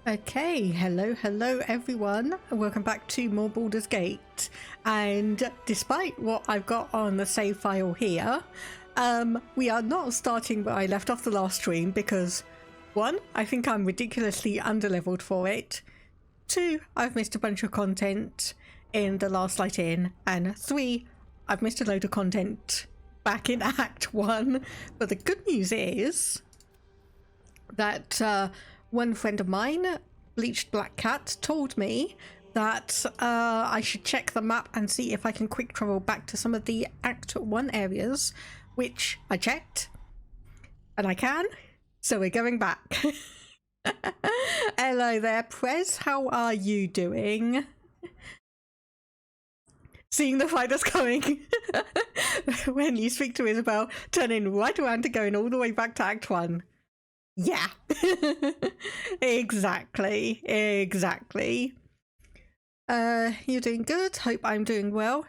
Okay, hello everyone, and welcome back to more Baldur's Gate. And despite what I've got on the save file here, we are not starting where I left off the last stream because 1, I think I'm ridiculously underleveled for it. 2, I've missed a bunch of content in the last Light In, and 3, I've missed a load of content back in Act 1. But the good news is that one friend of mine, Bleached Black Cat, told me that I should check the map and see if I can quick travel back to some of the Act 1 areas, which I checked, and I can, so we're going back. Hello there, Prez, how are you doing? Seeing the fighters coming. When you speak to Isabel, turning right around and going all the way back to Act 1. Yeah. Exactly. You're doing good. Hope I'm doing well.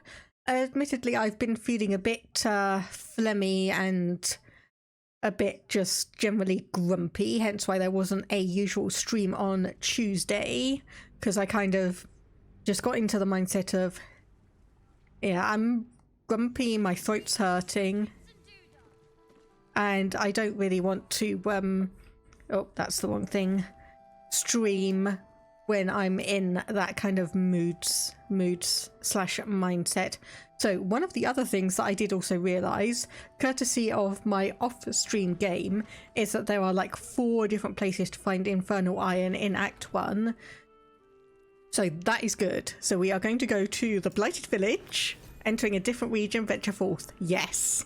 Admittedly, I've been feeling a bit phlegmy and a bit just generally grumpy, hence why there wasn't a usual stream on Tuesday, because I kind of just got into the mindset of, yeah, I'm grumpy, my throat's hurting, and I don't really want to, oh, that's the wrong thing, stream when I'm in that kind of moods slash mindset. So one of the other things that I did also realise, courtesy of my off-stream game, is that there are like 4 different places to find infernal iron in Act 1. So that is good. So we are going to go to the Blighted Village, entering a different region, venture forth. Yes.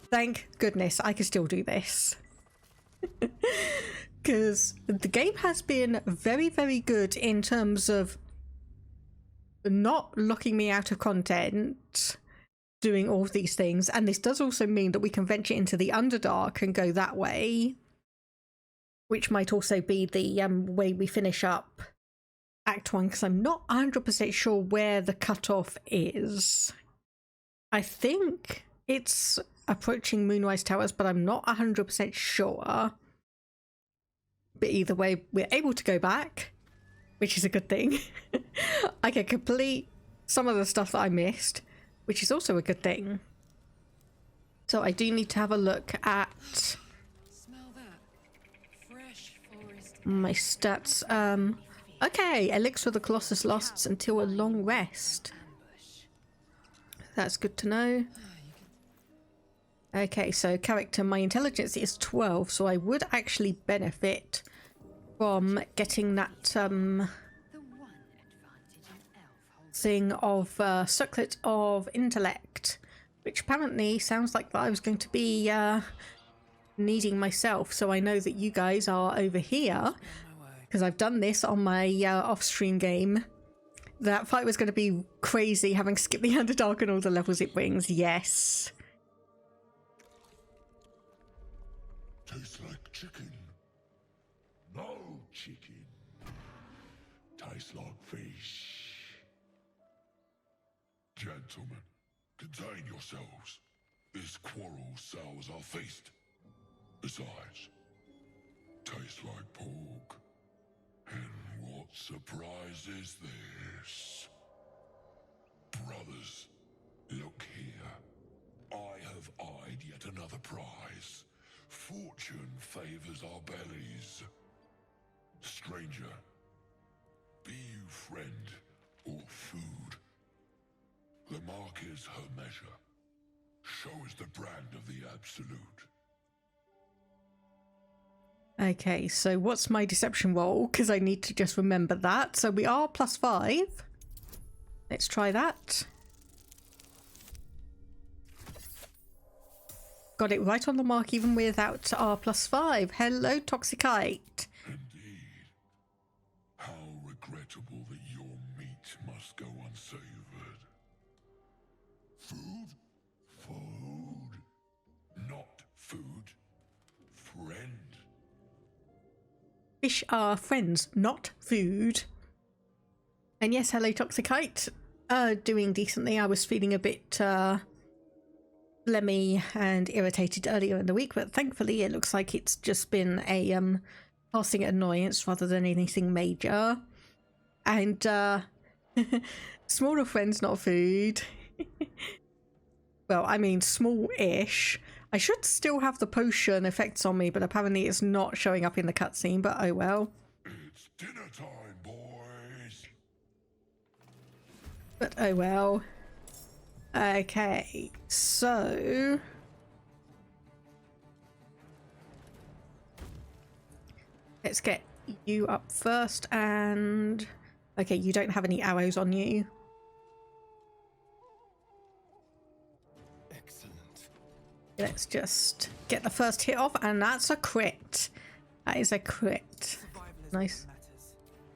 Thank goodness I can still do this. Because the game has been very, very good in terms of not locking me out of content, doing all of these things. And this does also mean that we can venture into the Underdark and go that way, which might also be the way we finish up Act 1, because I'm not 100% sure where the cutoff is. I think it's approaching Moonrise Towers, but I'm not 100% sure. But either way, we're able to go back, which is a good thing. I can complete some of the stuff that I missed, which is also a good thing. So I do need to have a look at my stats. Okay, Elixir of the Colossus lasts until a long rest. That's good to know. Okay, so character, my intelligence is 12, so I would actually benefit from getting that thing of Circlet of Intellect, which apparently sounds like that I was going to be needing myself. So I know that you guys are over here, because I've done this on my off-stream game. That fight was going to be crazy, having skipped the Underdark and all the levels it brings. Yes. Tastes like chicken. No chicken. Tastes like fish. Gentlemen, contain yourselves. This quarrel sours our feast. Besides, tastes like pork. And what surprise is this? Brothers, look here. I have eyed yet another prize. Fortune favors our bellies. Stranger, be you friend or food. The mark is her measure. Show is the brand of the absolute. Okay, so what's my deception roll? Because I need to just remember that. So we are +5. Let's try that. Got it right on the mark even without our +5. Hello, Toxicite. Indeed. How regrettable that your meat must go unsavored. Food? Food. Not food. Friend. Fish are friends, not food. And yes, hello, Toxicite. Doing decently. I was feeling a bit phlegmy and irritated earlier in the week, but thankfully it looks like it's just been a passing annoyance rather than anything major. And smaller friends, not food. Well, I mean, small-ish. I should still have the potion effects on me, but apparently it's not showing up in the cutscene, but oh well. It's dinner time, boys. But oh well. Okay, so... let's get you up first, and... okay, you don't have any arrows on you. Excellent. Let's just get the first hit off, and that's a crit. That is a crit. Nice.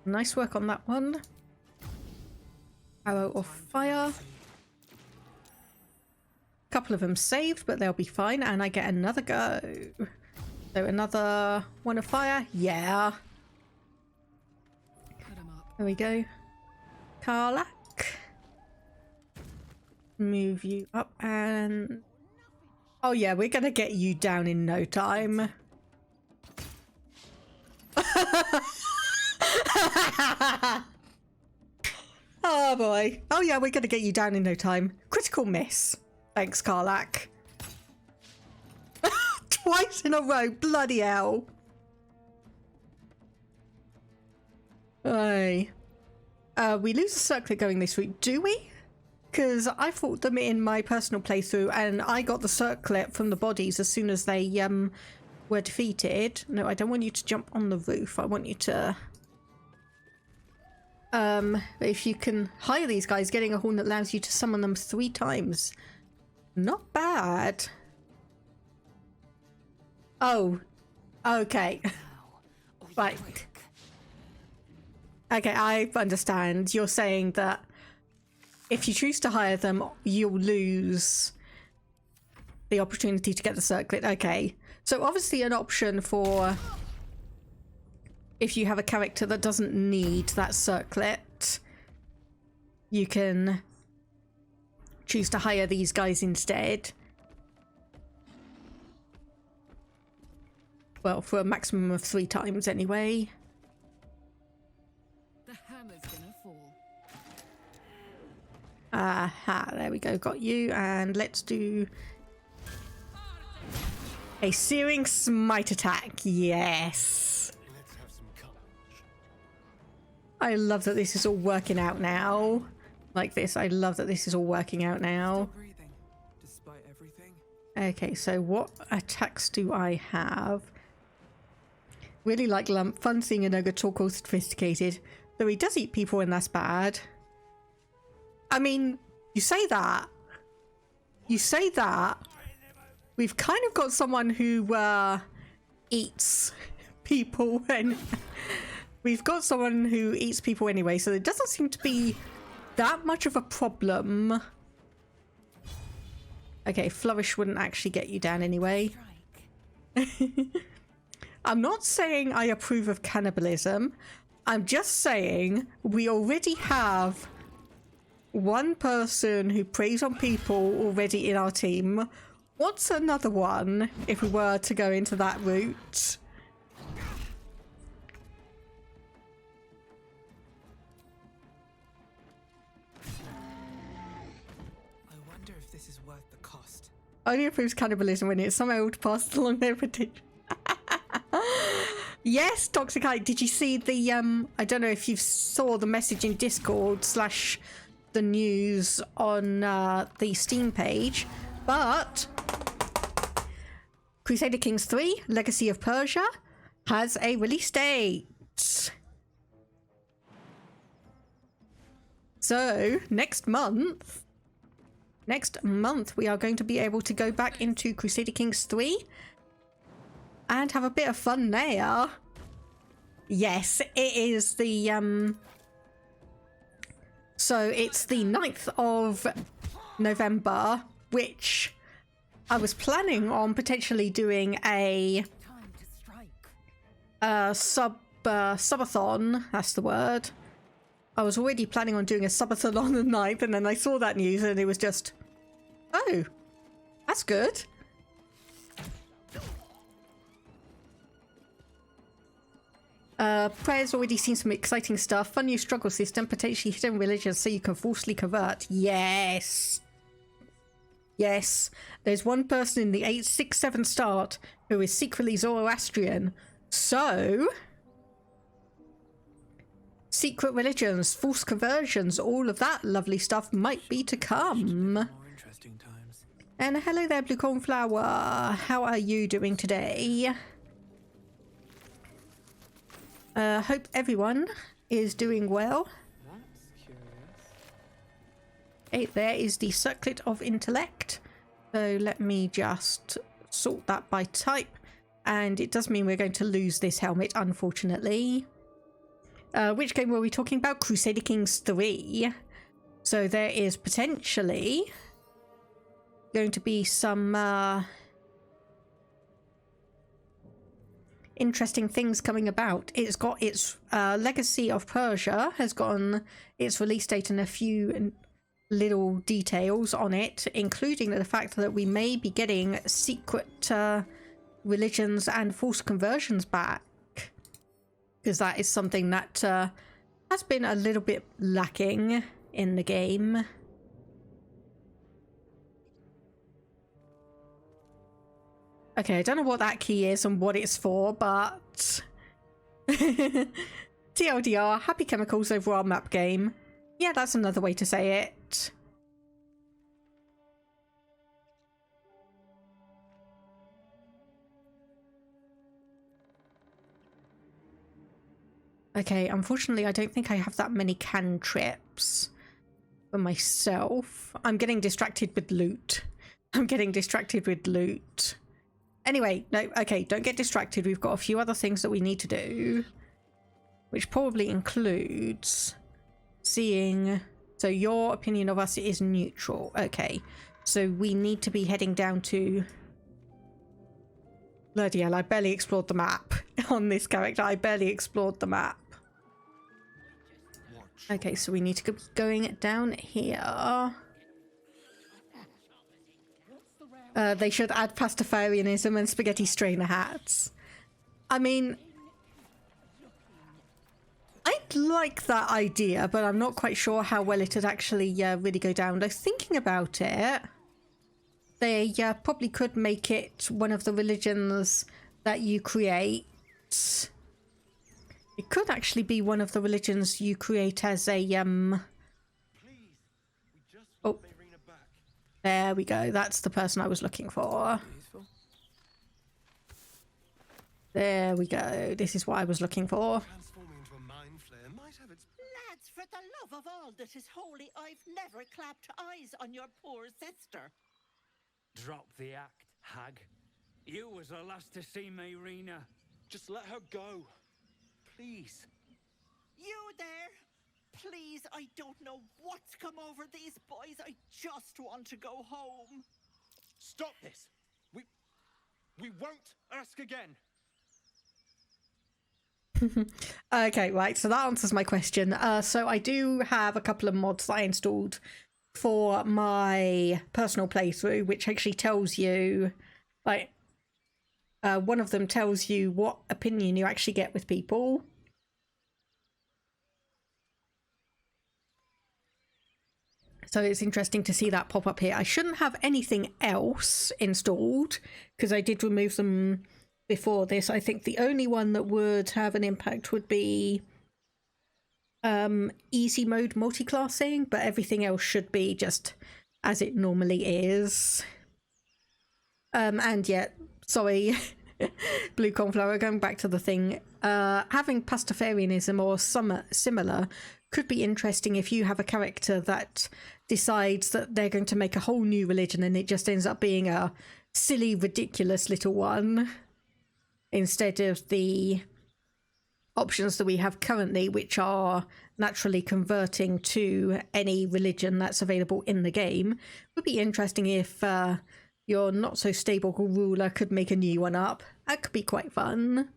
Nice work on that one. Arrow of fire. Couple of them saved, but they'll be fine, and I get another go. So another one of fire. Yeah. There we go. Karlak. Move you up and... oh yeah, we're gonna get you down in no time. Oh boy. Oh yeah, we're gonna get you down in no time. Critical miss. Thanks, Karlak. Twice in a row. Bloody hell. Aye. We lose a circlet going this week, do we? Because I fought them in my personal playthrough and I got the circlet from the bodies as soon as they were defeated. No, I don't want you to jump on the roof. I want you to... if you can hire these guys, getting a horn that allows you to summon them 3 times. Not bad. Oh. Okay. Right. Okay, I understand. You're saying that if you choose to hire them, you'll lose the opportunity to get the circlet. Okay. So obviously an option for if you have a character that doesn't need that circlet, you can choose to hire these guys instead. Well, for a maximum of 3 times anyway. The hammer's gonna fall. Aha, there we go, got you. And let's do a searing smite attack. Yes. Let's have some courage. I love that this is all working out now. Like this, I love that this is all working out now. Still breathing, despite everything. Okay, so what attacks do I have? Really like Lump. Fun seeing an ogre talk all sophisticated. Though he does eat people and that's bad. I mean, you say that. You say that. We've kind of got someone who eats people and... we've got someone who eats people anyway, so it doesn't seem to be that much of a problem. Okay, Flourish wouldn't actually get you down anyway. I'm not saying I approve of cannibalism. I'm just saying we already have one person who preys on people already in our team. What's another one if we were to go into that route? I wonder if this is worth the cost. Only approves cannibalism when it's somehow to pass along their reputation. Yes, Toxicite, did you see the I don't know if you saw the message in Discord / the news on the Steam page, but Crusader Kings 3 Legacy of Persia has a release date. So next month we are going to be able to go back into Crusader Kings 3 and have a bit of fun there. Yes, it is the so it's the 9th of November, which I was planning on potentially doing a subathon, that's the word. I was already planning on doing a subathon on the 9th, and then I saw that news and it was just, oh, that's good. Prayer's already seen some exciting stuff. Fun new struggle system, potentially hidden religions so you can forcibly convert. Yes. Yes. There's one person in the 867 start who is secretly Zoroastrian. So... secret religions, forced conversions, all of that lovely stuff might be to come. More interesting times. And hello there, Blue Cornflower. How are you doing today? Hope everyone is doing well. That's curious. Okay, there is the circlet of intellect. So let me just sort that by type. And it does mean we're going to lose this helmet, unfortunately. Which game were we talking about? Crusader Kings 3. So there is potentially going to be some interesting things coming about. It's got its Legacy of Persia has gotten its release date and a few little details on it, including the fact that we may be getting secret religions and forced conversions back, because that is something that has been a little bit lacking in the game. Okay, I don't know what that key is and what it's for, but... TLDR, happy chemicals over our map game. Yeah, that's another way to say it. Okay, unfortunately, I don't think I have that many cantrips for myself. I'm getting distracted with loot. Anyway, no, okay, don't get distracted. We've got a few other things that we need to do, which probably includes seeing... So your opinion of us is neutral. Okay, so we need to be heading down to... Bloody hell, I barely explored the map on this character. I barely explored the map. Okay, so we need to be going down here. They should add Pastafarianism and spaghetti strainer hats. I mean, I'd like that idea, but I'm not quite sure how well it'd actually really go down. Though thinking about it, they probably could make it one of the religions that you create. It could actually be one of the religions you create as a Oh, there we go. That's the person I was looking for. Useful. There we go. This is what I was looking for. Transforming into a mind flayer might have its... Lads, for the love of all that is holy, I've never clapped eyes on your poor sister. Drop the act, hag. You was the last to see me, Rena. Just let her go. Please. You there? Please, I don't know what's come over these boys. I just want to go home. Stop this. We won't ask again. Okay, right, so that answers my question. So I do have a couple of mods that I installed for my personal playthrough, which actually tells you, like, one of them tells you what opinion you actually get with people. So it's interesting to see that pop up here. I shouldn't have anything else installed because I did remove them before this. I think the only one that would have an impact would be easy mode multiclassing, but everything else should be just as it normally is. And yet, sorry, Blue Cornflower, going back to the thing, having Pastafarianism or some similar could be interesting if you have a character that decides that they're going to make a whole new religion and it just ends up being a silly, ridiculous little one instead of the options that we have currently, which are naturally converting to any religion that's available in the game. It would be interesting if your not so stable ruler could make a new one up. That could be quite fun.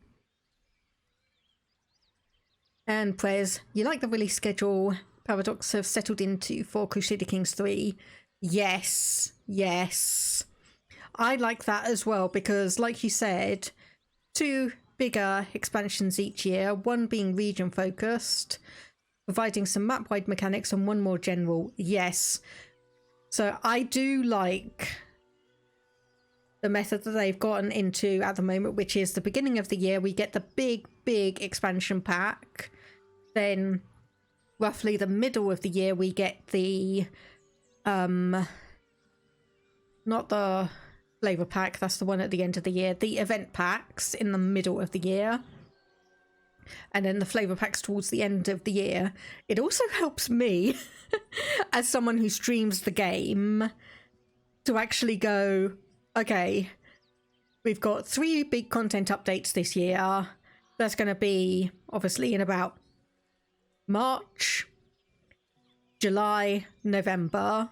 And Prez, you like the release schedule Paradox have settled into for Crusader Kings 3? Yes, yes. I like that as well because, like you said, to bigger expansions each year, one being region focused, providing some map-wide mechanics and one more general. Yes. So I do like the method that they've gotten into at the moment, which is the beginning of the year, we get the big expansion pack. Then roughly the middle of the year, we get the, not the flavor pack, that's the one at the end of the year, the event packs in the middle of the year. And then the flavor packs towards the end of the year. It also helps me, as someone who streams the game, to actually go, okay, we've got 3 big content updates this year. That's going to be, obviously, in about March, July, November.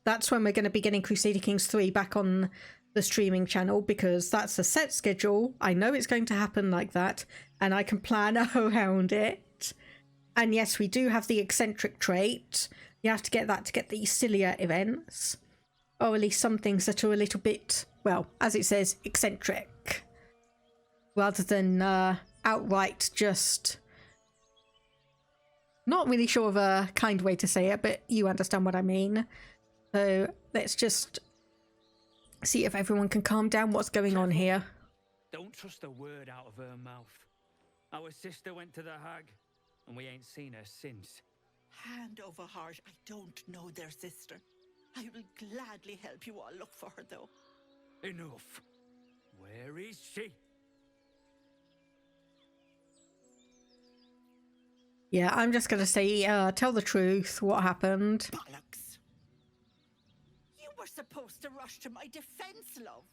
That's when we're going to be getting Crusader Kings 3 back on the streaming channel, because that's a set schedule. I know it's going to happen like that, and I can plan around it. And yes, we do have the eccentric trait. You have to get that to get the sillier events, or at least some things that are a little bit, well, as it says, eccentric, rather than outright just... Not really sure of a kind way to say it, but you understand what I mean. So let's just see if everyone can calm down. What's going on here? Don't trust a word out of her mouth. Our sister went to the hag, and we ain't seen her since. Hand over heart, I don't know their sister. I will gladly help you all look for her, though. Enough. Where is she? Yeah, I'm just going to say, tell the truth, what happened. Bollocks! You were supposed to rush to my defense, love.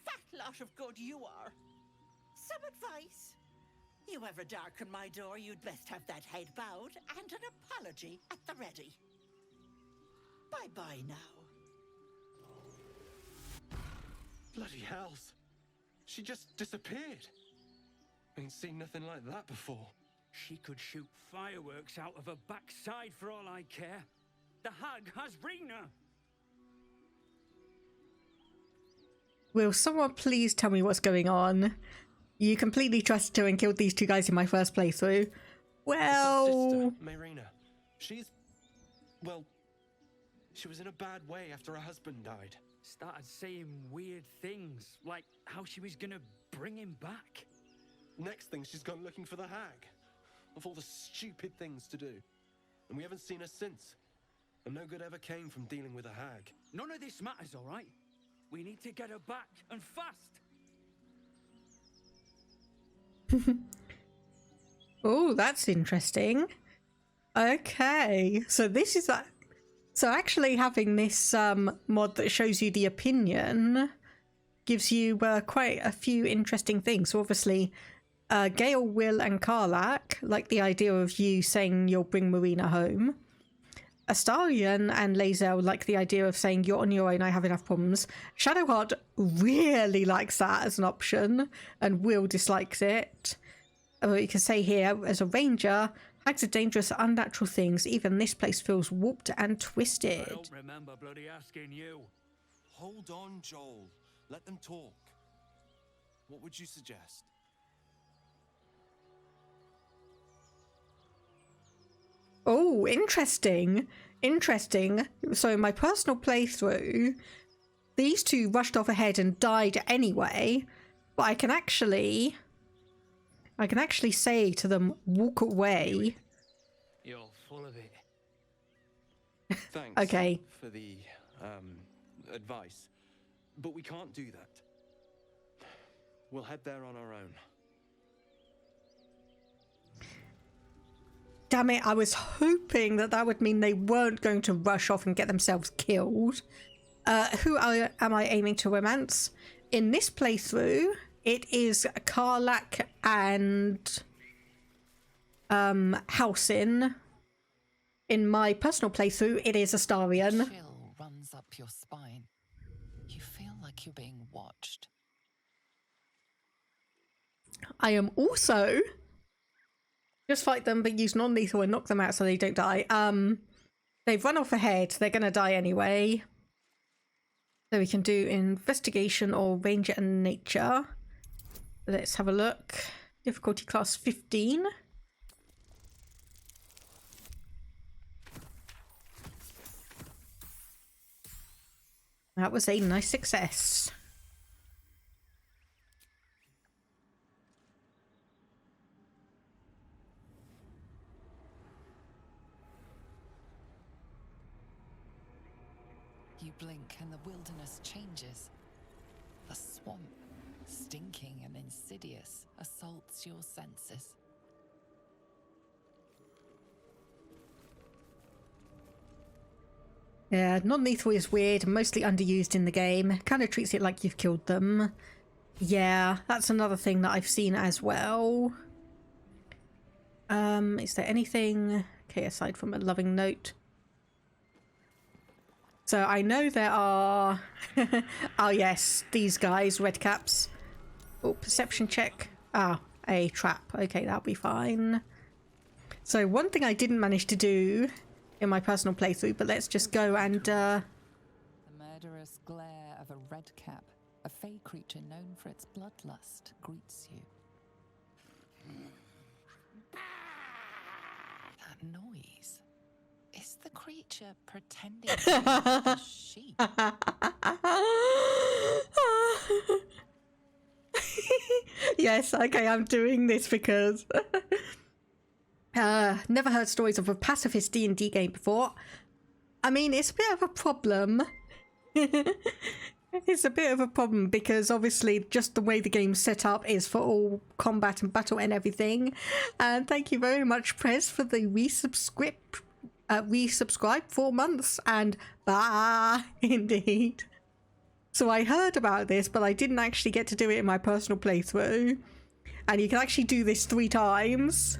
Fat lot of good you are. Some advice. You ever darken my door, you'd best have that head bowed and an apology at the ready. Bye-bye now. Bloody hells. She just disappeared. Ain't seen nothing like that before. She could shoot fireworks out of her backside for all I care. The hag has Rena. Will someone please tell me what's going on? You completely trusted her and killed these 2 guys in my first playthrough. Well... Sister, Marina. She's... well... She was in a bad way after her husband died. Started saying weird things, like how she was gonna bring him back. Next thing, she's gone looking for the hag. Of all the stupid things to do. And we haven't seen her since. And no good ever came from dealing with a hag. None of this matters, all right? We need to get her back, and fast. Oh, that's interesting. Okay, so this is that. So actually having this mod that shows you the opinion gives you quite a few interesting things. So obviously, Gale, Will, and Karlak like the idea of you saying you'll bring Marina home. Astarion and Lae'zel like the idea of saying you're on your own, I have enough problems. Shadowheart really likes that as an option, and Will dislikes it. You can say here, as a ranger, hags are dangerous, unnatural things. Even this place feels warped and twisted. I don't remember bloody asking you. Hold on, Joel. Let them talk. What would you suggest? Oh, interesting. Interesting. So in my personal playthrough, these 2 rushed off ahead and died anyway, but I can actually say to them, walk away. You're full of it. Thanks Okay. for the, advice. But we can't do that. We'll head there on our own. Damn it, I was hoping that would mean they weren't going to rush off and get themselves killed. Who am I aiming to romance? In this playthrough, it is Karlak and Halsin. In my personal playthrough, it is Astarion. Chill runs up your spine. You feel like you're being watched. I am also... Just fight them, but use non-lethal and knock them out so they don't die. They've run off ahead. They're going to die anyway. So we can do investigation or ranger and nature. Let's have a look. Difficulty class 15. That was a nice success. You blink and the wilderness changes. The swamp, stinking and insidious, assaults your senses. Yeah, non-lethal is weird, mostly underused in the game. Kind of treats it like you've killed them. Yeah, that's another thing that I've seen as well. Is there anything... Okay, aside from a loving note. So I know there are... oh yes, these guys, red caps. Oh, perception check. Ah, a trap. Okay, that'll be fine. So one thing I didn't manage to do in my personal playthrough, but let's just go and... The murderous glare of a red cap, a fey creature known for its bloodlust, greets you. That noise. Is the creature pretending to be a sheep? Yes, okay, I'm doing this because... never heard stories of a pacifist D&D game before. I mean, it's a bit of a problem. It's a bit of a problem because obviously just the way the game's set up is for all combat and battle and everything. And thank you very much, Prez, for the resubscribe 4 months, and bah, indeed. So I heard about this, but I didn't actually get to do it in my personal playthrough. And you can actually do this 3 times.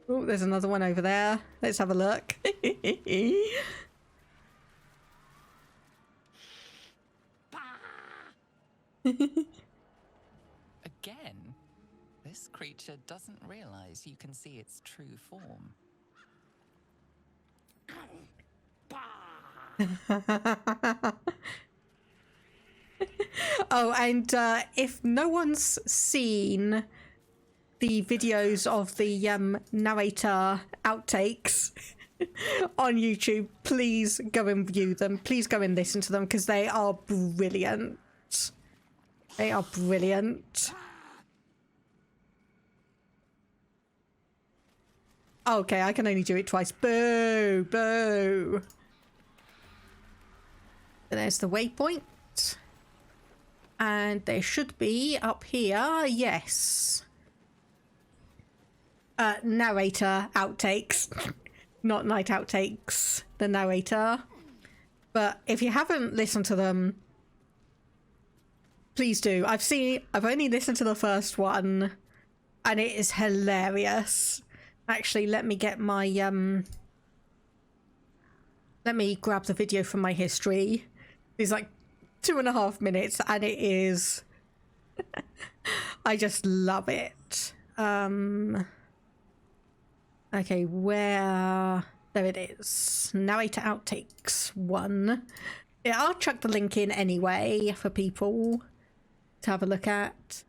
Oh, there's another one over there. Let's have a look. Again, this creature doesn't realize you can see its true form. Oh, and if no one's seen the videos of the narrator outtakes on YouTube, please go and view them. Please go and listen to them because they are brilliant. They are brilliant. Okay, I can only do it twice. Boo! Boo! There's the waypoint. And there should be up here, yes. Narrator outtakes. Not night outtakes, the narrator. But if you haven't listened to them, please do. I've only listened to the first one, and it is hilarious. Actually, let me get my, let me grab the video from my history. It's like 2.5 minutes, and it is... I just love it. Okay, where... There it is. Narrator Outtakes 1. Yeah, I'll chuck the link in anyway for people to have a look at.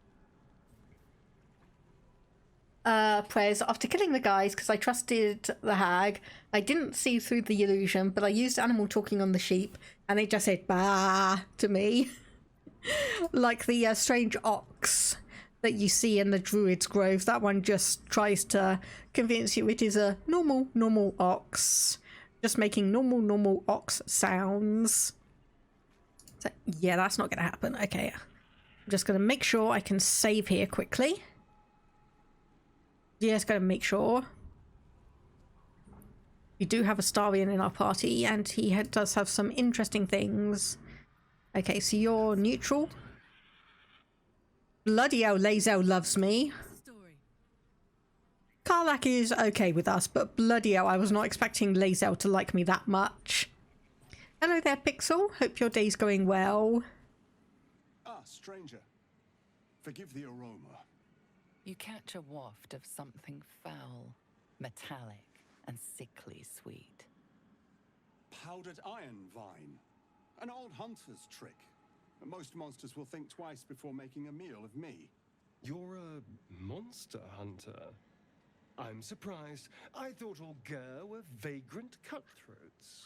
Prez, after killing the guys because I trusted the hag, I didn't see through the illusion, but I used animal talking on the sheep, and it just said bah to me. Like the strange ox that you see in the Druid's Grove. That one just tries to convince you it is a normal ox. Just making normal ox sounds. So, yeah, that's not going to happen. Okay, I'm just going to make sure I can save here quickly. Just going to make sure. We do have a Starian in our party, and he does have some interesting things. Okay, so you're neutral. Bloody hell, Lae'zel loves me. Karlach is okay with us, but bloody hell, I was not expecting Lae'zel to like me that much. Hello there, Pixel. Hope your day's going well. Ah, stranger. Forgive the aroma. You catch a waft of something foul, metallic, and sickly sweet. Powdered iron vine. An old hunter's trick. Most monsters will think twice before making a meal of me. You're a monster hunter. I'm surprised. I thought all Ger were vagrant cutthroats.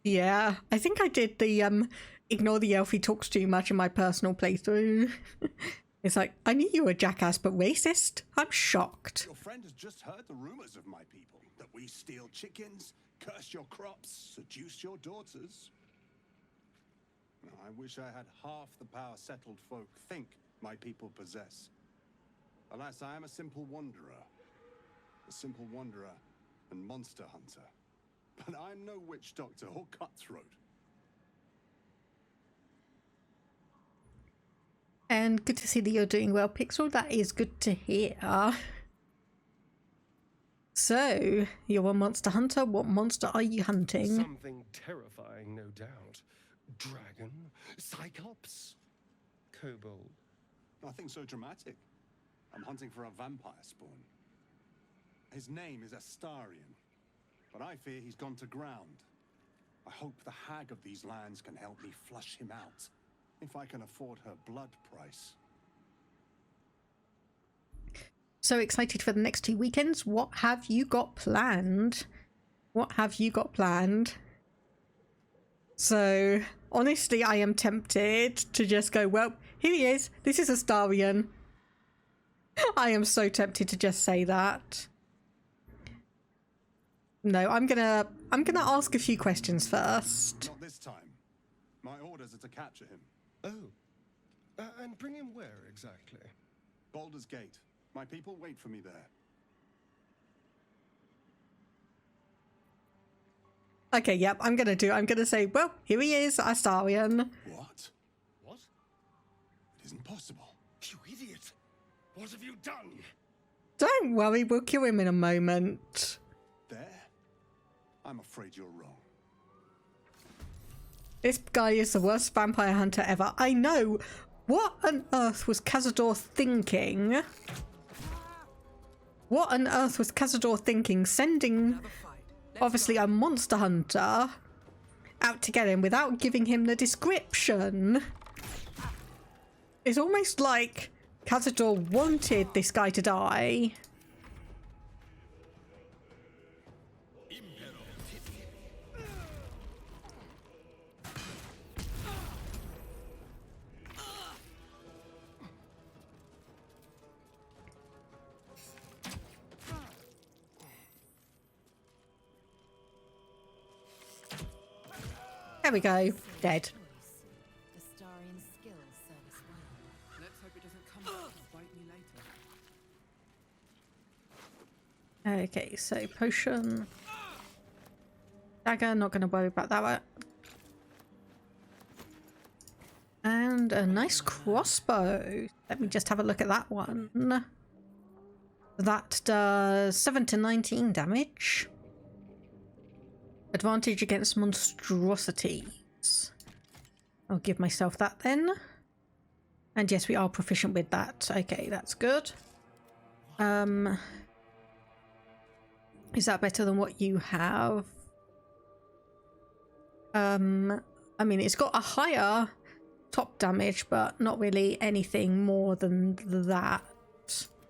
Yeah, I think I did the ignore the elf, he talks too much in my personal playthrough. It's like, I knew you were a jackass, but racist? I'm shocked. Your friend has just heard the rumors of my people. That we steal chickens, curse your crops, seduce your daughters. I wish I had half the power settled folk think my people possess. Alas, I am a simple wanderer. A simple wanderer and monster hunter. But I'm no witch doctor or cutthroat. And good to see that you're doing well, Pixel. That is good to hear. So, you're a monster hunter. What monster are you hunting? Something terrifying, no doubt. Dragon? Cyclops? Kobold? Nothing so dramatic. I'm hunting for a vampire spawn. His name is Astarion, but I fear he's gone to ground. I hope the hag of these lands can help me flush him out, if I can afford her blood price. So excited for the next 2 weekends. What have you got planned? What have you got planned? So, honestly, I am tempted to just go, well, here he is. This is Astarion. I am so tempted to just say that. No, I'm gonna ask a few questions first. Not this time. My orders are to capture him. Oh. And bring him where exactly? Baldur's Gate. My people wait for me there. Okay, yep, I'm gonna say, well, here he is, Astarion. What? What? It isn't possible. You idiot! What have you done? Don't worry, we'll kill him in a moment. There? I'm afraid you're wrong. This guy is the worst vampire hunter ever. I know. What on earth was Cazador thinking? What on earth was Cazador thinking, sending obviously a monster hunter out to get him without giving him the description? It's almost like Cazador wanted this guy to die. There we go. Dead. Astarian's skills serve us well. Let's hope it doesn't come back and bite me later. Okay, so potion. Dagger, not going to worry about that one. And a nice crossbow. Let me just have a look at that one. That does 7 to 19 damage. Advantage against monstrosities. I'll give myself that then. And yes, we are proficient with that. Okay, that's good. Is that better than what you have? I mean, it's got a higher top damage, but not really anything more than that.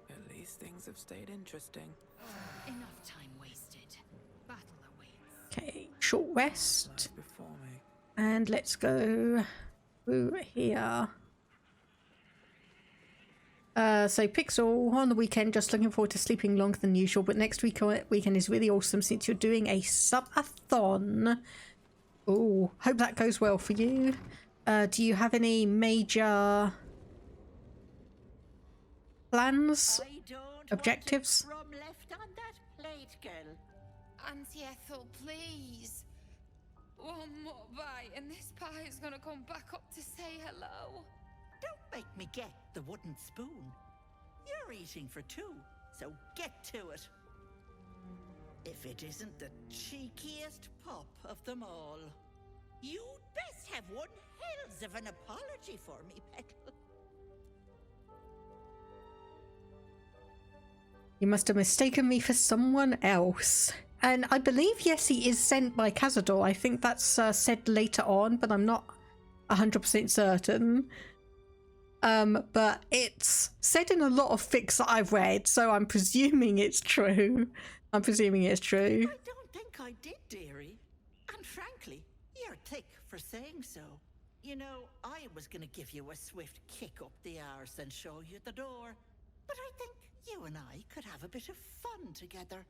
At least things have stayed interesting. Enough time wasted. Battle awaits. Okay, short rest. Lies before me. And let's go through here. So Pixel, on the weekend, just looking forward to sleeping longer than usual, but next weekend is really awesome since you're doing a subathon. Oh, hope that goes well for you. Do you have any major plans? Objectives? Rum left on that plate, girl. Auntie Ethel, please. One more bite and this pie is gonna come back up to say hello. Don't make me get the wooden spoon. You're eating for two, so get to it. If it isn't the cheekiest pup of them all. You'd best have one hells of an apology for me, Petal. You must have mistaken me for someone else. And I believe, yes, he is sent by Cazador. I think that's said later on, but I'm not 100% certain. But it's said in a lot of fics that I've read, so I'm presuming it's true. I'm presuming it's true. I don't think I did, dearie. And frankly, you're thick for saying so. You know, I was gonna give you a swift kick up the arse and show you the door. But I think you and I could have a bit of fun together.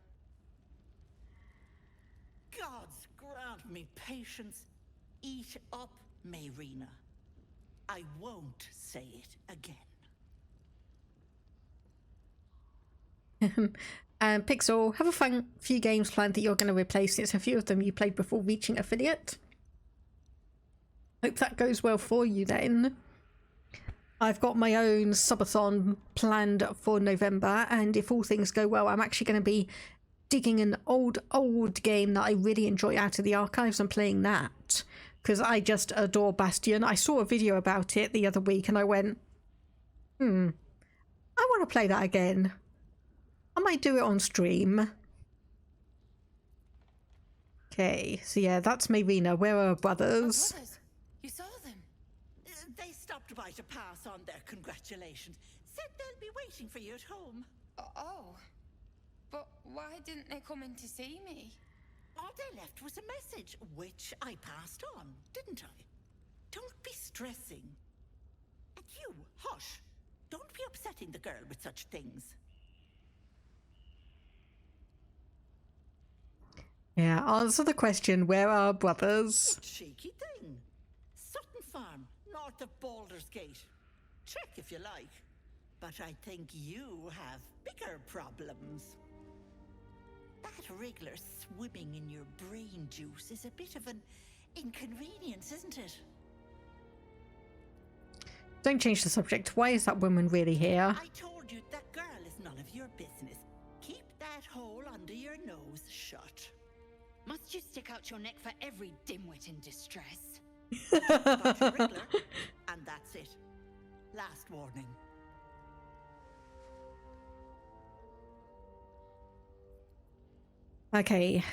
Gods grant me patience. Eat up, Mayrina. I won't say it again. And Pixel, have a few games planned that you're going to replace, since a few of them you played before reaching affiliate. Hope that goes well for you then. I've got my own subathon planned for November, and if all things go well, I'm actually going to be digging an old game that I really enjoy out of the archives and playing that, because I just adore Bastion. I saw a video about it the other week and I went, I want to play that again. I might do it on stream. Okay, so yeah, that's Mayrina. Where are our brothers? Brothers, you saw them. They stopped by to pass on their congratulations. Said they'll be waiting for you at home. Oh. But why didn't they come in to see me? All they left was a message, which I passed on, didn't I? Don't be stressing. And you, hush. Don't be upsetting the girl with such things. Yeah, answer the question, where are our brothers? Cheeky thing. Sutton Farm, north of Baldur's Gate. Check if you like. But I think you have bigger problems. That wriggler swimming in your brain juice is a bit of an inconvenience, isn't it? Don't change the subject. Why is that woman really here? I told you that girl is none of your business. Keep that hole under your nose shut. Must you stick out your neck for every dimwit in distress? About your wriggler, and that's it. Last warning. Okay.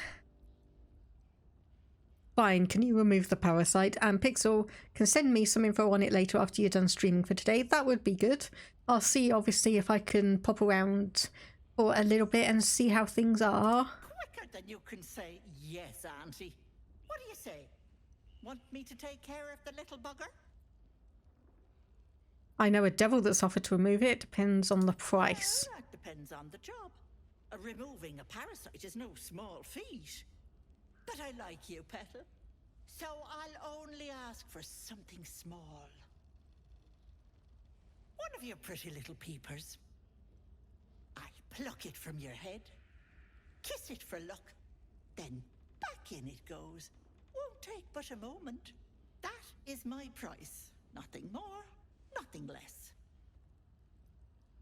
Fine, can you remove the parasite? And Pixel can send me some info on it later after you're done streaming for today. That would be good. I'll see, obviously, if I can pop around for a little bit and see how things are. Quicker than you can say yes, Auntie. What do you say? Want me to take care of the little bugger? I know a devil that's offered to remove it. Depends on the price. Well, that depends on the job. Removing a parasite is no small feat. But I like you, Petal. So I'll only ask for something small. One of your pretty little peepers. I pluck it from your head, kiss it for luck, then back in it goes. Won't take but a moment. That is my price. Nothing more, nothing less.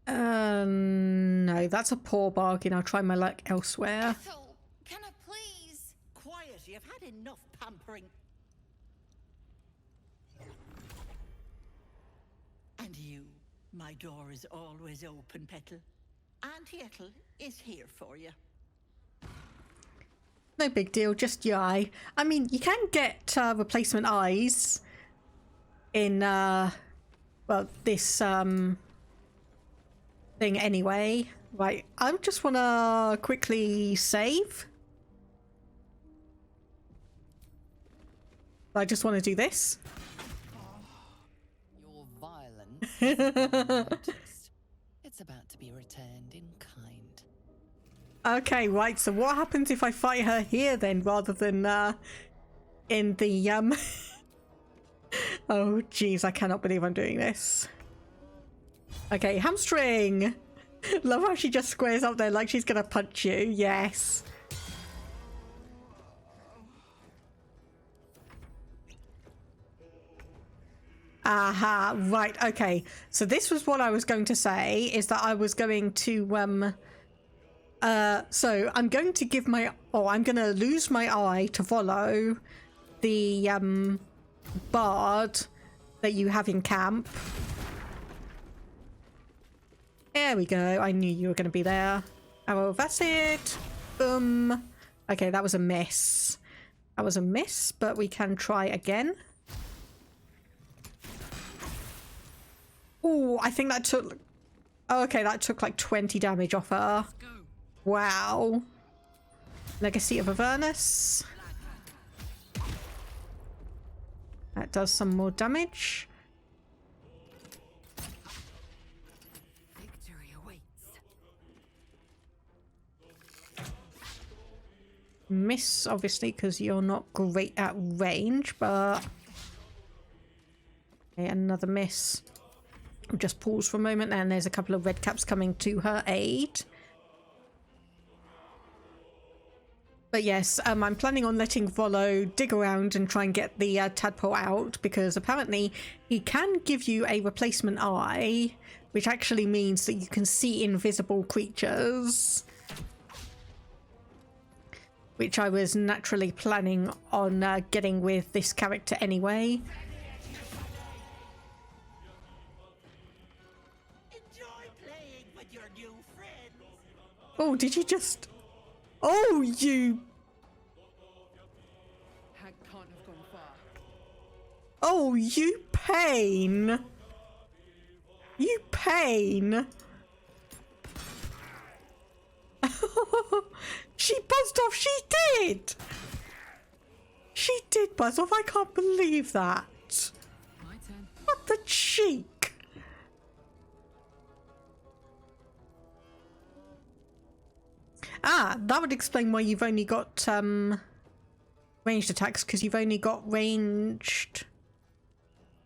No, that's a poor bargain. I'll try my luck elsewhere. Ethel, can I please? Quiet, you've had enough pampering. And you, my door is always open, Petal. Auntie Ethel is here for you. No big deal, just your eye. I mean, you can get replacement eyes in, well, this, thing anyway. Right, I just want to quickly save. I just want to do this. Your violence is unnoticed. It's about to be returned in kind. Okay, right, so what happens if I fight her here then, rather than in the oh jeez, I cannot believe I'm doing this. Okay, hamstring. Love how she just squares up there like she's gonna punch you. Yes. Aha, right, okay. So this was what I was going to say, is that I was going to so I'm going to give my I'm gonna lose my eye to follow the bard that you have in camp. There we go. I knew you were going to be there. Oh, that's it. Boom. Okay, that was a miss. That was a miss, but we can try again. Oh, I think that took... Oh, okay, that took like 20 damage off her. Wow. Legacy of Avernus. That does some more damage. Victory awaits. Miss, obviously, because you're not great at range, but... Okay, another miss. Just pause for a moment, and there's a couple of red caps coming to her aid. But yes, I'm planning on letting Volo dig around and try and get the tadpole out, because apparently he can give you a replacement eye, which actually means that you can see invisible creatures. Which I was naturally planning on getting with this character anyway. Oh, did you just... Oh, you... Hag can't have gone far. Oh, you pain. You pain. She buzzed off. She did. She did buzz off. I can't believe that. My turn. What the cheek. Ah, that would explain why you've only got ranged attacks, because you've only got ranged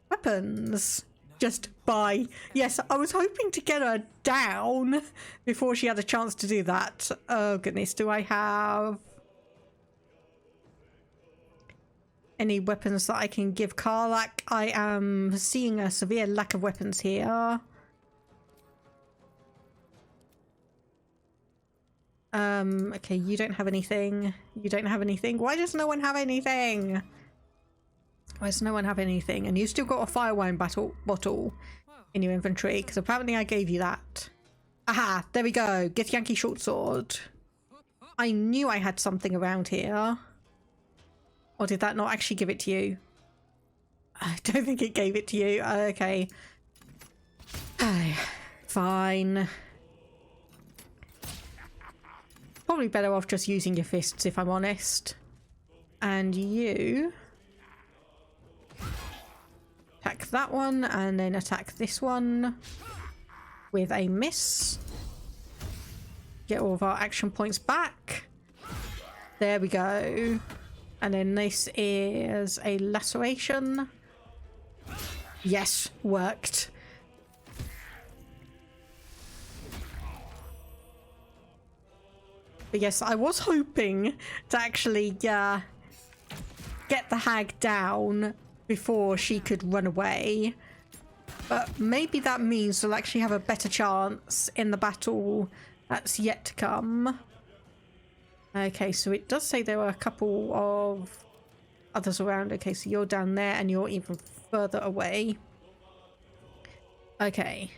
weapons. Just by... Yes, I was hoping to get her down before she had a chance to do that. Oh goodness, do I have any weapons that I can give Karlach? I am seeing a severe lack of weapons here. Okay, you don't have anything. You don't have anything. Why does no one have anything? Why does no one have anything? And you still got a fire wine bottle in your inventory, because apparently I gave you that. Aha, there we go. Get Yankee short sword. I knew I had something around here. Or did that not actually give it to you? I don't think it gave it to you. Okay. Fine. Probably better off just using your fists, if I'm honest. And you... attack that one, and then attack this one with a miss. Get all of our action points back. There we go. And then this is a laceration. Yes, worked. But yes, I was hoping to actually get the hag down before she could run away. But maybe that means we'll actually have a better chance in the battle that's yet to come. Okay, so it does say there were a couple of others around. Okay, so you're down there and you're even further away. Okay.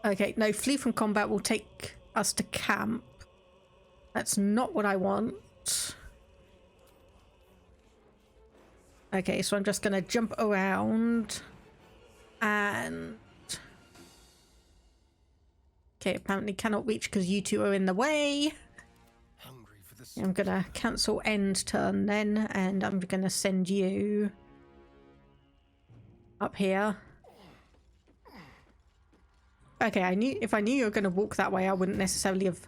Okay, no, flee from combat will take us to camp. That's not what I want. Okay, so I'm just gonna jump around and... Okay, apparently cannot reach because you two are in the way. I'm gonna cancel end turn then, and I'm gonna send you up here. Okay, if I knew you were gonna walk that way, I wouldn't necessarily have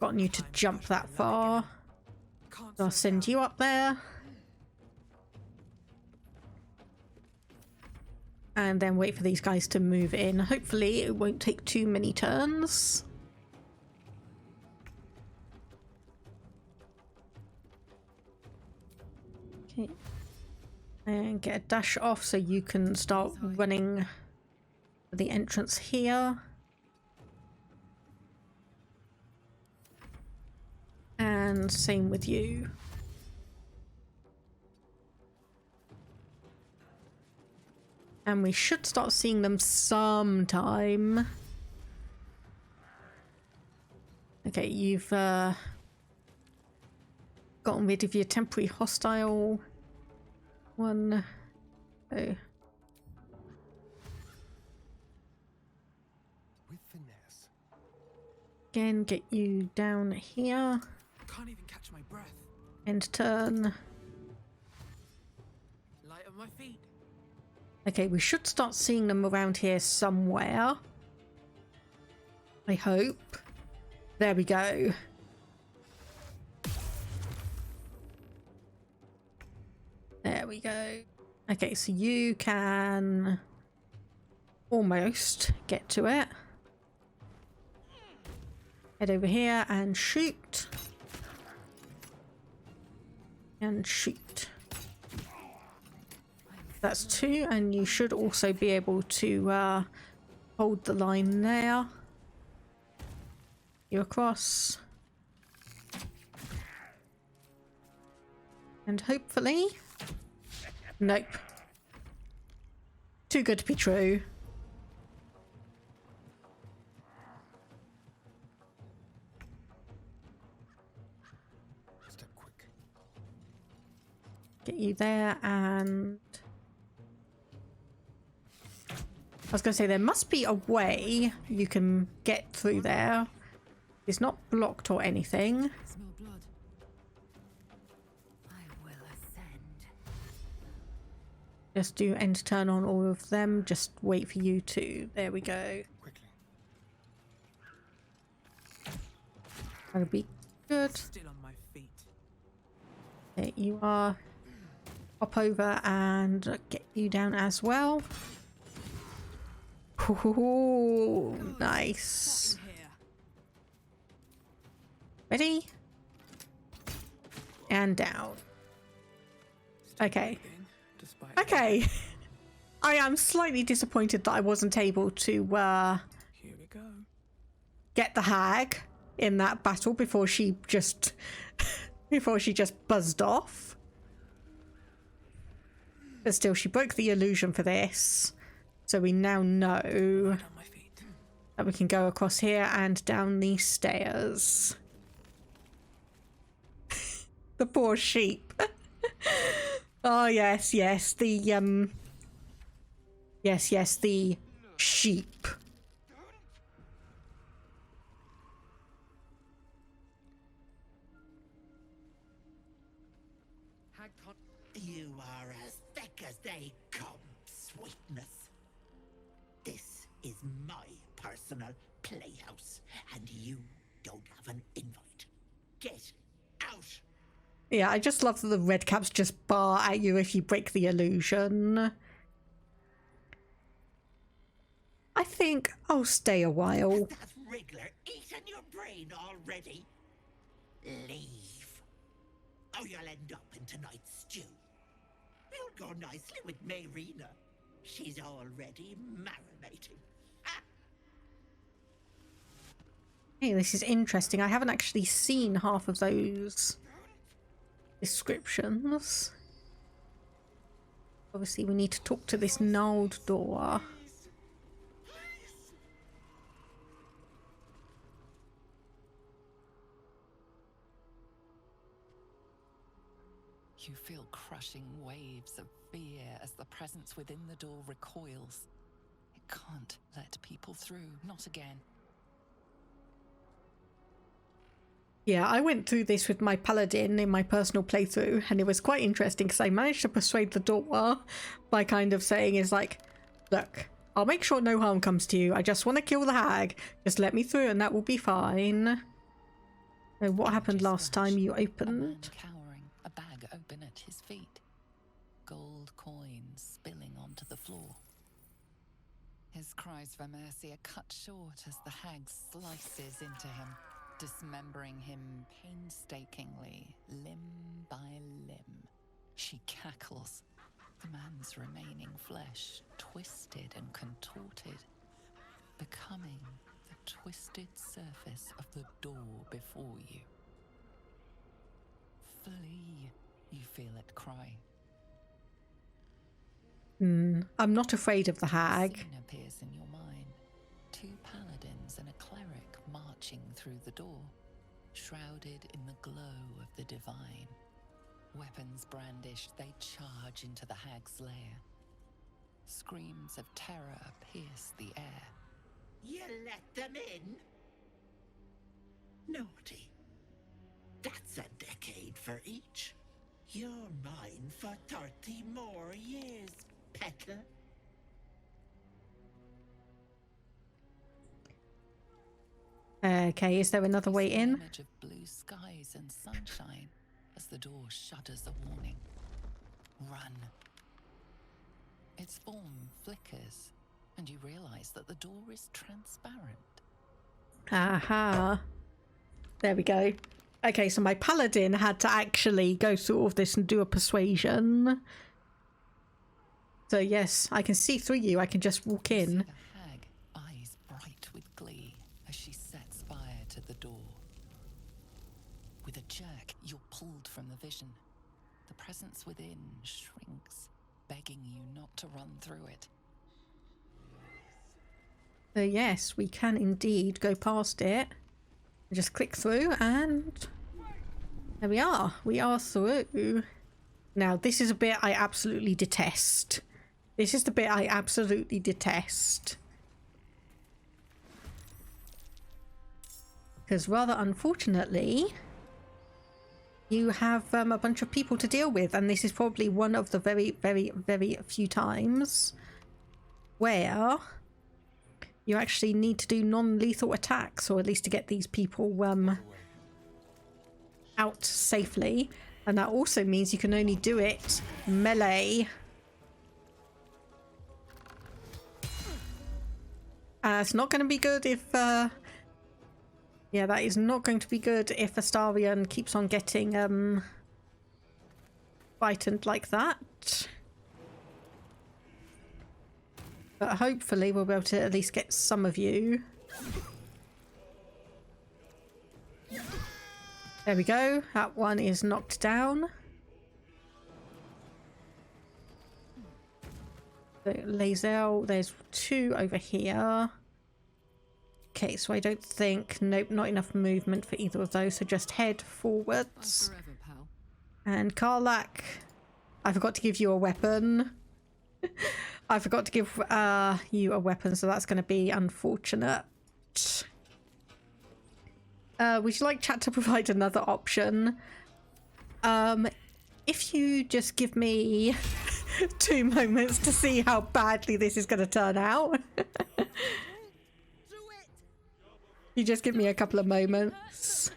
gotten you to jump that far. So I'll send you up there. And then wait for these guys to move in. Hopefully it won't take too many turns. Okay. And get a dash off so you can start running for the entrance here. And same with you. And we should start seeing them sometime. Okay, you've gotten rid of your temporary hostile one. Oh. With finesse. Again, get you down here. I can't even catch my breath. End turn. Light on my feet. Okay, we should start seeing them around here somewhere. I hope. There we go. There we go. Okay, so you can almost get to it. Head over here and shoot. And shoot. That's 2, and you should also be able to hold the line there. You across. And hopefully... Nope. Too good to be true. Step quick. Get you there, and... I was going to say, there must be a way you can get through there. It's not blocked or anything. Smell blood. I will ascend. Just do end turn on all of them. Just wait for you to. There we go. Quickly. That'll be good. Still on my feet. There you are. Hop over and get you down as well. Ooh, nice. Ready? And down. Okay. Okay. I am slightly disappointed that I wasn't able to Here we go. get the hag in that battle before she just buzzed off. But still, she broke the illusion for this. So we now know that we can go across here and down these stairs. The poor sheep. Oh yes, yes, the yes, the sheep. You are as thick as they come, sweetness. This is my personal playhouse, and you don't have an invite. Get out! Yeah, I just love that the red caps just bar at you if you break the illusion. I think I'll stay a while. Has that wriggler eaten your brain already? Leave. Or you'll end up in tonight's stew. You'll go nicely with Mayrina. She's already marinating. Hey, this is interesting. I haven't actually seen half of those descriptions. Obviously, we need to talk to this gnarled door. You feel crushing waves of fear as the presence within the door recoils. It can't let people through, not again. Yeah, I went through this with my paladin in my personal playthrough, and it was quite interesting because I managed to persuade the door by kind of saying, is like, look, I'll make sure no harm comes to you. I just want to kill the hag. Just let me through and that will be fine. So what happened last time you opened? A bag open at his feet. Gold coins spilling onto the floor. His cries for mercy are cut short as the hag slices into him, dismembering him painstakingly, limb by limb. She cackles, the man's remaining flesh twisted and contorted, becoming the twisted surface of the door before you. Flee, you feel it cry. I'm not afraid of the hag. Scene appears in your mind. 2 paladins and a cleric marching through the door. shrouded in the glow of the divine. Weapons brandished, they charge into the hag's lair. Screams of terror pierce the air. You let them in? Naughty. That's a decade for each. You're mine for 30 more years, peddler. Okay, is there another way in? Image of blue skies and sunshine as the door shudders a warning. Run. Its form flickers, and you realize that the door is transparent. Aha. There we go. Okay, so my paladin had to actually go through all of this and do a persuasion. So yes, I can see through you. I can just walk in. The hag, eyes bright with glee, as she sets fire to the door. With a jerk, you're pulled from the vision. The presence within shrinks, begging you not to run through it. So yes, we can indeed go past it. Just click through and there we are. We are through. Now this is a bit I absolutely detest. This is the bit I absolutely detest. Because rather unfortunately, you have a bunch of people to deal with, and this is probably one of the very, very, very few times where you actually need to do non-lethal attacks, or at least to get these people out safely. And that also means you can only do it melee. It's not going to be good if yeah, that is not going to be good if Astarion keeps on getting frightened like that. But hopefully we'll be able to at least get some of you. There we go. That one is knocked down. So Lazel, there's two over here. Okay, so I don't think... Nope, not enough movement for either of those, so just head forwards. Forever, pal. And Karlak, I forgot to give you a weapon. I forgot to give you a weapon, so that's going to be unfortunate. Would you like chat to provide another option? If you just give me 2 moments to see how badly this is going to turn out. You just give me a couple of moments.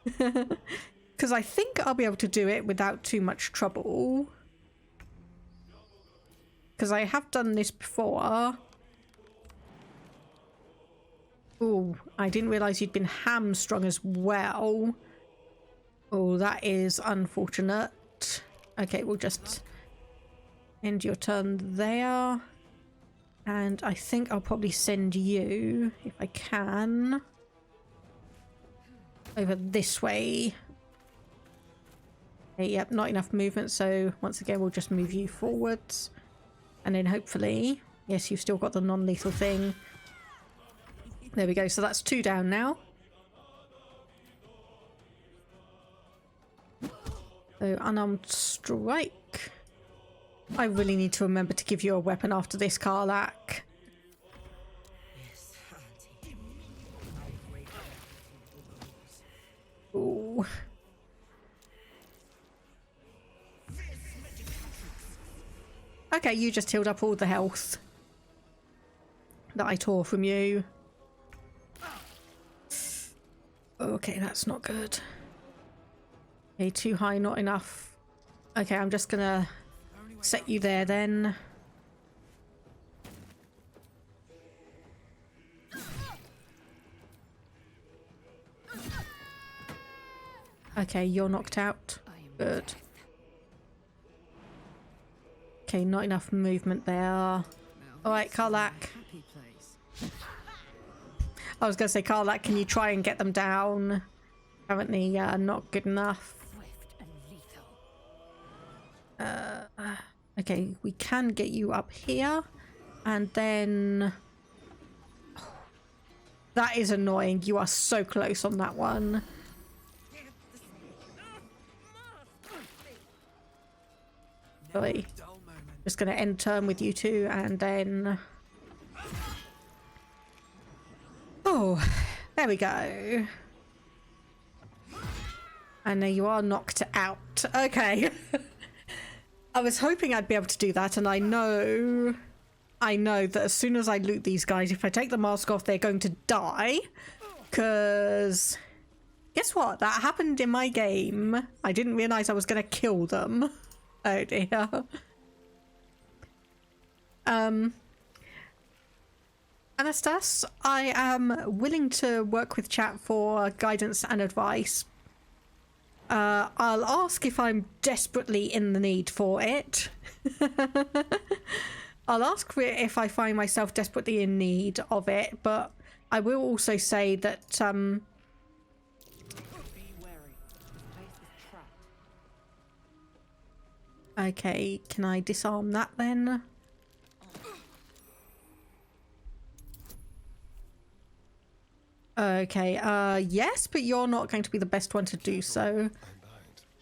Because I think I'll be able to do it without too much trouble. Because I have done this before. Oh, I didn't realise you'd been hamstrung as well. Oh, that is unfortunate. Okay, we'll just end your turn there. And I think I'll probably send you, if I can, over this way. Okay, yep, not enough movement, so once again we'll just move you forwards. And then hopefully, yes, you've still got the non-lethal thing. There we go, so that's 2 down now. So unarmed strike. I really need to remember to give you a weapon after this, Karlak. Ooh. Okay, you just healed up all the health that I tore from you. Okay, that's not good. Okay, too high, not enough. Okay, I'm just gonna set you there then. Okay, you're knocked out. Good. Okay, not enough movement there. Alright, Karlak. I was going to say, Karlak, can you try and get them down? Apparently, not good enough. Okay, we can get you up here. And then... Oh, that is annoying. You are so close on that one. actually. Just going to end turn with you two and then... Oh, there we go. And there you are, knocked out. Okay. I was hoping I'd be able to do that, and I know that as soon as I loot these guys, if I take the mask off, they're going to die. Because... guess what? That happened in my game. I didn't realise I was going to kill them. Oh dear. Anastas, I am willing to work with chat for guidance and advice. I'll ask if I'm desperately in the need for it. I'll ask if I find myself desperately in need of it, but I will also say that Be wary. This place is trapped. okay, can I disarm that then? Okay, yes, but you're not going to be the best one to do so.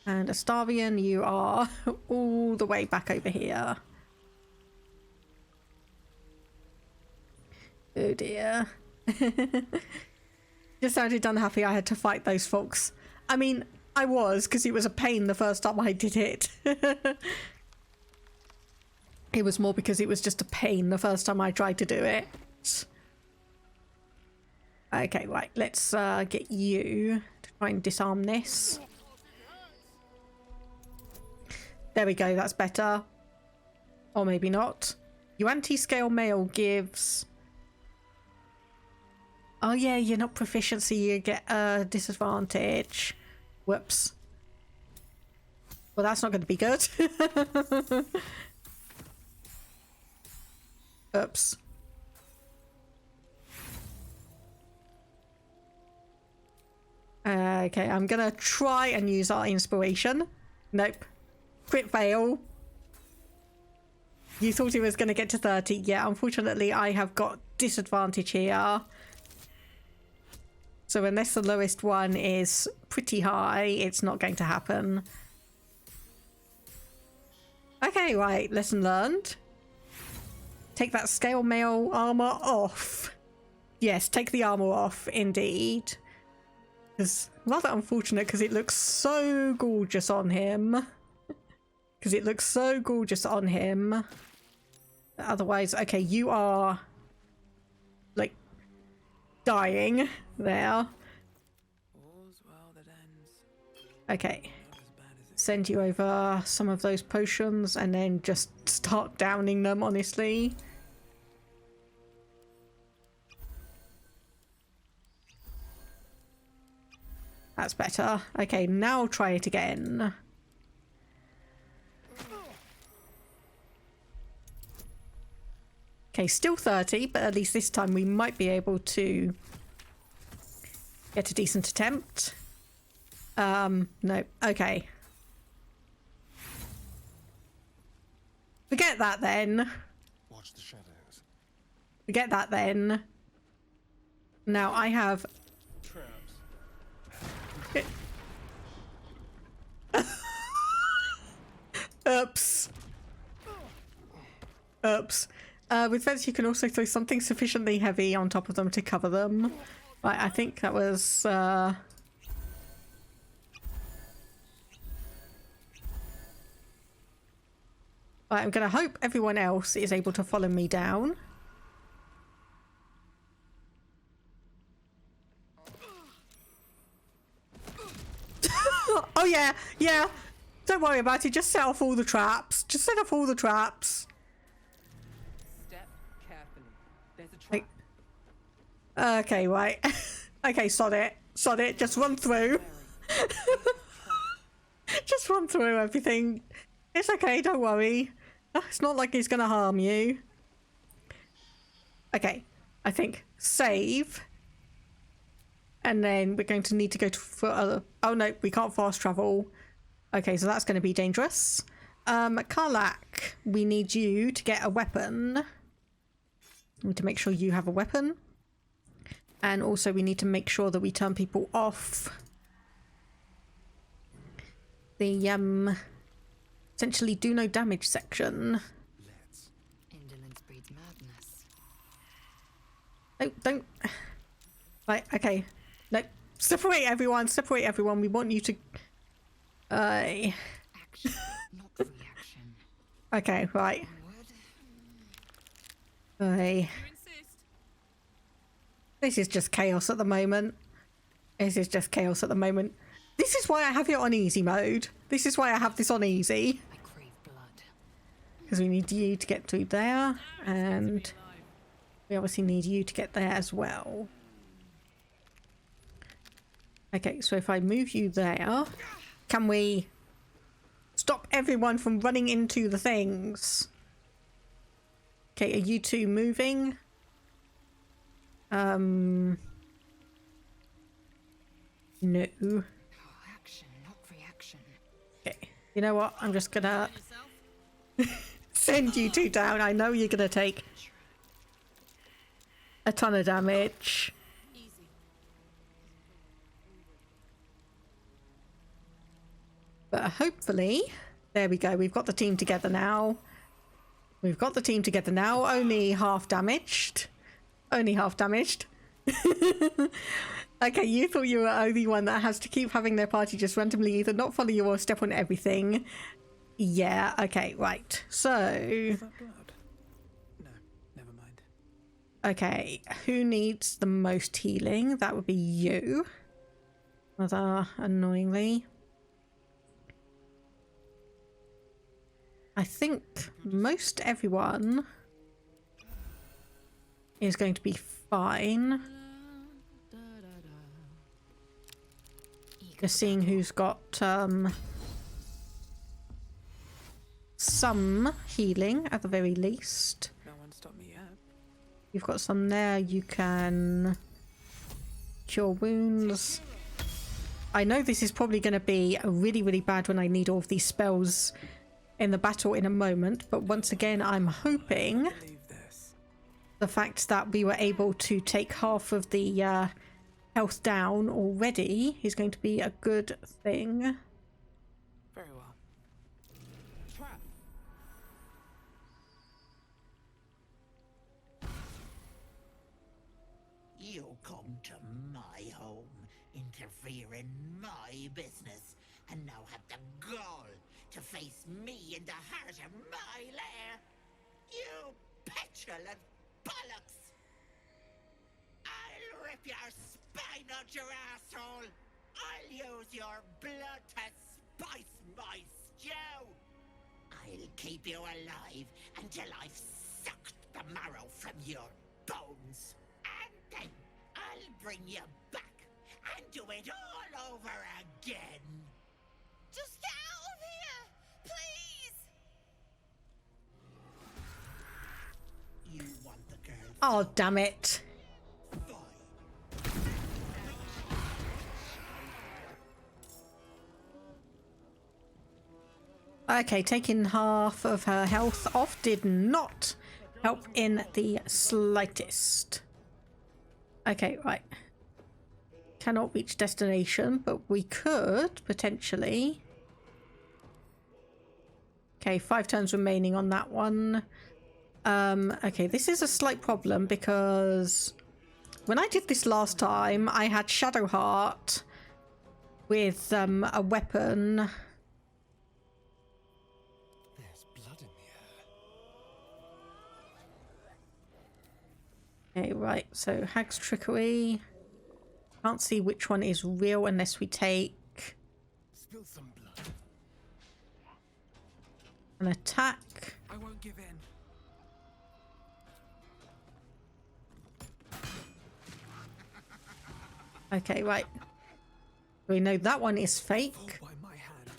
And Astarian, you are all the way back over here. Oh dear. Just sounded unhappy I had to fight those folks. I mean, I was, because it was a pain the first time I did it. It was more because it was just a pain the first time I tried to do it. Okay, right, let's get you to try and disarm this. There we go, that's better. Or maybe not. Your anti-scale mail gives... oh yeah, you're not proficiency, you get a disadvantage. Whoops. Well, that's not going to be good. Oops. Okay, I'm gonna try and use our inspiration. Nope. Crit fail. You thought it was gonna get to 30. Yeah, unfortunately I have got disadvantage here. So unless the lowest one is pretty high, it's not going to happen. Okay, right, lesson learned. Take that scale mail armor off. Yes, take the armor off, indeed. It's rather unfortunate because it looks so gorgeous on him. Because it looks so gorgeous on him. Otherwise, okay, you are like dying there. Okay. Send you over some of those potions and then just start downing them, honestly. That's better. Okay, now try it again. Okay, still 30, but at least this time we might be able to get a decent attempt. No. Okay. Forget that then. Watch the shadows. Forget that then. Now I have... Oops. Oops. With vents you can also throw something sufficiently heavy on top of them to cover them. Right, I think that was... Right, I'm going to hope everyone else is able to follow me down. Oh yeah, yeah. Don't worry about it. Just set off all the traps. Just set off all the traps. Step carefully. There's a trap. Okay, right. Okay, sod it. Sod it. Just run through. Just run through everything. It's okay, don't worry. It's not like he's gonna harm you. Okay, I think save. And then we're going to need to go to... oh no, we can't fast travel. Okay, so that's going to be dangerous. Karlak, we need you to get a weapon. We need to make sure you have a weapon. And also we need to make sure that we turn people off the Essentially do no damage section. Indolence breeds madness. Don't. Right, okay. No, separate everyone, separate everyone. We want you to... Action, not reaction. Okay, right. Hey. This is just chaos at the moment. This is just chaos at the moment. This is why I have it on easy mode. This is why I have this on easy. I crave blood. Because we need you to get through there, and we obviously need you to get there as well. Okay, so if I move you there, can we stop everyone from running into the things? Okay, are you two moving? No. Action, not reaction. Okay, you know what? I'm just gonna send you two down. I know you're gonna take a ton of damage. But hopefully, there we go. We've got the team together now. We've got the team together now. Only half damaged. Only half damaged. Okay, you thought you were the only one that has to keep having their party just randomly either not follow you or step on everything. Yeah, okay, right. So... Is that blood? No, never mind. Okay, who needs the most healing? That would be you. Rather annoyingly. I think most everyone is going to be fine. Just seeing who's got some healing at the very least. No one stopped me yet. You've got some there. You can cure wounds. I know this is probably going to be really, really bad when I need all of these spells in the battle in a moment, but once again I'm hoping the fact that we were able to take half of the health down already is going to be a good thing. Very well. Trap. You come to my home, interfere in my business, and now have the gall to face me in the heart of my lair. You petulant bollocks! I'll rip your spine out your asshole! I'll use your blood to spice my stew! I'll keep you alive until I've sucked the marrow from your bones. And then I'll bring you back and do it all over again. Just get out of here! Please! You want the girl? Oh, damn it. Okay, taking half of her health off did not help in the slightest. Okay, right. Cannot reach destination, but we could potentially. Okay, 5 turns remaining on that one. Okay, this is a slight problem because when I did this last time, I had Shadowheart with a weapon. There's blood in the air. Okay, right, so Hag's Trickery. Can't see which one is real unless we take Spill some blood. an attack. I won't give in. Okay, right. We know that one is fake. By my hand.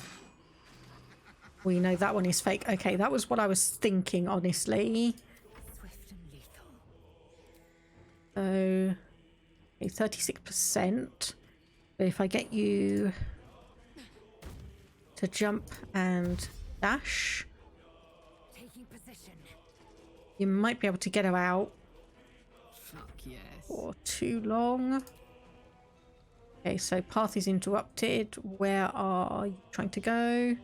We know that one is fake. Okay, that was what I was thinking, honestly. Swift and lethal. So, okay, 36%. But if I get you to jump and dash, Taking position. you might be able to get her out Fuck yes. for too long. Okay, so path is interrupted. Where are you trying to go?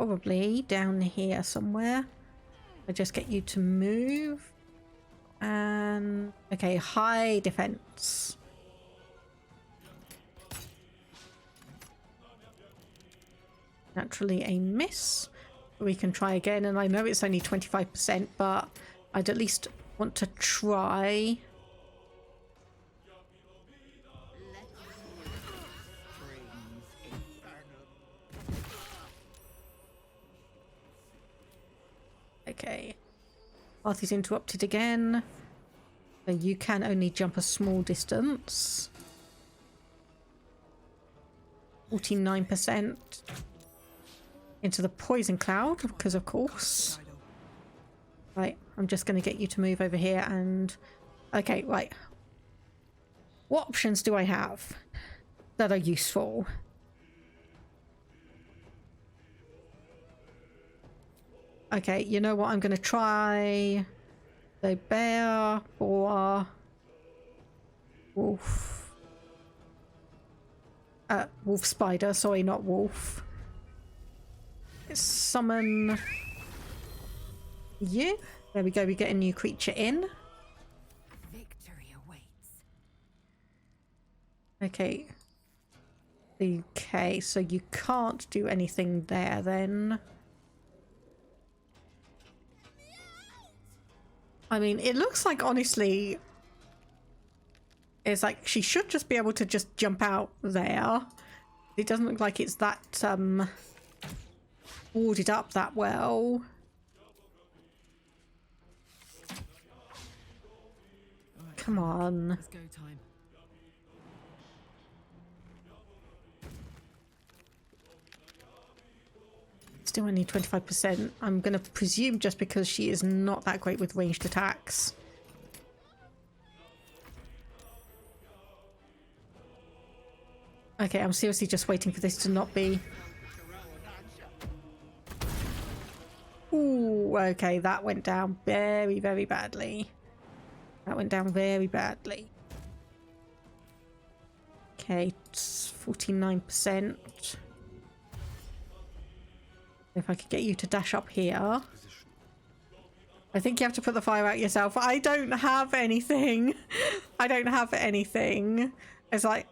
probably down here somewhere. I just get you to move. And okay, high defense. Naturally a miss. We can try again, and I know it's only 25%, but I'd at least want to try. Okay. Path is interrupted again. So you can only jump a small distance. 49%. Into the poison cloud, because of course. Right, I'm just going to get you to move over here and... Okay, right. What options do I have that are useful? Okay, you know what? I'm going to try the bear or wolf. Wolf spider, sorry, not wolf. Summon you. There we go, we get a new creature in. Victory awaits. Okay. Okay, so you can't do anything there then. I mean, it looks like, honestly, it's like she should just be able to just jump out there. It doesn't look like it's that, boarded up that well. Come on. Let's go time. Still only 25%. I'm going to presume just because she is not that great with ranged attacks. Okay, I'm seriously just waiting for this to not be... Ooh, okay, that went down very, very badly. That went down very badly. Okay, it's 49%. If I could get you to dash up here. I think you have to put the fire out yourself. I don't have anything. I don't have anything. It's like,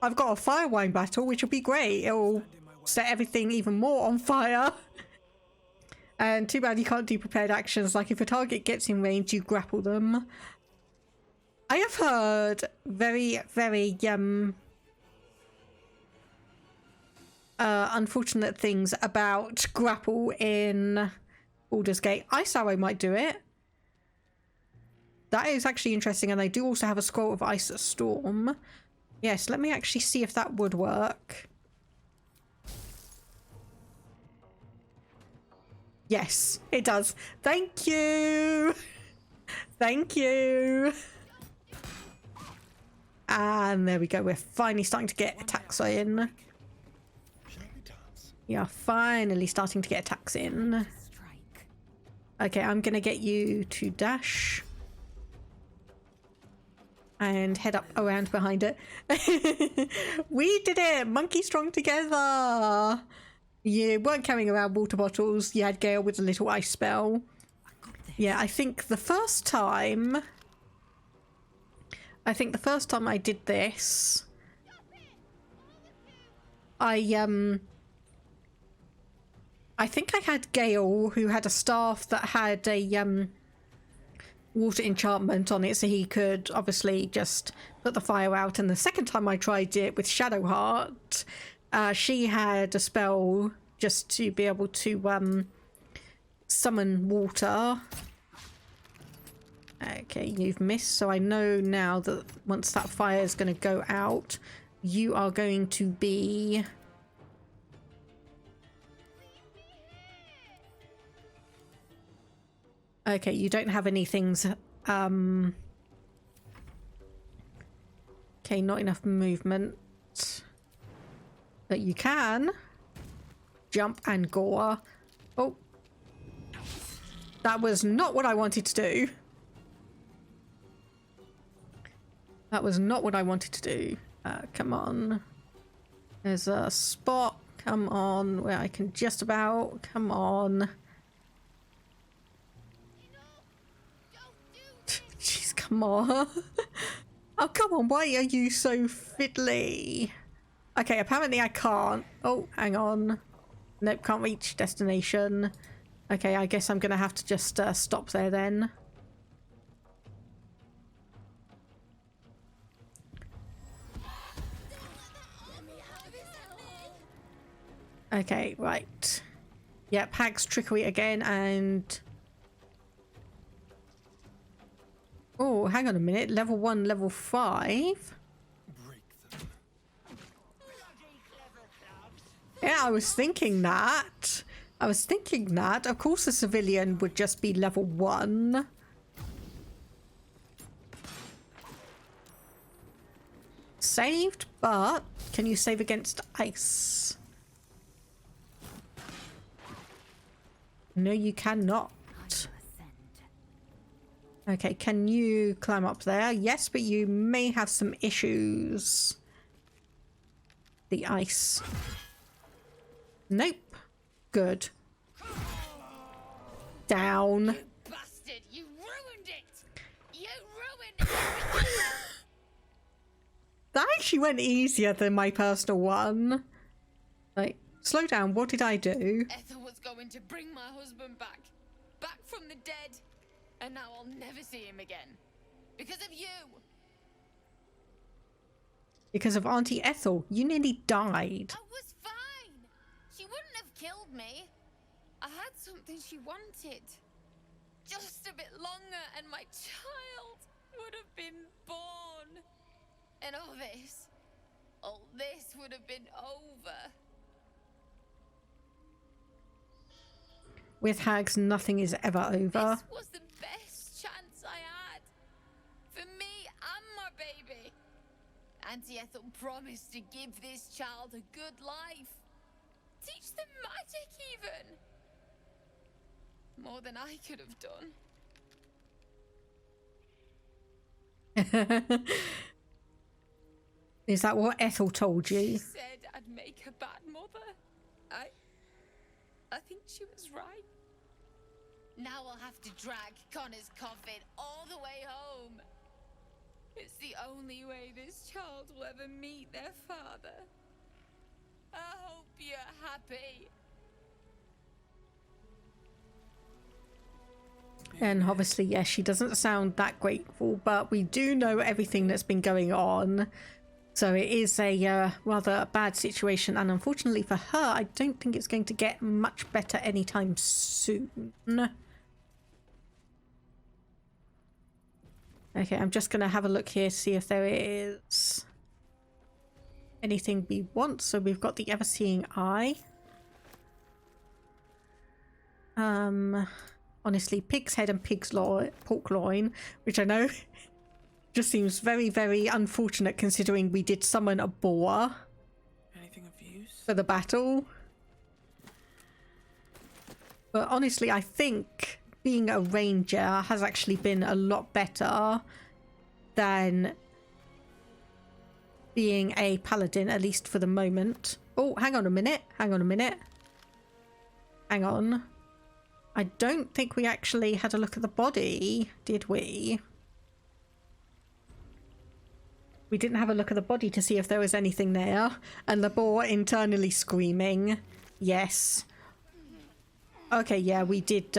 I've got a fire wine battle, which will be great. It'll set everything even more on fire. And too bad you can't do prepared actions. Like if a target gets in range, you grapple them. I have heard very, very unfortunate things about grapple in Baldur's Gate. Ice Arrow might do it. That is actually interesting, and they do also have a scroll of Ice Storm. Yes, let me actually see if that would work. Yes, it does. Thank you. Thank you. And there we go. We're finally starting to get attacks in. We are finally starting to get attacks in. Okay, I'm going to get you to dash. And head up around behind it. We did it! Monkey strong together! You weren't carrying around water bottles. You had Gale with a little ice spell. Yeah, I think the first time I did this, I think I had Gale, who had a staff that had a water enchantment on it, so he could obviously just put the fire out. And the second time I tried it with Shadowheart, she had a spell just to be able to summon water. Okay, you've missed, so I know now that once that fire is going to go out, you are going to be... Okay, you don't have any things... Okay, not enough movement. But you can jump and gore. Oh. That was not what I wanted to do. That was not what I wanted to do. Come on. There's a spot. Come on, where I can just about. Come on. Jeez, come on. Oh, come on. Why are you so fiddly? Okay, apparently I can't. Oh, hang on. Nope, can't reach destination. Okay, I guess I'm gonna have to just stop there then. Okay, right. Yep, Hag's trickery again, and... Oh, hang on a minute. Level 1, level 5? Yeah, I was thinking that. Of course a civilian would just be level 1. Saved, but can you save against ice? No, you cannot. Okay, can you climb up there? Yes, but you may have some issues. The ice. Nope. Good. Down. You bastard! You ruined it! You ruined it! That actually went easier than my personal one. Like, slow down. What did I do? Ethel was going to bring my husband back. Back from the dead. And now I'll never see him again. Because of you. Because of Auntie Ethel. You nearly died. I was fine. She wouldn't have killed me. I had something she wanted. Just a bit longer and my child would have been born. And all this would have been over. With hags, nothing is ever over. This was the best chance I had. For me and my baby. Auntie Ethel promised to give this child a good life. Teach them magic even. More than I could have done. Is that what Ethel told you? She said I'd make a bad mother. I think she was right. Now I'll have to drag Connor's coffin all the way home. It's the only way this child will ever meet their father. I hope you're happy. And obviously, yes, she doesn't sound that grateful, but we do know everything that's been going on. So it is a rather bad situation, and unfortunately for her, I don't think it's going to get much better anytime soon. Okay, I'm just going to have a look here, see if there is anything we want. So we've got the ever-seeing eye. Honestly, pig's head and pork loin, which I know just seems very, very unfortunate considering we did summon a boar. Anything of use? For the battle. But honestly, I think being a ranger has actually been a lot better than being a paladin, at least for the moment. Oh, hang on a minute. Hang on. I don't think we actually had a look at the body, did we? We didn't have a look at the body to see if there was anything there. And the boar internally screaming. Yes. Okay, yeah, we did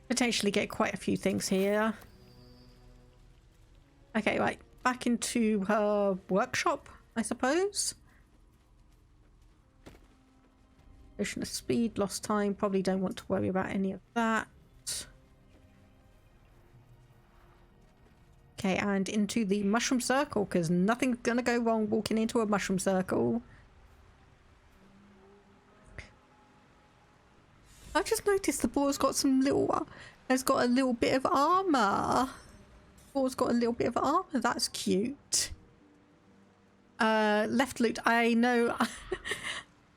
potentially get quite a few things here. Okay, right. Back into her workshop, I suppose. Potion of speed, lost time. Probably don't want to worry about any of that. Okay, and into the mushroom circle, because nothing's gonna go wrong walking into a mushroom circle. I just noticed the boar's got some little... has got a little bit of armor. Boar's got a little bit of armor. That's cute. Left loot. I know...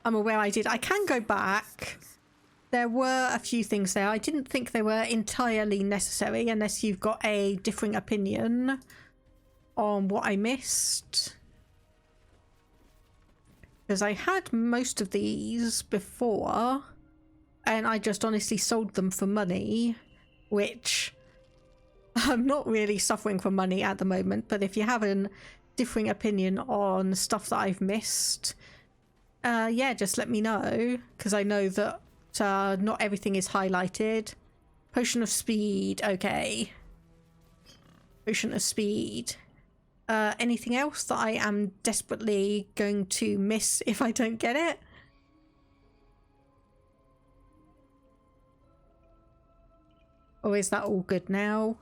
I'm aware I did. I can go back. There were a few things there. I didn't think they were entirely necessary unless you've got a differing opinion on what I missed. Because I had most of these before, and I just honestly sold them for money, which I'm not really suffering for money at the moment, but if you have a differing opinion on stuff that I've missed, yeah, just let me know, because I know that not everything is highlighted. Potion of speed, okay. Potion of speed. Anything else that I am desperately going to miss if I don't get it? Or is that all good now?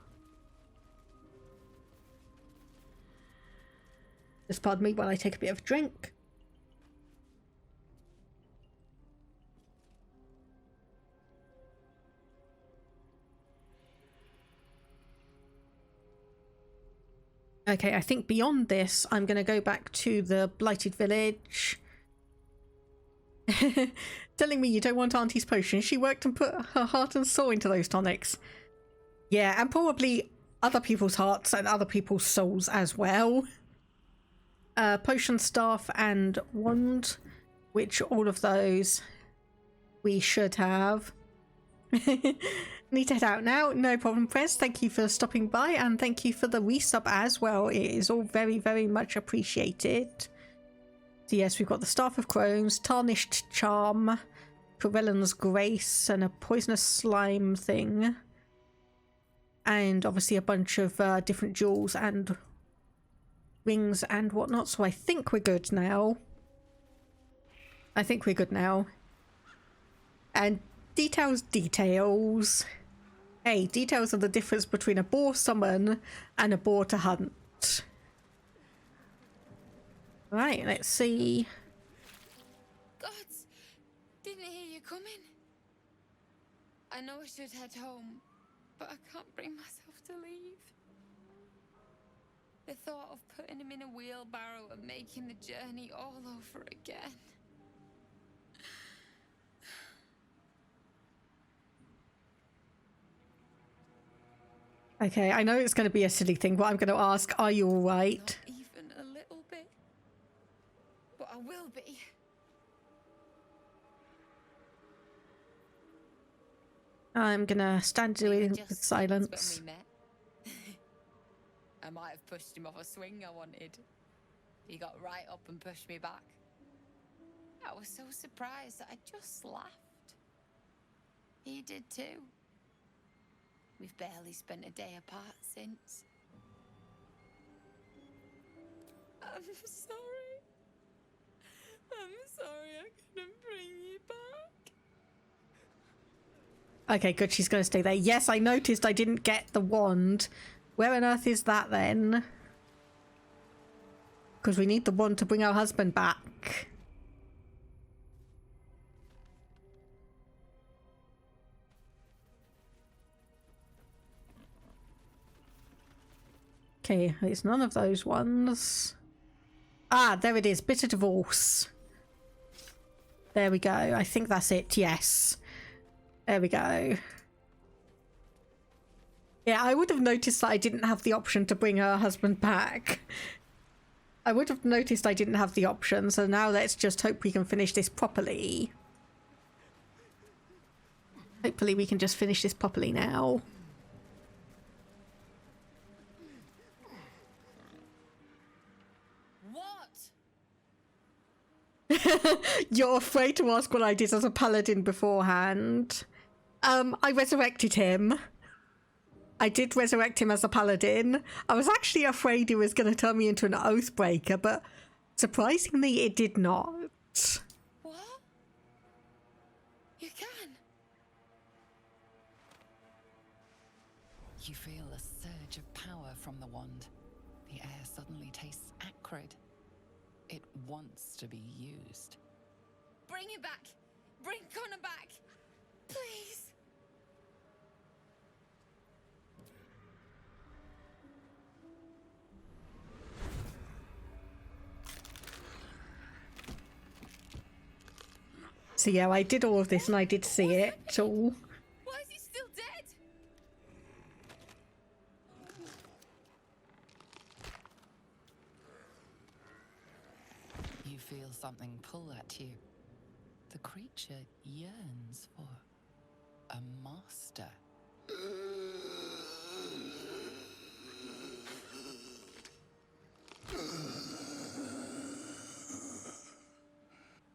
Just pardon me while I take a bit of a drink. Okay, I think beyond this, I'm going to go back to the Blighted Village. Telling me you don't want Auntie's potion. She worked and put her heart and soul into those tonics. Yeah, and probably other people's hearts and other people's souls as well. Potion, staff, and wand, which all of those we should have. Need to head out now. No problem, Press. Thank you for stopping by, and thank you for the resub as well. It is all very, very much appreciated. So yes, we've got the Staff of Crones, Tarnished Charm, Corellan's Grace, and a Poisonous Slime thing. And obviously a bunch of different jewels and rings and whatnot. So I think we're good now. And details. Hey, details of the difference between a boar summon and a boar to hunt. Right, let's see. Gods, didn't hear you coming. I know I should head home, but I can't bring myself to leave. The thought of putting him in a wheelbarrow and making the journey all over again. Okay, I know it's going to be a silly thing, but I'm going to ask, are you alright? Not even a little bit. But I will be. I'm going to stand doing with silence. When we met. I might have pushed him off a swing I wanted. He got right up and pushed me back. I was so surprised that I just laughed. He did too. We've barely spent a day apart since. I'm sorry. I couldn't bring you back. Okay, good, she's going to stay there. Yes, I noticed I didn't get the wand. Where on earth is that then? Because we need the wand to bring our husband back. Okay, it's none of those ones. Ah, there it is. Bitter Divorce. There we go. I think that's it. Yes. There we go. Yeah, I would have noticed that I didn't have the option to bring her husband back. I would have noticed I didn't have the option, so now let's just hope we can finish this properly. Hopefully we can just finish this properly now. You're afraid to ask what I did as a paladin beforehand. I resurrected him. I did resurrect him as a paladin. I was actually afraid he was going to turn me into an oathbreaker, but surprisingly it did not. What? You can? You feel a surge of power from the wand. The air suddenly tastes acrid. It wants to be used. Bring it back! Bring Connor back! Please! So yeah, I did all of this and I did see it all. Why is he still dead? You feel something pull at you. The creature yearns for a master.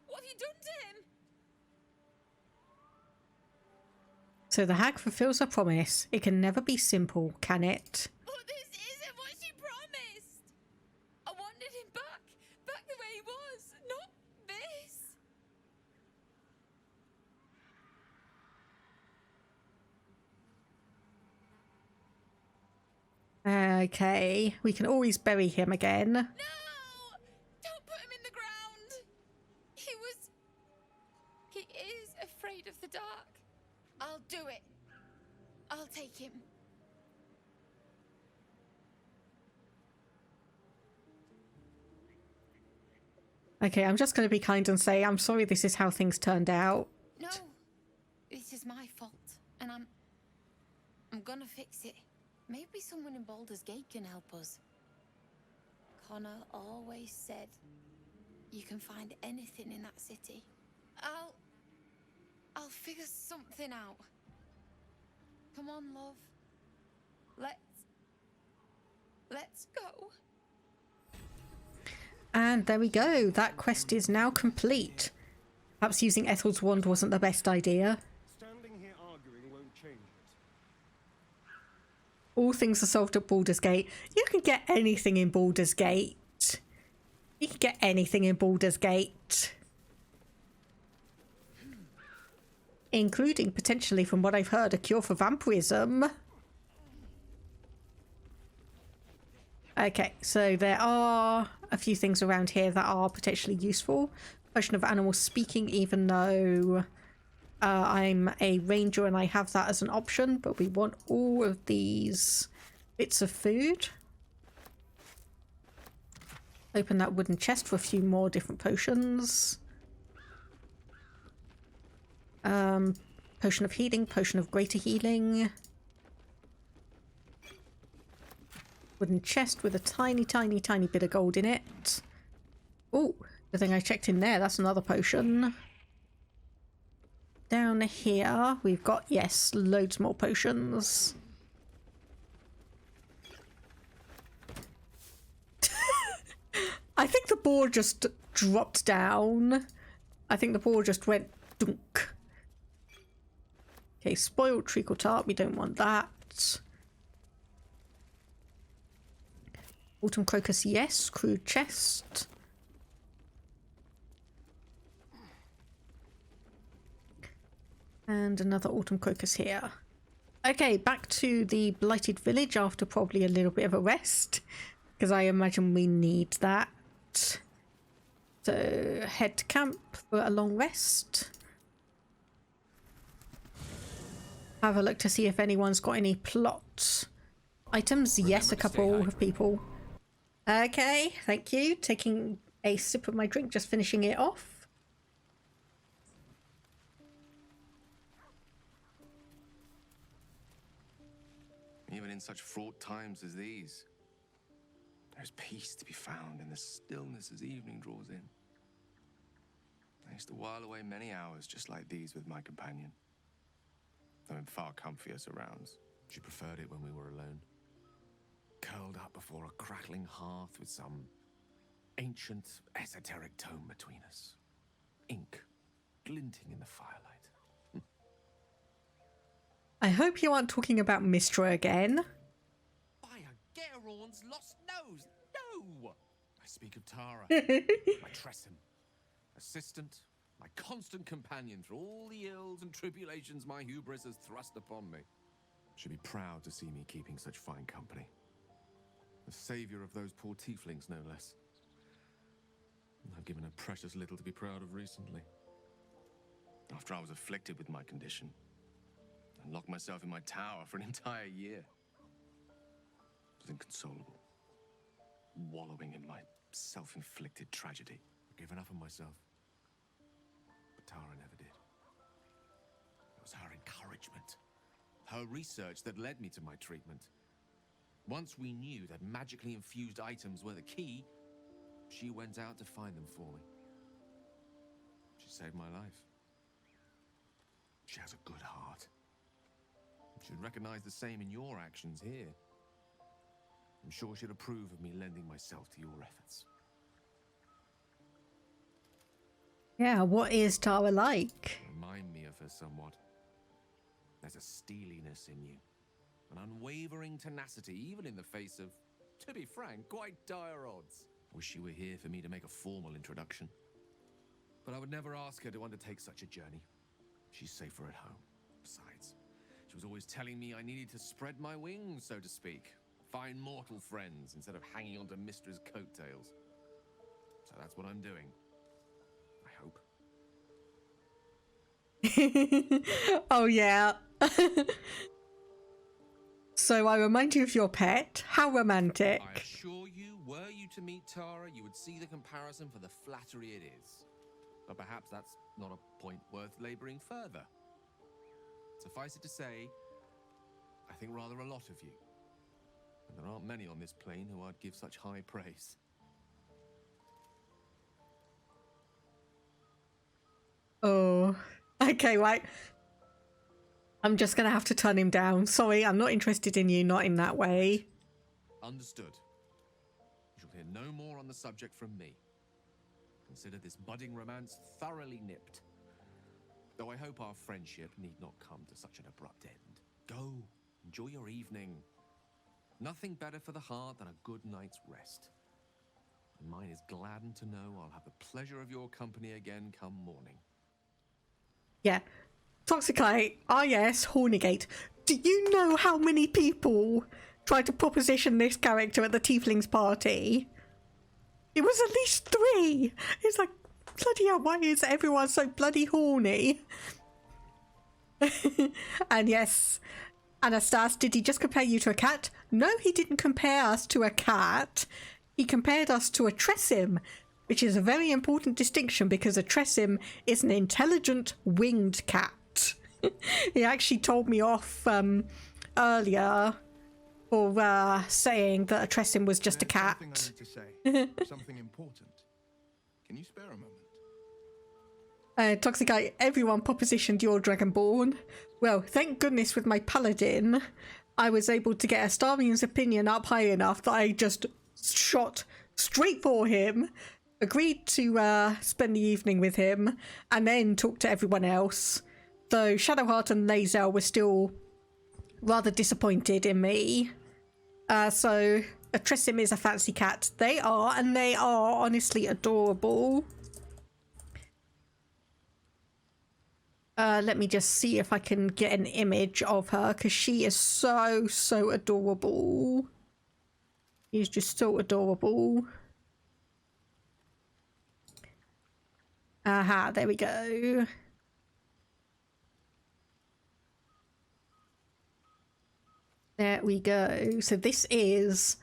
What have you done to him? So the hag fulfills her promise. It can never be simple, can it? But this isn't what she promised. I wanted him back the way he was, not this. Okay, we can always bury him again. No! Don't put him in the ground. He is afraid of the dark. I'll do it. I'll take him. Okay, I'm just going to be kind and say I'm sorry this is how things turned out. No, this is my fault, and I'm gonna fix it. Maybe someone in Baldur's Gate can help us. Connor always said you can find anything in that city. I'll figure something out. Come on, love. Let's go. And there we go. That quest is now complete. Perhaps using Ethel's wand wasn't the best idea. Standing here arguing won't change it. All things are solved at Baldur's Gate. You can get anything in Baldur's Gate. You can get anything in Baldur's Gate. Including, potentially, from what I've heard, a cure for vampirism. Okay, so there are a few things around here that are potentially useful. Potion of animal speaking, even though I'm a ranger and I have that as an option, but we want all of these bits of food. Open that wooden chest for a few more different potions. Potion of healing, potion of greater healing. Wooden chest with a tiny bit of gold in it. Oh, the thing I checked in there, that's another potion. Down here, we've got, yes, loads more potions. I think the boar just dropped down. I think the boar just went dunk. Okay, spoiled treacle tart, we don't want that. Autumn crocus, yes. Crude chest. And another autumn crocus here. Okay, back to the blighted village after probably a little bit of a rest, because I imagine we need that. So head to camp for a long rest. Have a look to see if anyone's got any plot items. Yes, a couple of people. Okay, thank you. Taking a sip of my drink, just finishing it off. Even in such fraught times as these, there's peace to be found in the stillness as evening draws in. I used to while away many hours just like these with my companion, though in far comfier surrounds. She preferred it when we were alone, curled up before a crackling hearth with some ancient, esoteric tome between us, ink glinting in the firelight. I hope you aren't talking about Mistra again. By a Geraorn's lost nose, no! I speak of Tara, my Tresson, assistant, my constant companion through all the ills and tribulations my hubris has thrust upon me. She'd be proud to see me keeping such fine company. The saviour of those poor tieflings, no less. I've given her precious little to be proud of recently. After I was afflicted with my condition, and locked myself in my tower for an entire year. I was inconsolable, wallowing in my self-inflicted tragedy. I've given up on myself, but Tara never did. It was her encouragement, her research that led me to my treatment. Once we knew that magically infused items were the key, she went out to find them for me. She saved my life. She has a good heart. She'd recognize the same in your actions here. I'm sure she'd approve of me lending myself to your efforts. Yeah, what is Tara like? Remind me of her somewhat. There's a steeliness in you. An unwavering tenacity, even in the face of, to be frank, quite dire odds. Wish you were here for me to make a formal introduction. But I would never ask her to undertake such a journey. She's safer at home. Besides, she was always telling me I needed to spread my wings, so to speak. Find mortal friends instead of hanging onto Mistra's coattails. So that's what I'm doing. I hope. Oh, yeah. So I remind you of your pet. How romantic. I assure you, were you to meet Tara, you would see the comparison for the flattery it is. But perhaps that's not a point worth labouring further. Suffice it to say, I think rather a lot of you. And there aren't many on this plane who I'd give such high praise. Oh, okay, right. I'm just going to have to turn him down. Sorry, I'm not interested in you, not in that way. Understood. You shall hear no more on the subject from me. Consider this budding romance thoroughly nipped. Though I hope our friendship need not come to such an abrupt end. Go, enjoy your evening. Nothing better for the heart than a good night's rest. And mine is gladdened to know I'll have the pleasure of your company again come morning. Yeah. Toxicite, ah yes, Hornigate. Do you know how many people tried to proposition this character at the Tieflings party? It was at least 3. It's like, bloody hell, why is everyone so bloody horny? And yes, Anastas, did he just compare you to a cat? No, he didn't compare us to a cat. He compared us to a Tressim, which is a very important distinction because a Tressim is an intelligent winged cat. He actually told me off earlier for saying that a Tressim was just a cat. Something I need to say. Something important. Can you spare a moment? Toxic, everyone propositioned your Dragonborn. Well, thank goodness with my Paladin, I was able to get Astarian's opinion up high enough that I just shot straight for him, agreed to spend the evening with him, and then talk to everyone else. Though Shadowheart and Lae'zel were still rather disappointed in me. So a Tressim is a fancy cat. They are, and they are honestly adorable. Let me just see if I can get an image of her, because she is so adorable. She's just so adorable. Aha, there we go. There we go. So this is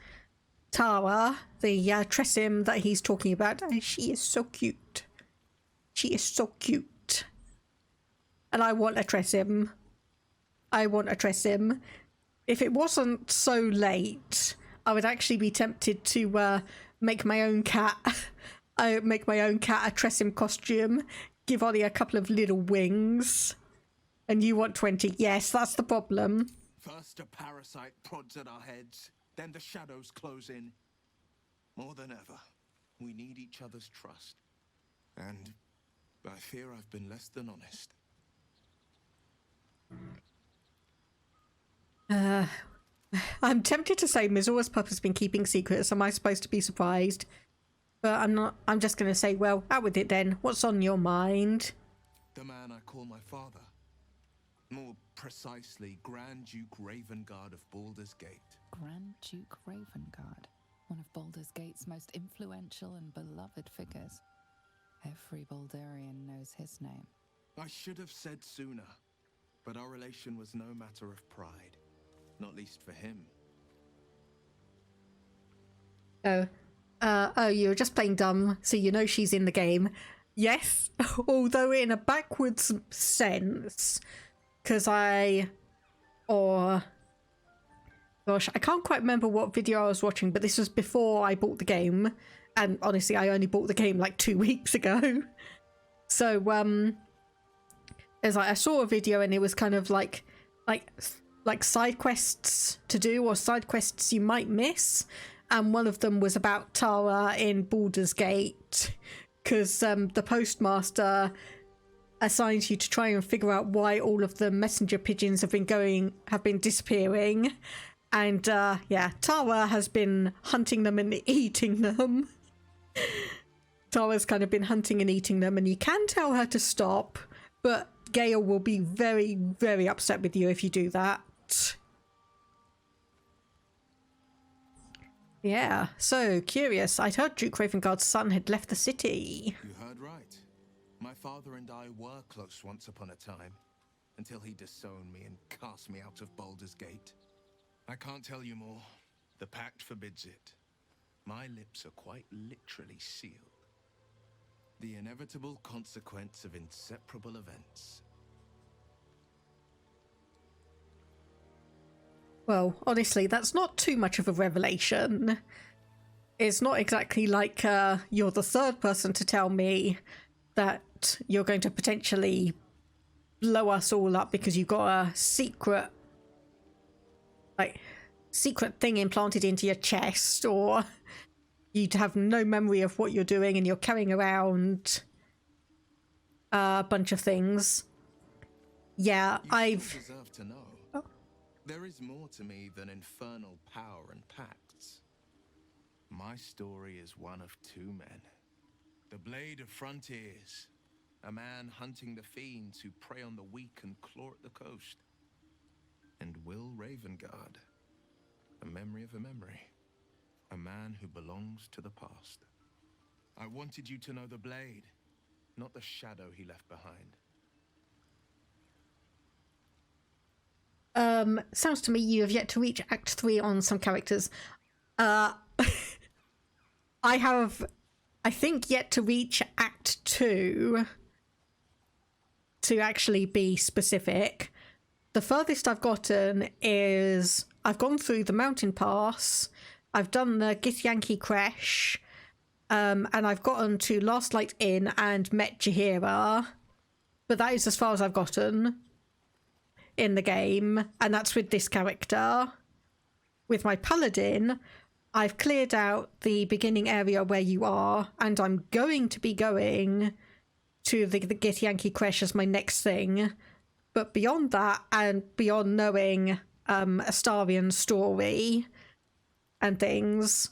Tara, the Tressim that he's talking about, and she is so cute. She is so cute. And I want a Tressim. I want a Tressim. If it wasn't so late, I would actually be tempted to make my own cat. I make my own cat a Tressim costume. Give Ollie a couple of little wings. And you want 20. Yes, that's the problem. First a parasite prods at our heads, then the shadows close in. More than ever, we need each other's trust. And I fear I've been less than honest. I'm tempted to say Mizora's pup has been keeping secrets. Am I supposed to be surprised? But I'm not. I'm just going to say, well, out with it then. What's on your mind? The man I call my father. More precisely, Grand Duke Ravengard of Baldur's Gate. Grand Duke Ravengard, one of Baldur's Gate's most influential and beloved figures. Every Baldurian knows his name. I should have said sooner, but our relation was no matter of pride, not least for him. Oh, you're just playing dumb, so you know she's in the game. Yes, although in a backwards sense. Because gosh, I can't quite remember what video I was watching, but this was before I bought the game. And honestly, I only bought the game like 2 weeks ago. So as I saw a video and it was kind of like side quests to do or side quests you might miss, and one of them was about Tara in Baldur's Gate, because the postmaster assigns you to try and figure out why all of the messenger pigeons have been disappearing, and yeah, Tara has been hunting them and eating them. Tara's kind of been hunting and eating them, and you can tell her to stop, but Gale will be very, very upset with you if you do that. Yeah, so curious. I'd heard Duke Ravengard's son had left the city. You heard right. My father and I were close once upon a time, until he disowned me and cast me out of Baldur's Gate. I can't tell you more. The pact forbids it. My lips are quite literally sealed. The inevitable consequence of inseparable events. Well, honestly, that's not too much of a revelation. It's not exactly like you're the third person to tell me that you're going to potentially blow us all up because you've got a secret thing implanted into your chest, or you'd have no memory of what you're doing and you're carrying around a bunch of things. Yeah, You deserve to know. Oh. There is more to me than infernal power and pacts. My story is one of two men. The Blade of Frontiers, a man hunting the fiends who prey on the weak and claw at the coast. And Will Ravengard, a memory of a memory. A man who belongs to the past. I wanted you to know the Blade, not the shadow he left behind. Sounds to me you have yet to reach Act 3 on some characters. I have, I think, yet to reach Act 2 to actually be specific. The furthest I've gotten is I've gone through the mountain pass, I've done the Githyanki Crash, and I've gotten to Last Light Inn and met Jaheira, but that is as far as I've gotten in the game, and that's with this character. With my paladin, I've cleared out the beginning area where you are, and I'm going to be going to the Githyanki Crash as my next thing. But beyond that, and beyond knowing Astarian's story and things,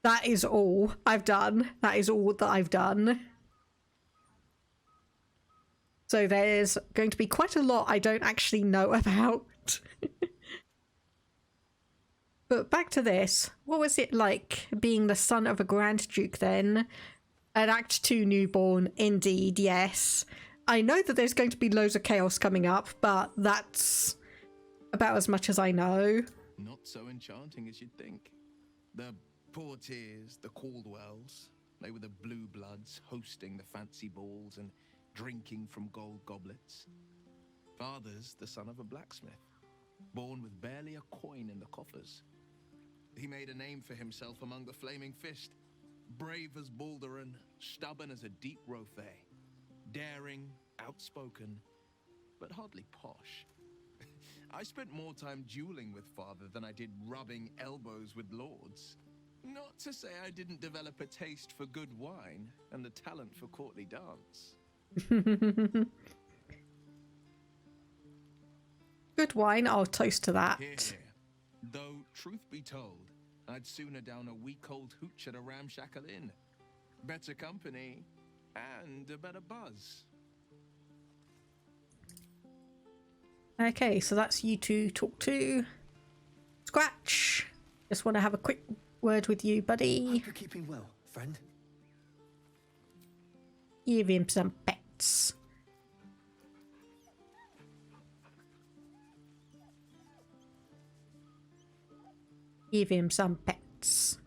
that is all I've done. That is all that I've done. So there's going to be quite a lot I don't actually know about. But back to this. What was it like being the son of a Grand Duke then? An Act 2 newborn, indeed, yes. I know that there's going to be loads of chaos coming up, but that's about as much as I know. Not so enchanting as you'd think. The Portiers, the Caldwells, they were the blue bloods hosting the fancy balls and drinking from gold goblets. Father's the son of a blacksmith, born with barely a coin in the coffers. He made a name for himself among the Flaming Fist, brave as Baldur, stubborn as a deep Rothay, daring, outspoken, but hardly posh. I spent more time dueling with father than I did rubbing elbows with lords. Not to say I didn't develop a taste for good wine and the talent for courtly dance. Good wine, I'll toast to that. Hear, hear. Though, truth be told, I'd sooner down a week-old hooch at a ramshackle inn. Better company and a better buzz. Okay, so that's you two talk to. Scratch. Just want to have a quick word with you, buddy. Hope you're keeping well, friend. Give him some pets. Give him some pets.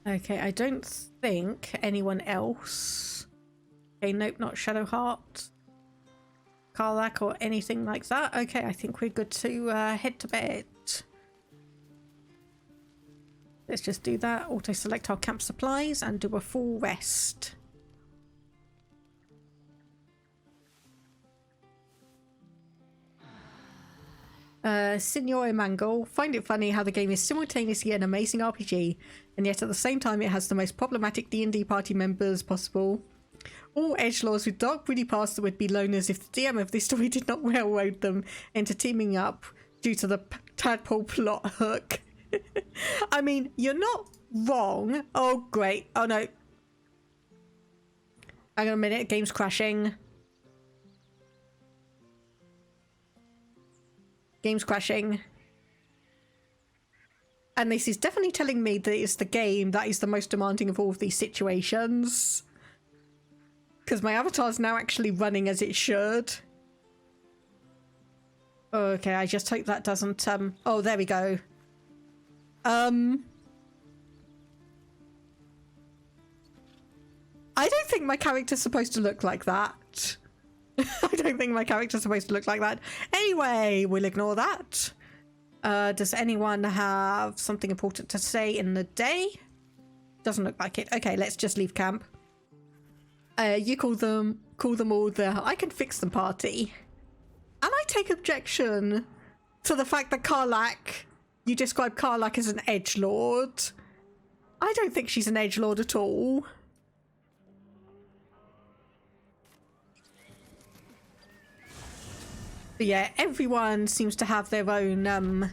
Okay, I don't think anyone else. Okay, nope, not Shadowheart, Karlak, or anything like that. Okay, I think we're good to head to bed. let's just do that. Auto select our camp supplies and do a full rest. Signore Mangle, find it funny how the game is simultaneously an amazing RPG, and yet at the same time it has the most problematic D&D party members possible. All edgelords with dark broody pasts that would be loners if the DM of this story did not railroad them into teaming up due to the tadpole plot hook. I mean, you're not wrong. Oh, great. Oh, no. Hang on a minute. Game's crashing. Game's crashing. And this is definitely telling me that it's the game that is the most demanding of all of these situations. Because my avatar's now actually running as it should. Okay, I just hope that doesn't, oh, there we go. I don't think my character's supposed to look like that. I don't think my character's supposed to look like that. Anyway, we'll ignore that. Does anyone have something important to say in the day? Doesn't look like it. Okay, let's just leave camp. You call them all the I can fix them party. And I take objection to the fact that Karlach, you describe Karlach as an edgelord. I don't think she's an edgelord at all. But yeah, everyone seems to have their own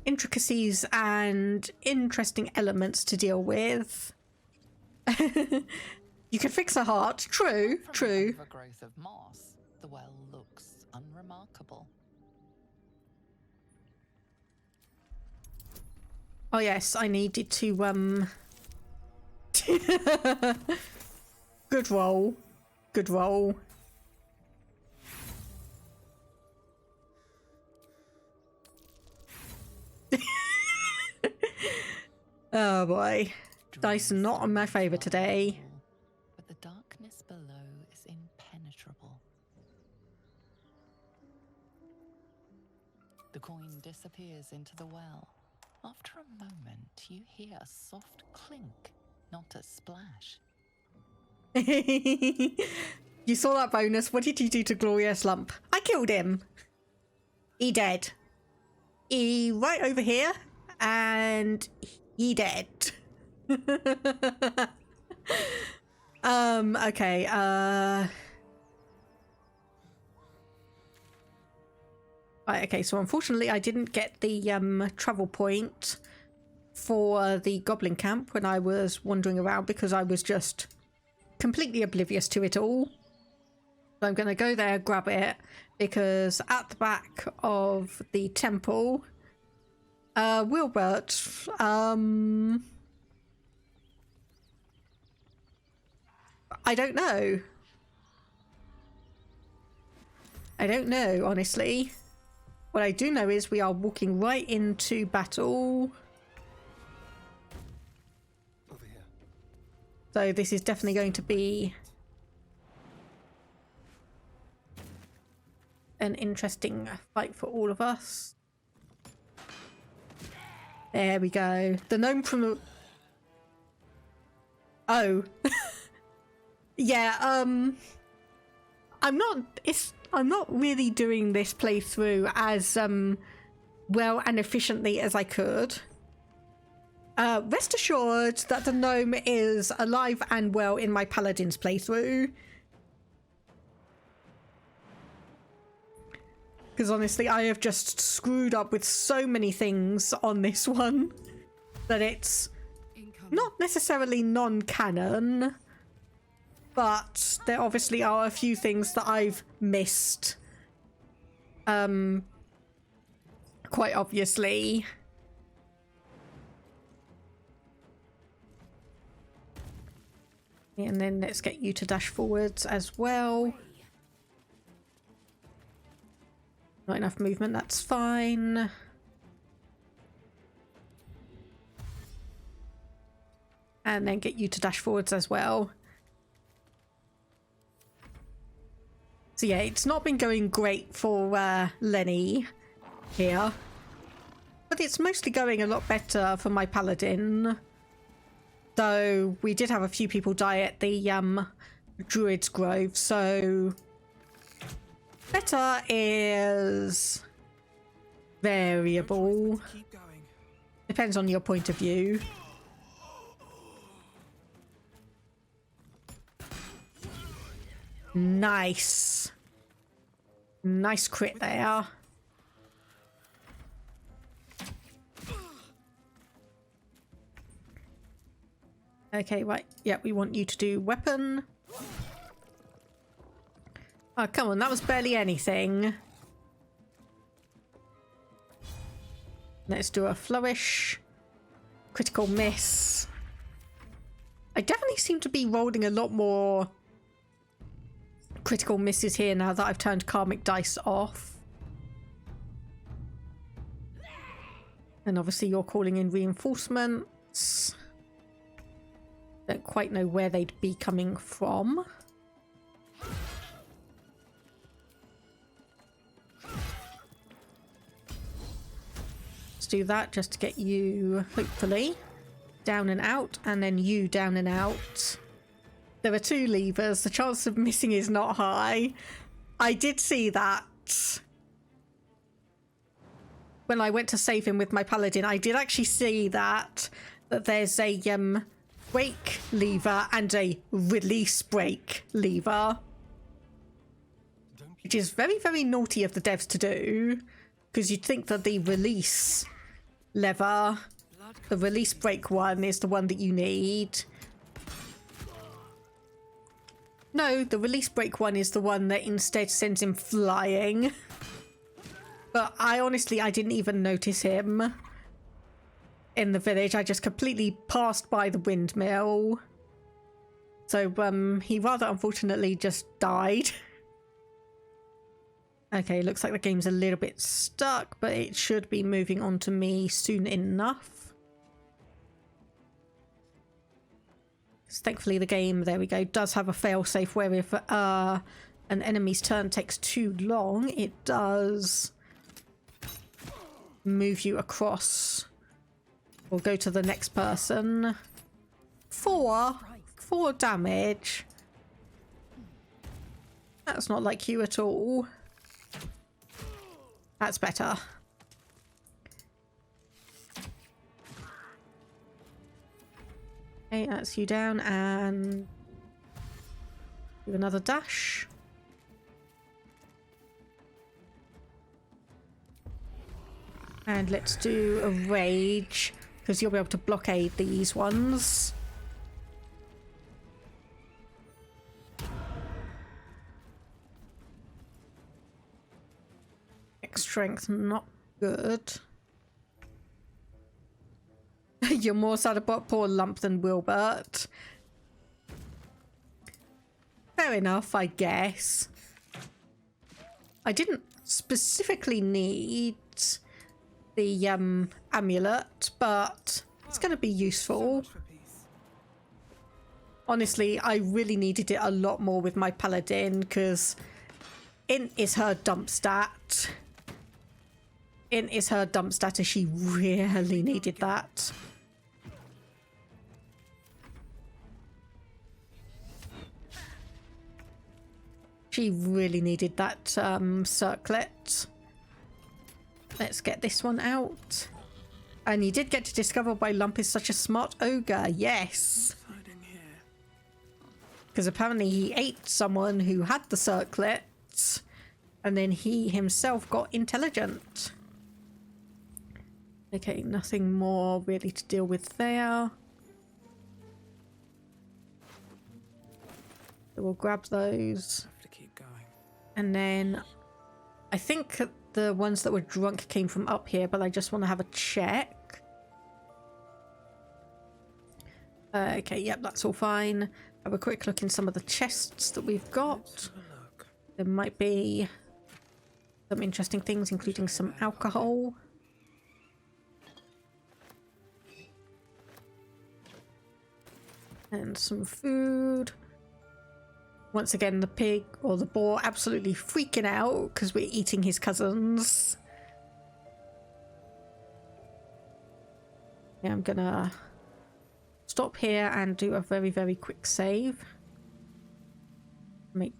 intricacies and interesting elements to deal with. You can fix a heart. True, true. From the overgrowth of moss, the well looks unremarkable. Oh yes, I needed to good roll. Good roll. Oh boy. Dice are not on my favour today. But the darkness below is impenetrable. The coin disappears into the well. After a moment, you hear a soft clink, not a splash. You saw that bonus. What did you do to Glorious Lump? I killed him. He dead. He right over here, and he dead. Okay, right, okay, so unfortunately I didn't get the travel point for the goblin camp when I was wandering around because I was just completely oblivious to it all. So I'm going to go there, grab it, because at the back of the temple, Wilbert, I don't know. I don't know, honestly. What I do know is we are walking right into battle. Over here. So this is definitely going to be an interesting fight for all of us. There we go. The gnome from the... Oh. Yeah, I'm not really doing this playthrough as well and efficiently as I could. Rest assured that the gnome is alive and well in my paladin's playthrough. Because honestly, I have just screwed up with so many things on this one that it's not necessarily non-canon. But there obviously are a few things that I've missed. Quite obviously. And then let's get you to dash forwards as well. Not enough movement, that's fine. And then get you to dash forwards as well. So yeah, it's not been going great for Lenny here. But it's mostly going a lot better for my paladin. Though we did have a few people die at the Druid's Grove, so better is variable. Keep going. Depends on your point of view. Nice. Nice crit there. Okay, right. Yeah, we want you to do weapon. Oh, come on. That was barely anything. Let's do a flourish. Critical miss. I definitely seem to be rolling a lot more critical misses here now that I've turned karmic dice off. And obviously you're calling in reinforcements. Don't quite know where they'd be coming from. Let's do that just to get you, hopefully, down and out, and then you down and out. There are 2 levers. The chance of missing is not high. I did see that. When I went to save him with my paladin, I did actually see that there's a break lever and a release break lever, which is very, very naughty of the devs to do, because you'd think that the release lever, the release break one, is the one that you need. No, the release break one is the one that instead sends him flying. But I didn't even notice him in the village. I just completely passed by the windmill. So he rather unfortunately just died. Okay, looks like the game's a little bit stuck, but it should be moving on to me soon enough. Thankfully the game, there we go, does have a failsafe where if an enemy's turn takes too long, it does move you across. We'll go to the next person. 4 damage. That's not like you at all. That's better. Okay, that's you down, and do another dash. And let's do a rage, because you'll be able to blockade these ones. Strength, not good. You're more sad about poor Lump than Wilbert. Fair enough, I guess. I didn't specifically need the amulet, but it's going to be useful. Honestly, I really needed it a lot more with my paladin, because Int is her dump stat. Int is her dump stat, and she really needed that. She really needed that circlet. Let's get this one out. And you did get to discover why Lump is such a smart ogre. Yes. Because apparently he ate someone who had the circlet, and then he himself got intelligent. Okay, nothing more really to deal with there. So we'll grab those. Have to keep going. And then I think the ones that were drunk came from up here, but I just want to have a check. Okay, yep, that's all fine. Have a quick look in some of the chests that we've got. There might be some interesting things, including some alcohol. And some food. Once again, the pig or the boar absolutely freaking out because we're eating his cousins. Yeah, I'm gonna stop here and do a very, very quick save. Make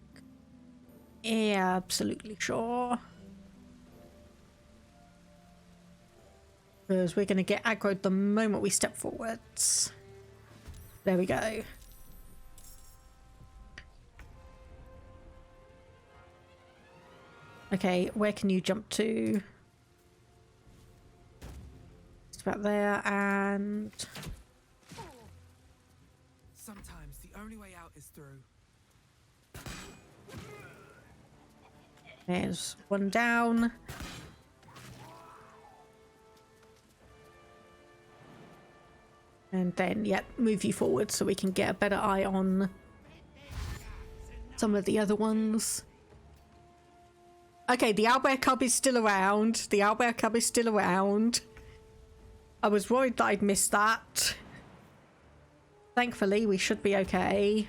absolutely sure. Because we're going to get aggroed the moment we step forwards. There we go. Okay, where can you jump to? It's about there, and... Sometimes the only way out is through. There's one down. And then, yeah, move you forward so we can get a better eye on some of the other ones. Okay, the owlbear cub is still around. The owlbear cub is still around. I was worried that I'd missed that. Thankfully, we should be okay.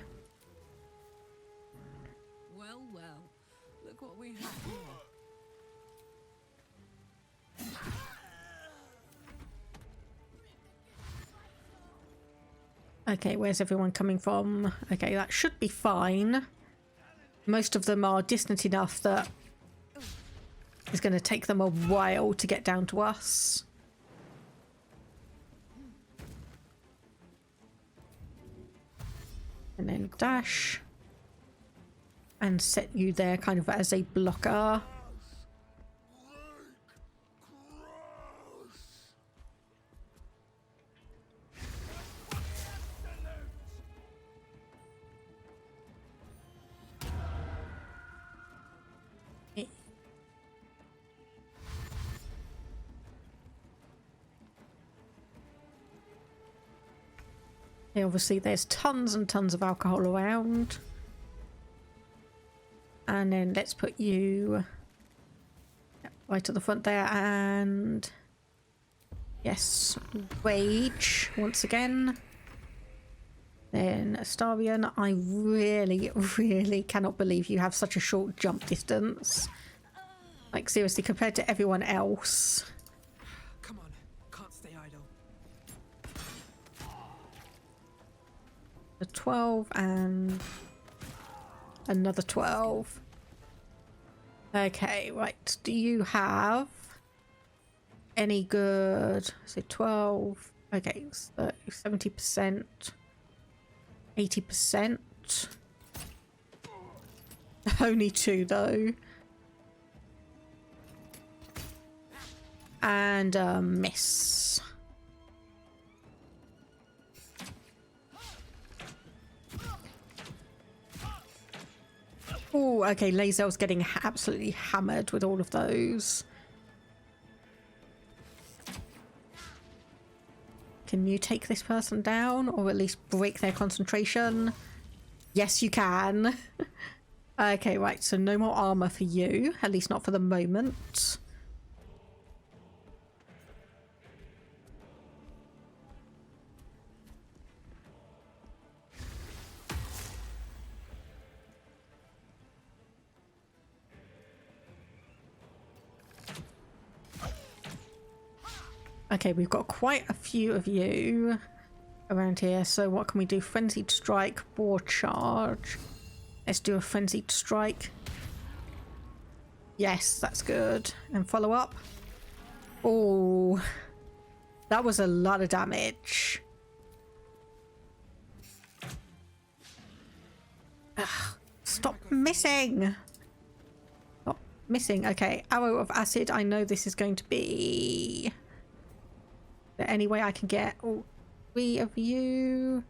Well, well. Look what we have here. Okay, where's everyone coming from? Okay, that should be fine. Most of them are distant enough that it's going to take them a while to get down to us. And then dash. And set you there kind of as a blocker. Obviously there's tons and tons of alcohol around. And then let's put you right at the front there, and yes, rage once again. Then Astarion, I really cannot believe you have such a short jump distance. Like seriously, compared to everyone else. Come on, can't stay idle. The 12 and another 12. Okay, right. Do you have any good? So 12. Okay, so 70%, 80%. Only 2 though. And miss. Oh, okay, Lazel's getting absolutely hammered with all of those. Can you take this person down, or at least break their concentration? Yes, you can. Okay, right, so no more armor for you, at least not for the moment. Okay, we've got quite a few of you around here, so what can we do? Frenzied strike, boar charge. Let's do a frenzied strike. Yes, that's good. And follow up. Oh, that was a lot of damage. Ugh, stop missing. Stop missing. Okay, arrow of acid. I know this is going to be... Is there any way I can get all 3 of you?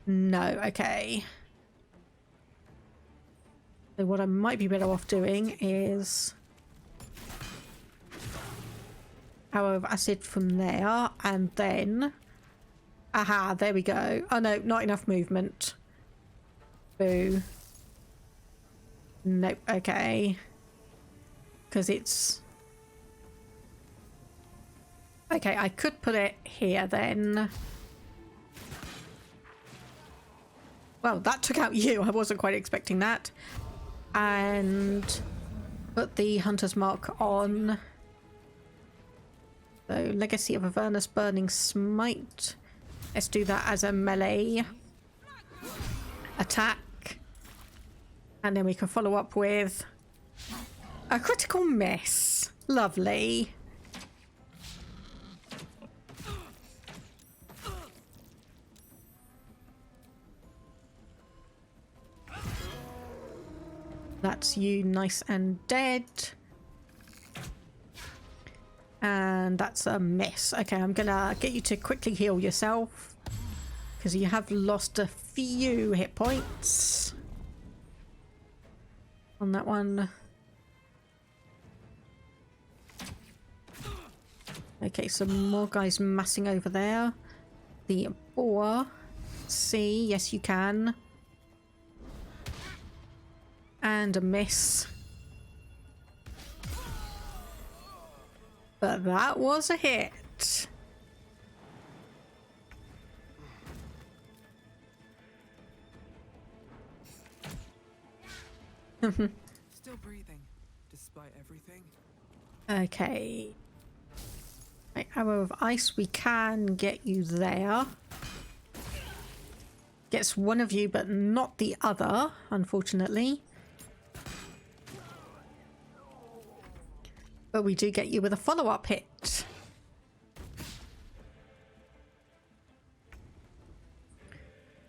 No, okay. So what I might be better off doing is arrow of acid from there, and then... Aha, there we go. Oh no, not enough movement. Boo. Nope, okay. Because it's... Okay, I could put it here then. Well, that took out you. I wasn't quite expecting that. And put the hunter's mark on. So So, Legacy of Avernus Burning Smite. Let's do that as a melee attack. And then we can follow up with a critical miss. Lovely. That's you nice and dead. And that's a miss. Okay, I'm gonna get you to quickly heal yourself, because you have lost a few hit points on that one. Okay, some more guys massing over there. The boar. See, yes you can. And a miss. But that was a hit. Still breathing, despite everything. Okay. Right, Arrow of Ice, we can get you there. Gets one of you, but not the other, unfortunately. But we do get you with a follow-up hit.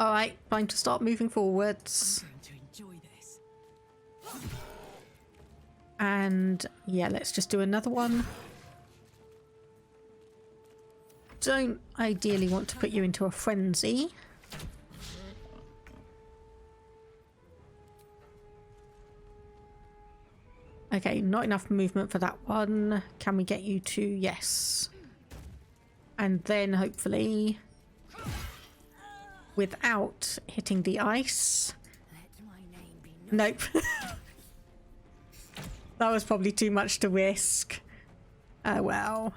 Alright, time to start moving forwards. I'm going to enjoy this. And yeah, let's just do another one. Don't ideally want to put you into a frenzy. Okay, not enough movement for that one. Can we get you to yes? And then hopefully, without hitting the ice. Nope. That was probably too much to risk. Oh well.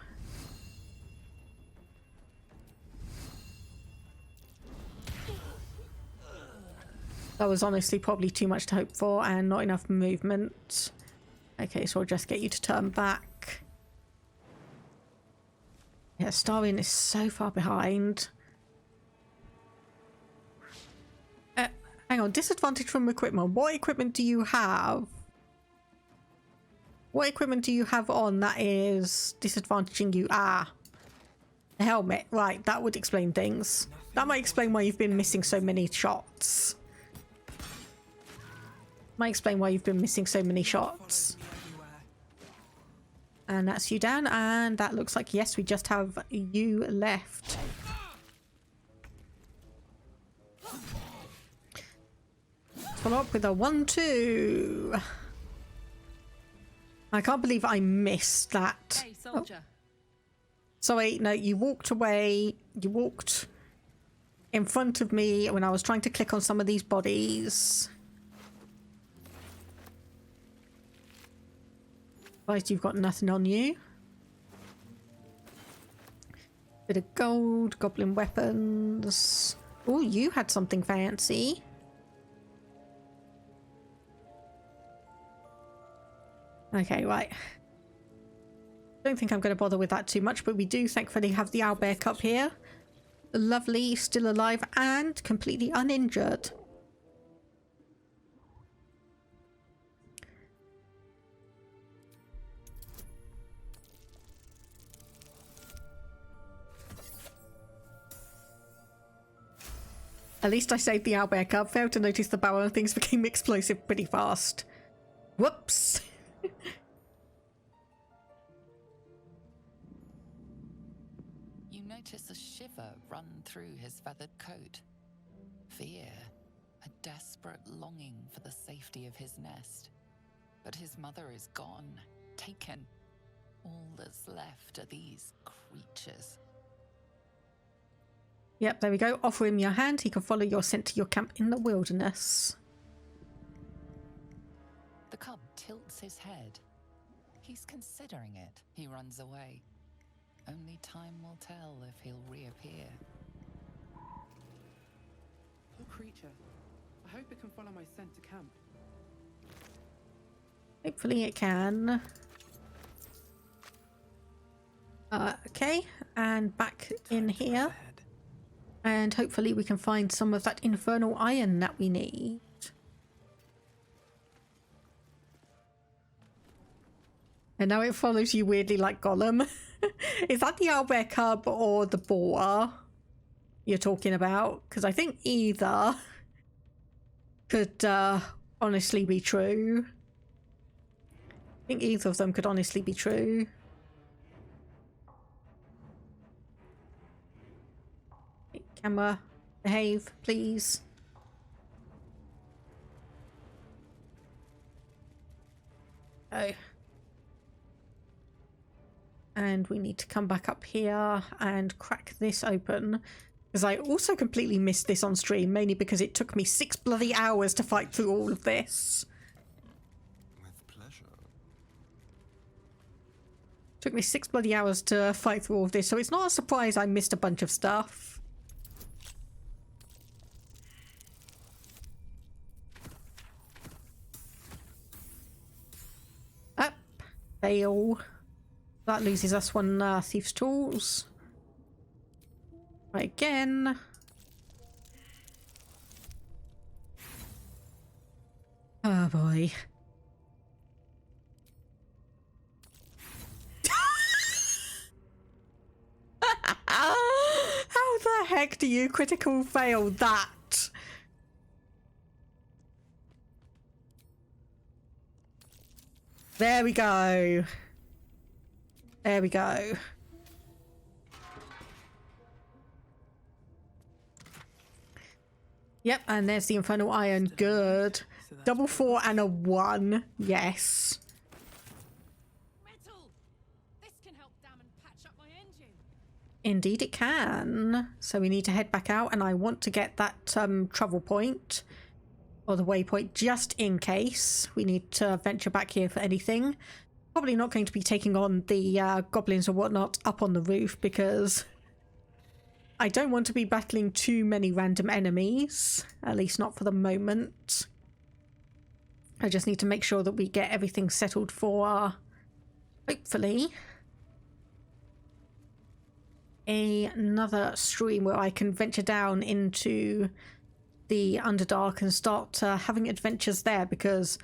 That was honestly probably too much to hope for and not enough movement. Okay, so I'll just get you to turn back. Yeah, Starian is so far behind. Hang on, disadvantage from equipment. What equipment do you have? What equipment do you have on that is disadvantaging you? Ah, the helmet. Right, that would explain things. That might explain why you've been missing so many shots. Might explain why you've been missing so many shots. And that's you down, and that looks like, yes, we just have you left. Follow up with a 1-2. I can't believe I missed that. Hey, soldier. Oh. Sorry, no, you walked away. You walked in front of me when I was trying to click on some of these bodies. Right, you've got nothing on you. Bit of gold, goblin weapons. Oh, you had something fancy. Okay, right. Don't think I'm going to bother with that too much, but we do thankfully have the owlbear cup here. Lovely, still alive and completely uninjured. At least I saved the owlbear cup. Failed to notice the barrel and things became explosive pretty fast. Whoops. You notice a shiver run through his feathered coat. Fear, a desperate longing for the safety of his nest. But his mother is gone, taken. All that's left are these creatures. Yep, there we go. Offer him your hand. He can follow your scent to your camp in the wilderness. The cub tilts his head. He's considering it. He runs away. Only time will tell if he'll reappear. Poor creature. I hope it can follow my scent to camp. Hopefully it can. Okay, and back in here. And hopefully we can find some of that infernal iron that we need. And now it follows you weirdly like Gollum. Is that the owlbear cub or the boar you're talking about? Because I think either could honestly be true. I think either of them could honestly be true. Camera, behave, please. Oh. And we need to come back up here and crack this open. Because I also completely missed this on stream, mainly because it took me 6 bloody hours to fight through all of this. With pleasure. Took me 6 bloody hours to fight through all of this, so it's not a surprise I missed a bunch of stuff. Up. Fail. That loses us one thief's tools. Right, again. Oh boy. How the heck do you critical fail that? There we go. There we go. Yep, and there's the infernal iron. Good. Double 4 and a 1. Yes. Metal! This can help dam and patch up my engine. Indeed it can. So we need to head back out, and I want to get that travel point or the waypoint just in case we need to venture back here for anything. Probably not going to be taking on the goblins or whatnot up on the roof because I don't want to be battling too many random enemies, at least not for the moment. I just need to make sure that we get everything settled for, hopefully, another stream where I can venture down into the Underdark and start having adventures there, because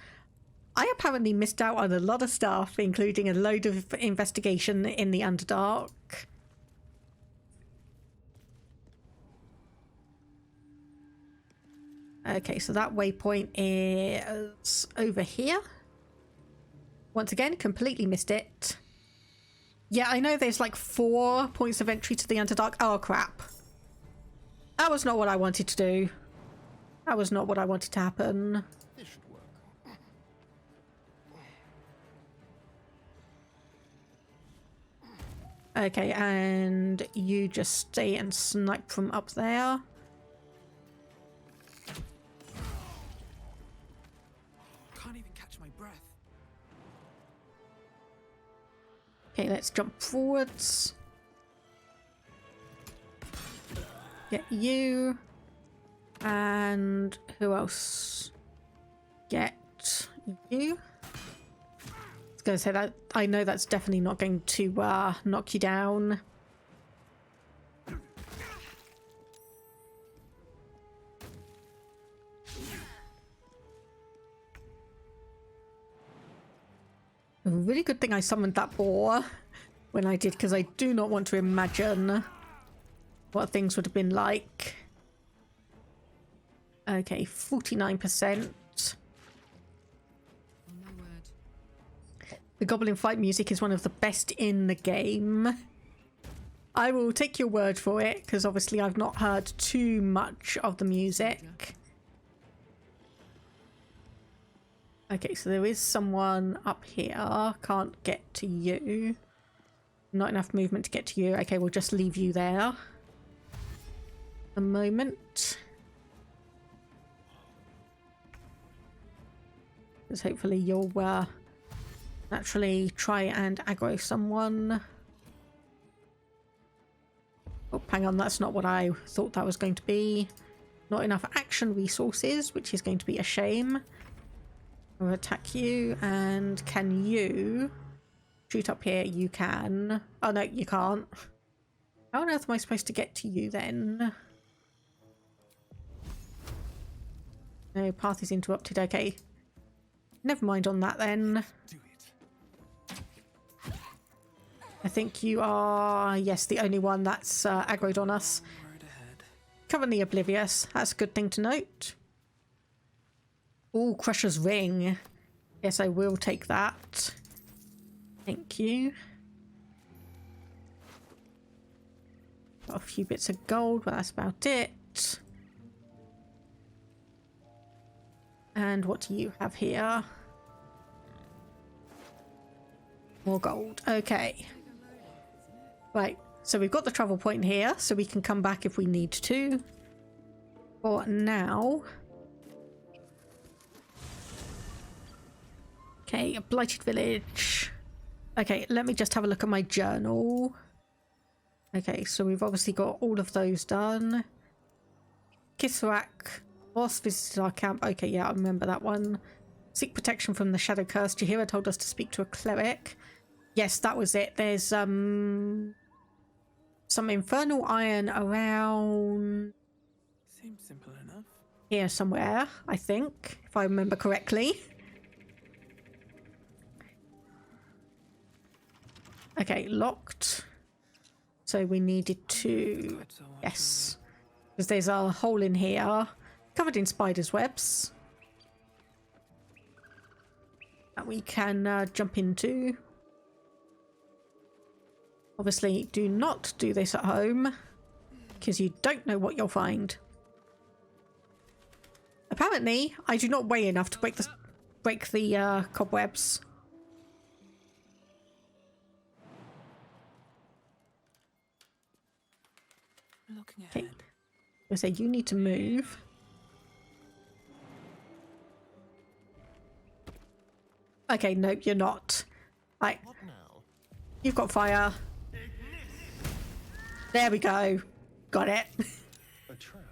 I apparently missed out on a lot of stuff, including a load of investigation in the Underdark. Okay, so that waypoint is over here. Once again, completely missed it. Yeah, I know there's like 4 points of entry to the Underdark. Oh, crap. That was not what I wanted to do. That was not what I wanted to happen. This should work. Okay, and you just stay and snipe from up there. Can't even catch my breath. Okay, let's jump forwards. Get you. And who else? Get you. I was going to say that I know that's definitely not going to knock you down. A really good thing I summoned that boar when I did, because I do not want to imagine what things would have been like. Okay, 49%. The goblin fight music is one of the best in the game. I will take your word for it, because obviously I've not heard too much of the music. Okay, so there is someone up here. Can't get to you. Not enough movement to get to you. Okay, we'll just leave you there. A moment. Because hopefully you'll naturally try and aggro someone. Oh, hang on, that's not what I thought that was going to be. Not enough action resources, which is going to be a shame. I'll attack you, and can you shoot up here, you can. Oh no, you can't. How on earth am I supposed to get to you then? No, path is interrupted. Okay. Never mind on that then. I think you are, yes, the only one that's aggroed on us. Currently oblivious. That's a good thing to note. Ooh, Crusher's Ring. Yes, I will take that. Thank you. Got a few bits of gold, but that's about it. And what do you have here? More gold. Okay. Right, so we've got the travel point here, so we can come back if we need to. For now. Okay, a blighted village. Okay, let me just have a look at my journal. Okay, so we've obviously got all of those done. Kisrak. Boss visited our camp. Okay, yeah, I remember that one. Seek protection from the shadow curse. Jahira told us to speak to a cleric. Yes, that was it. There's some infernal iron around... Seems simple enough. Here somewhere, I think, if I remember correctly. Okay, locked. So we needed to... Yes. Because there's a hole in here, covered in spiders' webs. That we can jump into. Obviously, do not do this at home, because you don't know what you'll find. Apparently, I do not weigh enough to break the cobwebs. Looking ahead. Okay. I say you need to move. Okay, nope, you're not. Right. You've got fire. There we go. Got it. A trap.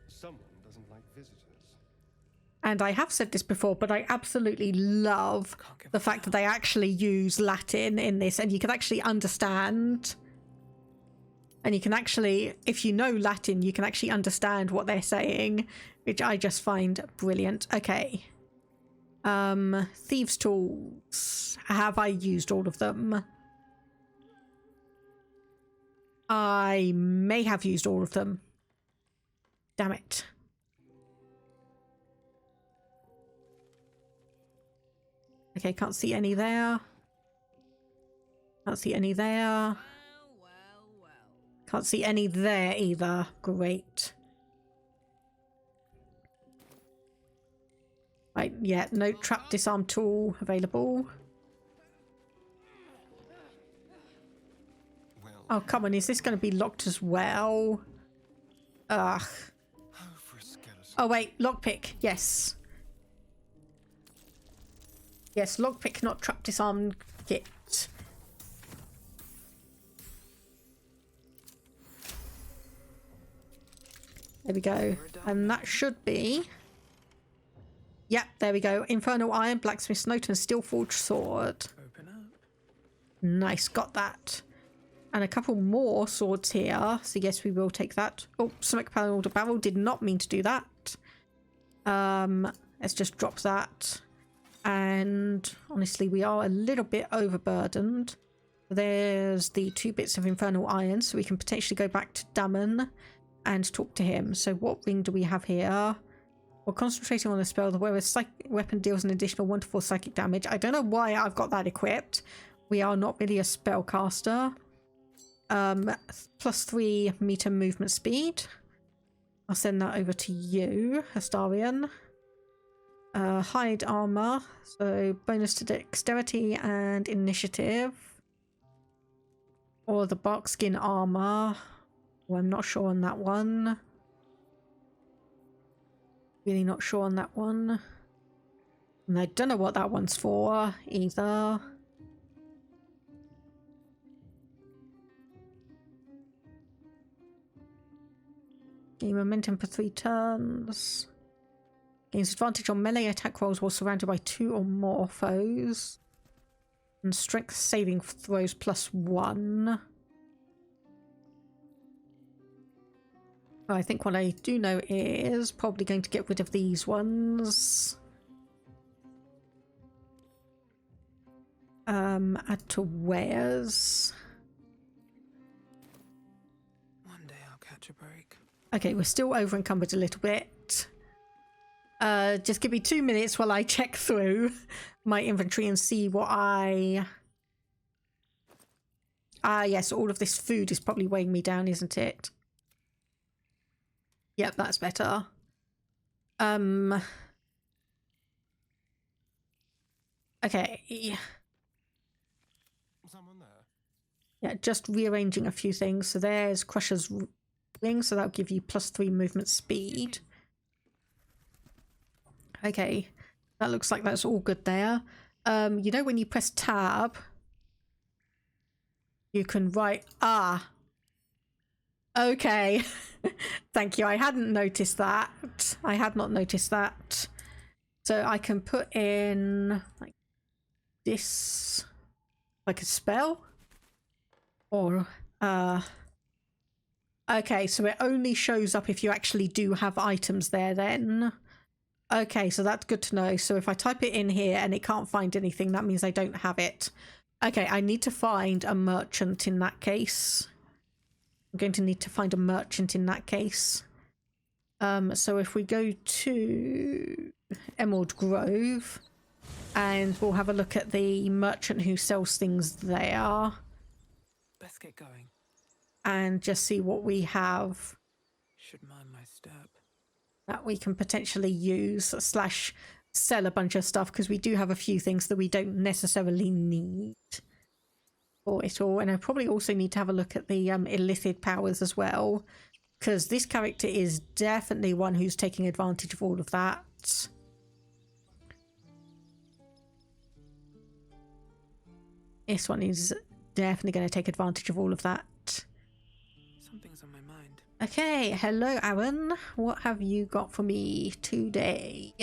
Someone doesn't like visitors. And I have said this before, but I absolutely love the fact that they actually use Latin in this, and you can actually understand. And you can actually, if you know Latin, you can actually understand what they're saying, which I just find brilliant. Okay. Thieves' tools. Have I used all of them? I may have used all of them. Damn it. Okay, can't see any there. Can't see any there. Can't see any there either. Great. Right, yeah, no trap disarm tool available. Oh, come on, is this going to be locked as well? Ugh. Oh, wait, lockpick, yes. Yes, lockpick, not trap disarm kit. There we go. And that should be... Yep, there we go. Infernal Iron, Blacksmith's Note, and Steel Forged Sword. Open up. Nice, got that. And a couple more swords here. So yes, we will take that. Oh, Stomach Panel to Barrel. Did not mean to do that. Let's just drop that. And honestly, we are a little bit overburdened. There's the 2 bits of Infernal Iron, so we can potentially go back to Damon and talk to him. So what ring do we have here? We're concentrating on a spell. The weapon deals an additional 1 to 4 psychic damage. I don't know why I've got that equipped. We are not really a spellcaster. Plus 3 meter movement speed. I'll send that over to you, Astarion. Hide armor. So bonus to dexterity and initiative. Or the bark skin armor. Well, I'm not sure on that one. Really not sure on that one. And I don't know what that one's for either. Gain momentum for 3 turns. Gains advantage on melee attack rolls while surrounded by 2 or more foes. And strength saving throws +1. I think what I do know is probably going to get rid of these ones. Add to wares. One day I'll catch a break. Okay, we're still over encumbered a little bit. Just give me 2 minutes while I check through my inventory and see what I... yes, all of this food is probably weighing me down, isn't it? Yep, that's better. Okay. Someone there? Yeah, just rearranging a few things. So there's Crusher's ring, so that'll give you +3 movement speed. Okay, that looks like that's all good there. You know when you press tab, you can write... Okay. Thank you. I hadn't noticed that. I had not noticed that. So I can put in like this, like a spell, or okay, so it only shows up if you actually do have items there then. Okay, so that's good to know. So if I type it in here and it can't find anything, that means I don't have it. Okay, I need to find a merchant in that case. I'm going to need to find a merchant in that case. So if we go to Emerald Grove, and we'll have a look at the merchant who sells things there. Best get going. And just see what we have. Should mind my step. That we can potentially use / sell a bunch of stuff, because we do have a few things that we don't necessarily need for it all. And I probably also need to have a look at the illithid powers as well, because this character is definitely one who's taking advantage of all of that. This one is definitely going to take advantage of all of that. Something's on my mind. Okay, hello Aaron. What have you got for me today?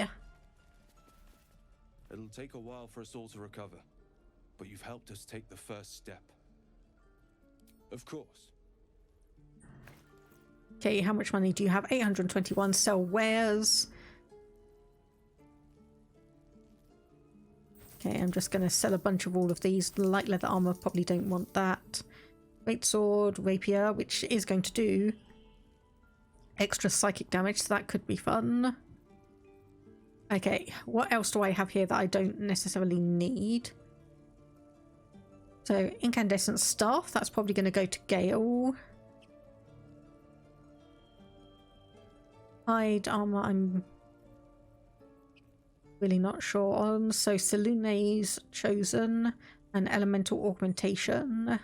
It'll take a while for us all to recover, but you've helped us take the first step. Of course. Okay, how much money do you have? 821. Sell wares. Okay, I'm just going to sell a bunch of all of these. Light leather armor, probably don't want that. Great sword, rapier, which is going to do extra psychic damage, so that could be fun. Okay, what else do I have here that I don't necessarily need? So, incandescent staff, that's probably going to go to Gale. Hide armor, I'm really not sure on. So Selune's chosen, and elemental augmentation.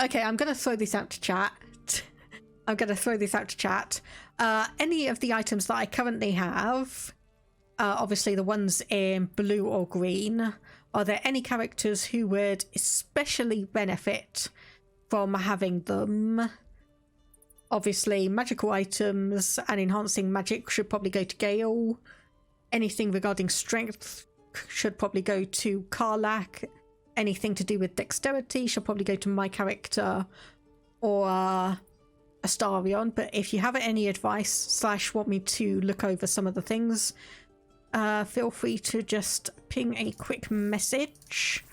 Okay, I'm going to throw this out to chat. Any of the items that I currently have, obviously the ones in blue or green, are there any characters who would especially benefit from having them? Obviously, magical items and enhancing magic should probably go to Gale. Anything regarding strength should probably go to Karlach. Anything to do with dexterity should probably go to my character or Astarion. But if you have any advice / want me to look over some of the things, feel free to just ping a quick message.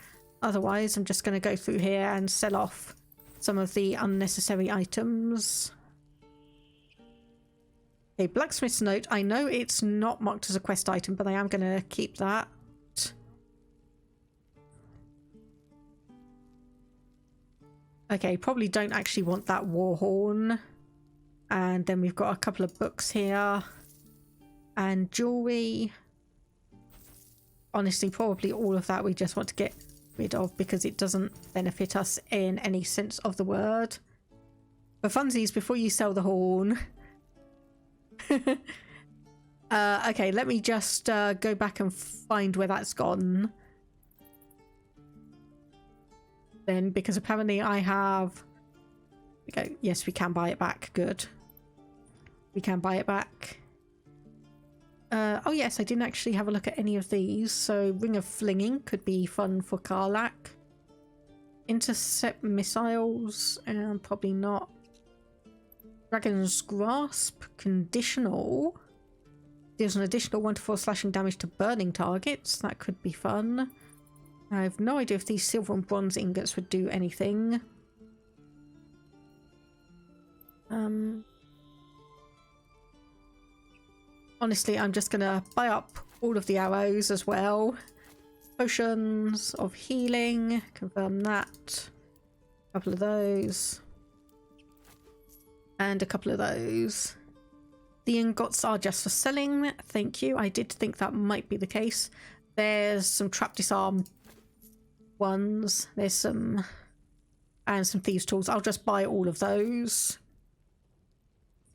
Otherwise, I'm just going to go through here and sell off some of the unnecessary items. Okay, blacksmith's note. I know it's not marked as a quest item, but I am going to keep that. Okay, probably don't actually want that war horn. And then we've got a couple of books here. And jewelry. Honestly, probably all of that we just want to get rid of because it doesn't benefit us in any sense of the word. For funsies, before you sell the horn... okay, let me just go back and find where that's gone. Then, because apparently I have... Okay, yes, we can buy it back. Good. We can buy it back. Oh yes, I didn't actually have a look at any of these. So Ring of Flinging could be fun for Karlach. Intercept missiles, and probably not. Dragon's Grasp, conditional. Deals an additional 1 to 4 slashing damage to burning targets. That could be fun. I have no idea if these silver and bronze ingots would do anything. Honestly, I'm just gonna buy up all of the arrows as well. Potions of healing, confirm that. A couple of those. And a couple of those. The ingots are just for selling, thank you. I did think that might be the case. There's some trap disarm ones. There's some... and some thieves tools. I'll just buy all of those.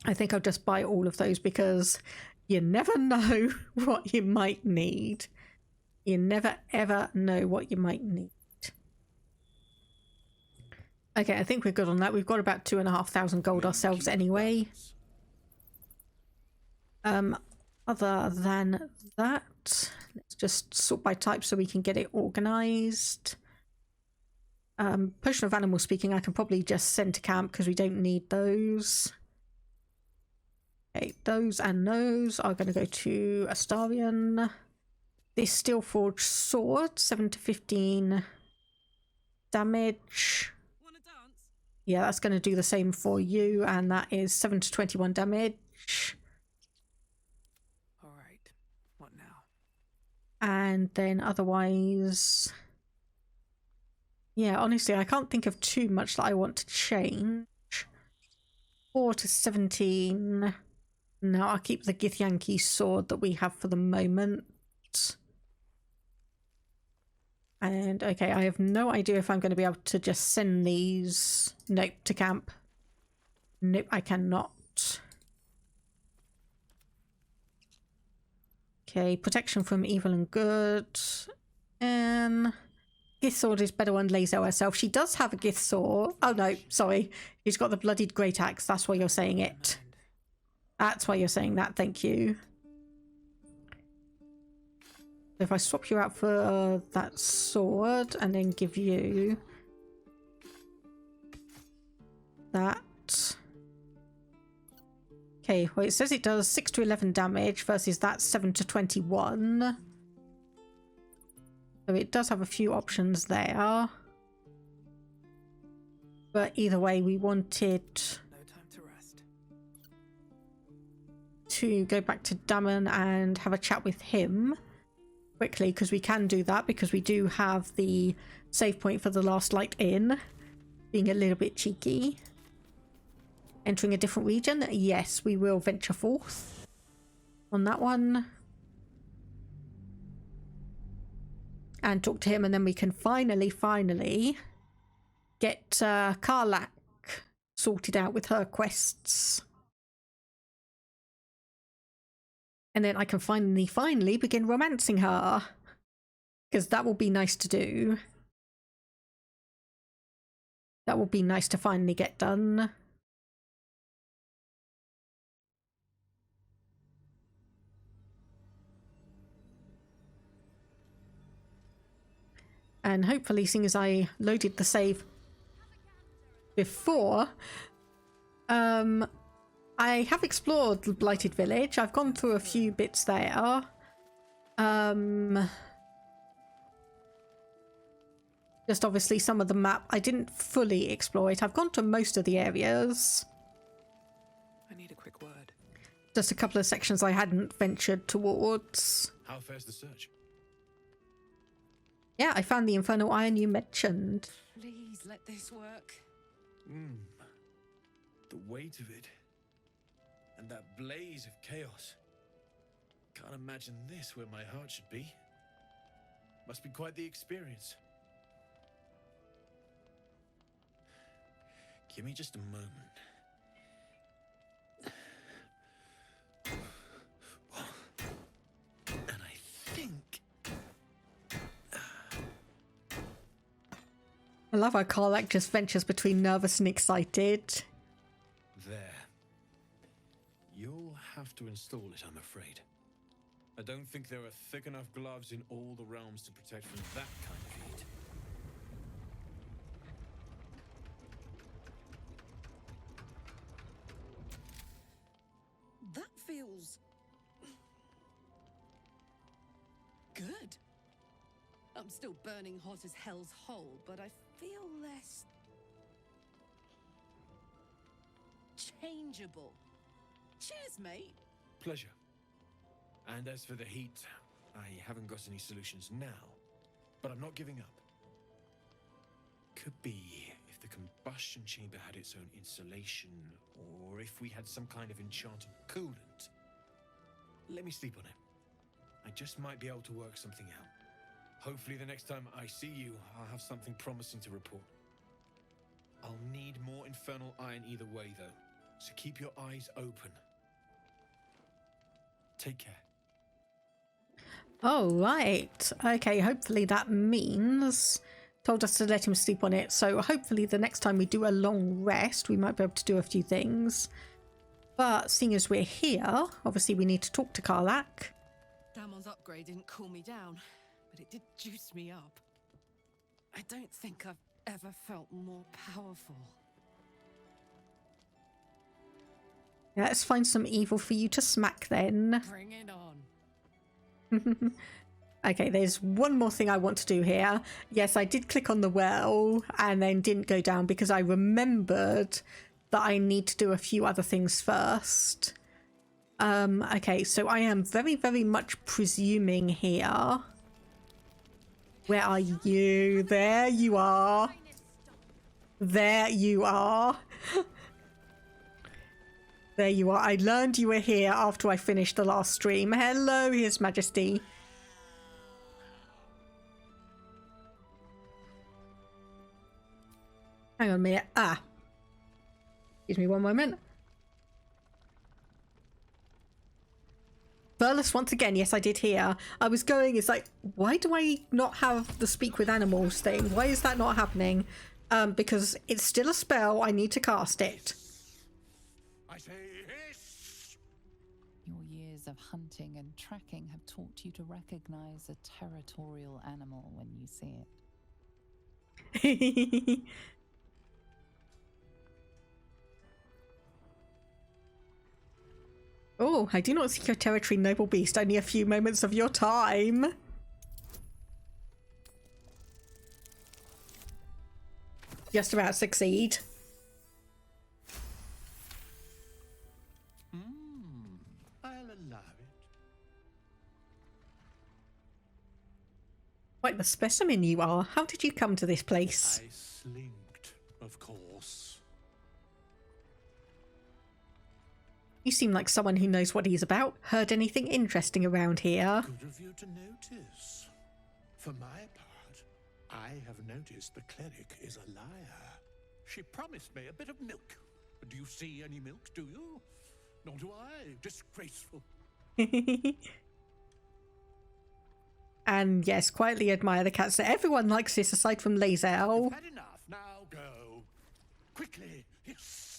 I think I'll just buy all of those because you never know what you might need. You never ever know what you might need. Okay, I think we're good on that. We've got about 2,500 gold ourselves anyway. Other than that, let's just sort by type so we can get it organized. Potion of Animal Speaking I can probably just send to camp because we don't need those. Okay, those and those are going to go to Astarion. This Steel Forged Sword, 7 to 15 damage. Yeah, that's going to do the same for you, and that is 7 to 21 damage. Alright, what now? And then otherwise... yeah, honestly, I can't think of too much that I want to change. 4 to 17... no, I'll keep the Githyanki sword that we have for the moment. And okay, I have no idea if I'm going to be able to just send these... nope, to camp. Nope, I cannot. Okay, protection from evil and good. Gith sword is better on Lazo herself. She does have a Gith sword. Oh no, sorry. She's got the bloodied great axe. That's why you're saying it. That's why you're saying that, thank you. If I swap you out for that sword and then give you that. Okay, well it says it does 6 to 11 damage versus that 7 to 21. So it does have a few options there. But either way, we wanted to go back to Damon and have a chat with him quickly, because we can do that because we do have the save point for the Last Light Inn. Being a little bit cheeky. Entering a different region? Yes, we will venture forth on that one. And talk to him, and then we can finally get Karlach sorted out with her quests. And then I can finally begin romancing her. Because that will be nice to do. That will be nice to finally get done. And hopefully, seeing as I loaded the save before, I have explored the Blighted Village. I've gone through a few bits there. Just obviously some of the map I didn't fully exploit. I've gone to most of the areas. I need a quick word. Just a couple of sections I hadn't ventured towards. How fares the search? Yeah, I found the Infernal Iron you mentioned. Please let this work. The weight of it. And that blaze of chaos. Can't imagine this where my heart should be. Must be quite the experience. Give me just a moment. And I think... I love how Karlach just ventures between nervous and excited. There. You'll have to install it, I'm afraid. I don't think there are thick enough gloves in all the realms to protect from that kind of heat. That feels good. I'm still burning hot as hell's hole, but I feel less changeable. Cheers, mate. Pleasure. And as for the heat, I haven't got any solutions now, but I'm not giving up. Could be if the combustion chamber had its own insulation, or if we had some kind of enchanted coolant. Let me sleep on it. I just might be able to work something out. Hopefully the next time I see you, I'll have something promising to report. I'll need more infernal iron either way, though, so keep your eyes open. Take care. Oh, right. Okay, hopefully that means... Told us to let him sleep on it, so hopefully the next time we do a long rest, we might be able to do a few things. But seeing as we're here, obviously we need to talk to Karlach. Damon's upgrade didn't cool me down, but it did juice me up. I don't think I've ever felt more powerful. Yeah, let's find some evil for you to smack then. Bring it on. Okay, there's one more thing I want to do here. Yes, I did click on the well and then didn't go down because I remembered that I need to do a few other things first. Okay, so I am very, very much presuming here. Where are you? There you are. There you are. There you are. I learned you were here after I finished the last stream. Hello, His Majesty. Hang on a minute. Ah. Excuse me one moment. Burles once again. Yes, I did hear. I was going, it's like, why do I not have the speak with animals thing? Why is that not happening? Because it's still a spell. I need to cast it. I say hiss! Your years of hunting and tracking have taught you to recognize a territorial animal when you see it. Oh, I do not seek your territory, noble beast. Only a few moments of your time. Just about succeed. I'll allow it. Quite the specimen you are. How did you come to this place? I slinked, of course. You seem like someone who knows what he's about. Heard anything interesting around here? Good of you to notice. For my part, I have noticed the cleric is a liar. She promised me a bit of milk. Do you see any milk, do you? Nor do I. Disgraceful. And yes, quietly admire the cats. Everyone likes this aside from Lae'zel. You've had enough. Now go. Quickly. Yes.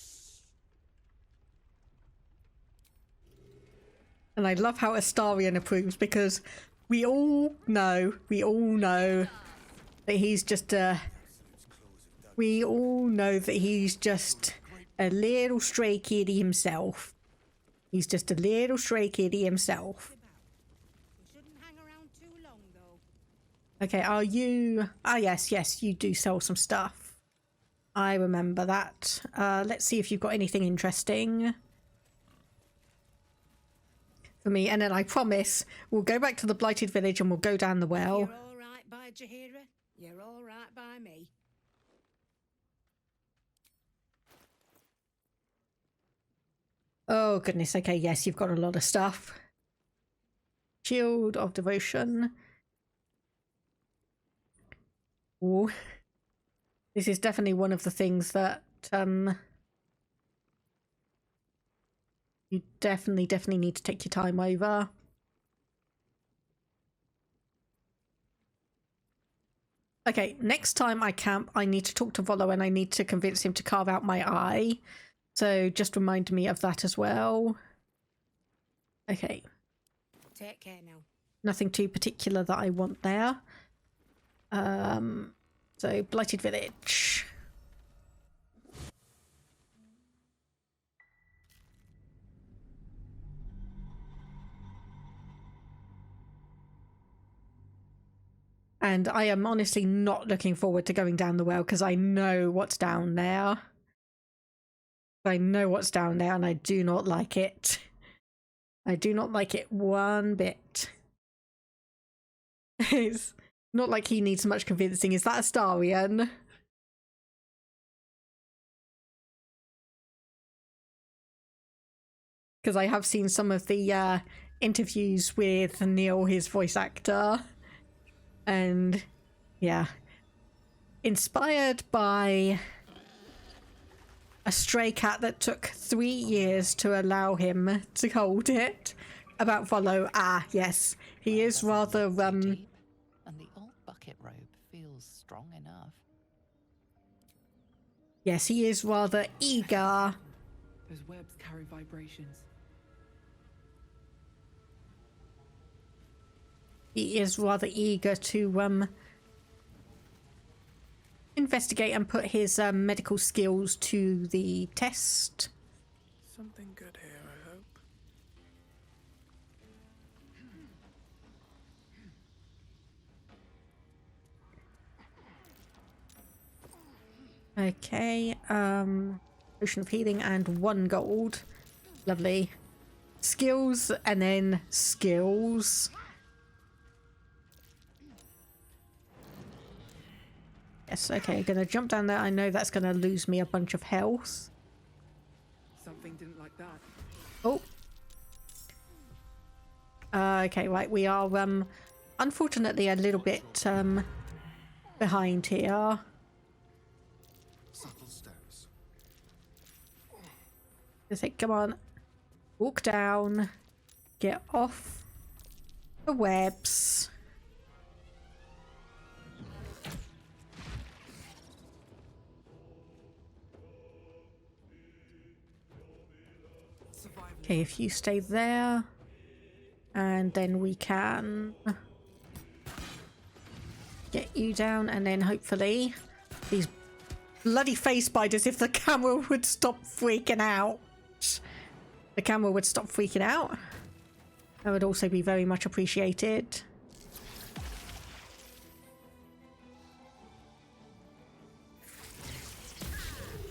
And I love how Astarion approves because we all know that he's just we all know that he's just a little stray kitty himself. He's just a little stray kitty himself. Okay, are you... Ah, yes, you do sell some stuff. I remember that. Let's see if you've got anything interesting for me, and then I promise we'll go back to the Blighted Village and we'll go down the well. You're all right by Jaheira. You're all right by me. Oh, goodness. Okay, yes, you've got a lot of stuff. Shield of Devotion. Ooh. This is definitely one of the things that you definitely need to take your time over. Okay, next time I camp, I need to talk to Volo and I need to convince him to carve out my eye. So just remind me of that as well. Okay. take care now. Nothing too particular that I want there. So Blighted Village. And I am honestly not looking forward to going down the well because I know what's down there. I know what's down there and I do not like it. I do not like it one bit. It's not like he needs much convincing. Is that a Starian? Because I have seen some of the interviews with Neil, his voice actor. And yeah, inspired by a stray cat that took 3 years to allow him to hold it. About Follow. Ah, yes, he is rather And the old bucket robe feels strong enough. Yes, he is rather eager. Those webs carry vibrations. He is rather eager to investigate and put his medical skills to the test. Something good here, I hope. Okay, potion of healing and 1 gold. Lovely. Skills and then skills. Yes, okay, gonna jump down there. I know that's gonna lose me a bunch of health. Something didn't like that. Oh. Okay, right, we are unfortunately a little bit behind here. Subtle steps. Just say, come on. Walk down. Get off the webs. Okay, if you stay there, and then we can get you down, and then hopefully these bloody face spiders, if the camera would stop freaking out. The camera would stop freaking out. That would also be very much appreciated.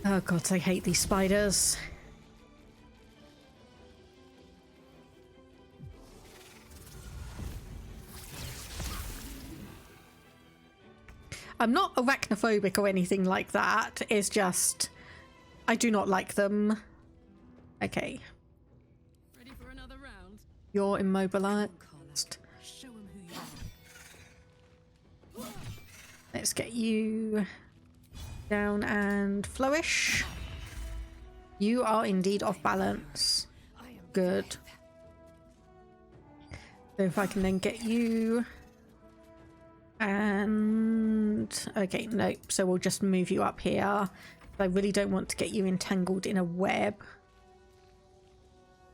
Oh god, I hate these spiders. I'm not arachnophobic or anything like that. It's just I do not like them. Okay. Ready for another round? You're immobilized. Show 'em who you are. Let's get you down and flourish. You are indeed off balance. Good. So if I can then get you and okay, nope. So we'll just move you up here. I really don't want to get you entangled in a web.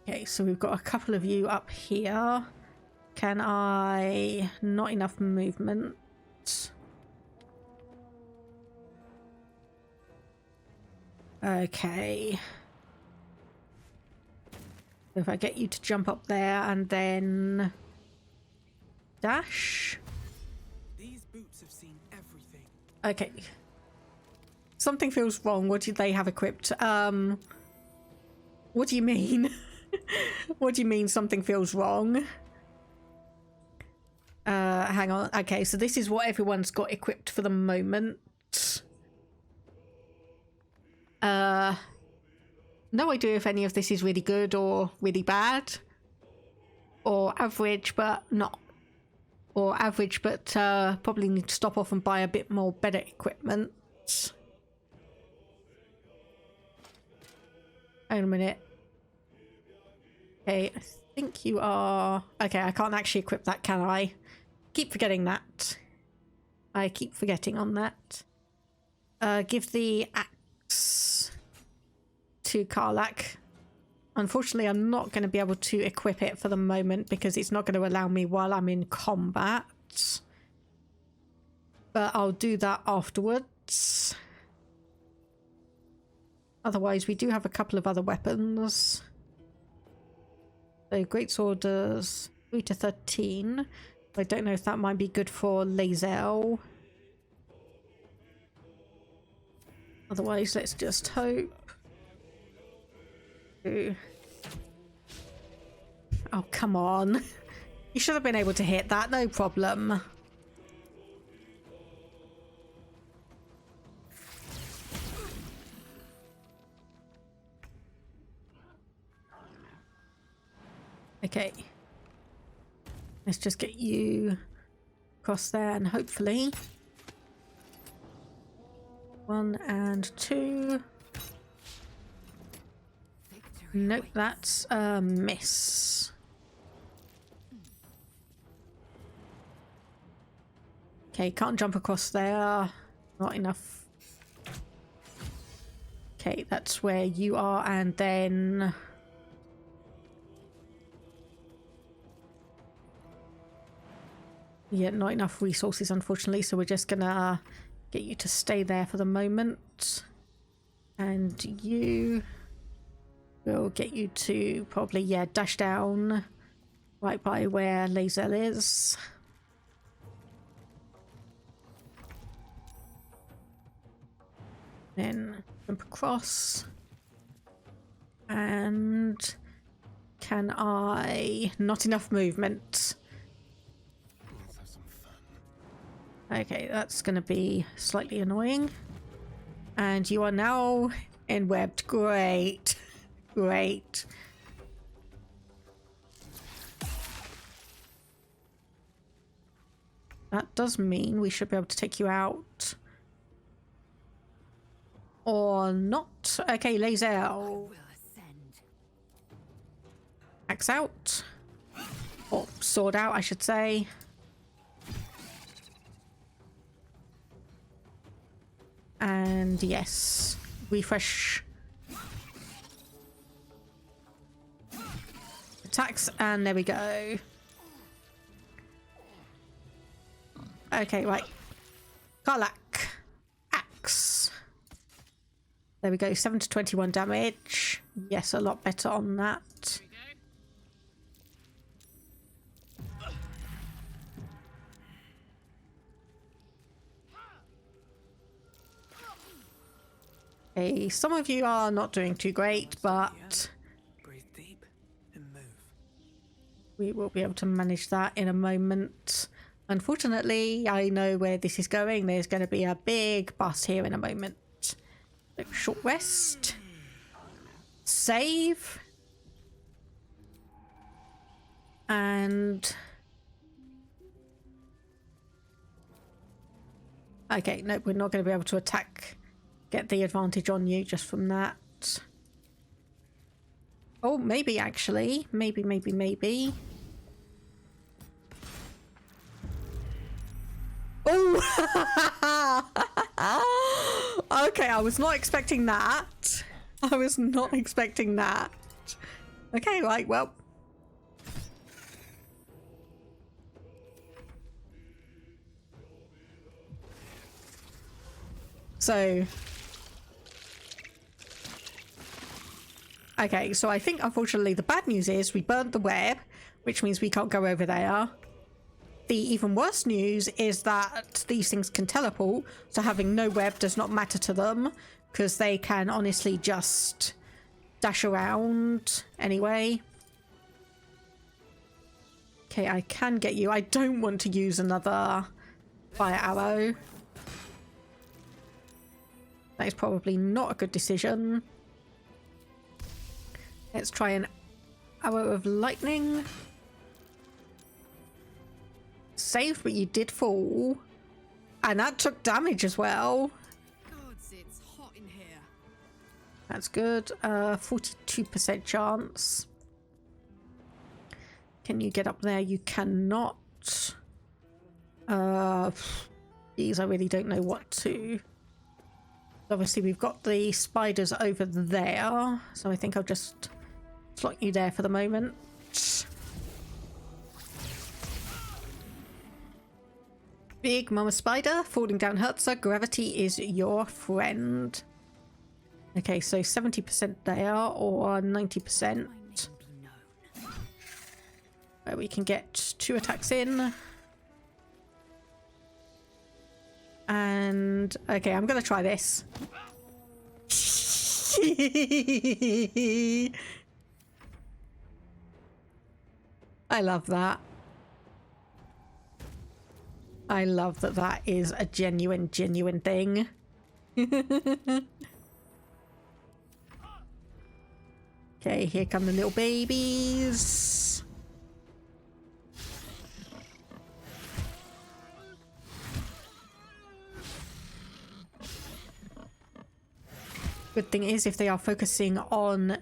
Okay, so we've got a couple of you up here. Can I... Not enough movement. Okay. So if I get you to jump up there and then... Dash? These boots have seen everything. Okay. Something feels wrong. What do they have equipped? What do you mean? What do you mean something feels wrong? Hang on. Okay, so this is what everyone's got equipped for the moment. No idea if any of this is really good or really bad. Or average, but not. Or average, but probably need to stop off and buy a bit more better equipment. Hang on a minute. Okay, I think you are... Okay, I can't actually equip that, can I? Keep forgetting that. I keep forgetting on that. Give the axe to Karlak. Unfortunately, I'm not going to be able to equip it for the moment because it's not going to allow me while I'm in combat. But I'll do that afterwards. Otherwise, we do have a couple of other weapons. So greatsword does 3 to 13. I don't know if that might be good for Lae'zel. Otherwise, let's just hope. Oh, come on. You should have been able to hit that, no problem. Okay. Let's just get you across there and hopefully 1 and 2. Nope, that's a miss. Okay, can't jump across there. Not enough. Okay, that's where you are, and then yeah, not enough resources, unfortunately, so we're just gonna get you to stay there for the moment. And you will get you to probably, yeah, dash down right by where Lae'zel is. Then jump across. And can I... Not enough movement. Okay, that's going to be slightly annoying. And you are now enwebbed. Great. Great. That does mean we should be able to take you out. Or not. Okay, Lae'zel. Axe out. Or sword out, I should say. And yes, refresh attacks, and there we go. Okay, right. Karlach. Axe. There we go, 7 to 21 damage. Yes, a lot better on that. Okay, some of you are not doing too great, but breathe deep and move. We will be able to manage that in a moment. Unfortunately, I know where this is going. There's going to be a big bus here in a moment. So, short rest. Save. And... okay, nope, we're not going to be able to attack... get the advantage on you just from that. Oh, maybe actually. Maybe. Oh! Okay, I was not expecting that. I was not expecting that. Okay, right, well. So... okay, so I think unfortunately the bad news is we burnt the web, which means we can't go over there. The even worse news is that these things can teleport, so having no web does not matter to them, because they can honestly just dash around anyway. Okay, I can get you. I don't want to use another fire arrow. That is probably not a good decision. Let's try an arrow of lightning. Saved, but you did fall. And that took damage as well. Gods, it's hot in here. That's good. 42% chance. Can you get up there? You cannot. These I really don't know what to. Obviously, we've got the spiders over there. So I think I'll just Slot you there for the moment. Big Mama Spider, falling down hurts her. Gravity is your friend. Okay, so 70% there or 90%. Where we can get 2 attacks in. And okay, I'm gonna try this. I love that. I love that that is a genuine thing. Okay, here come the little babies. Good thing is, if they are focusing on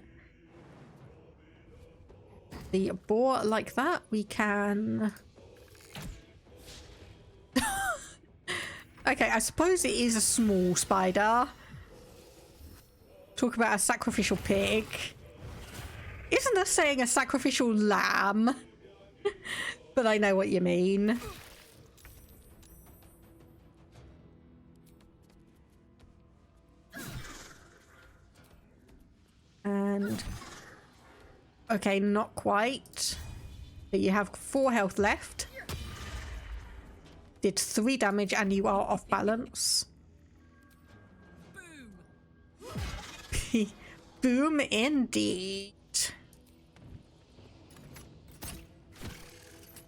the boar like that, we can... Okay, I suppose it is a small spider. Talk about a sacrificial pig. Isn't there saying a sacrificial lamb? But I know what you mean. And... okay, not quite. But you have 4 health left. Did 3 damage and you are off balance. Boom. Boom indeed.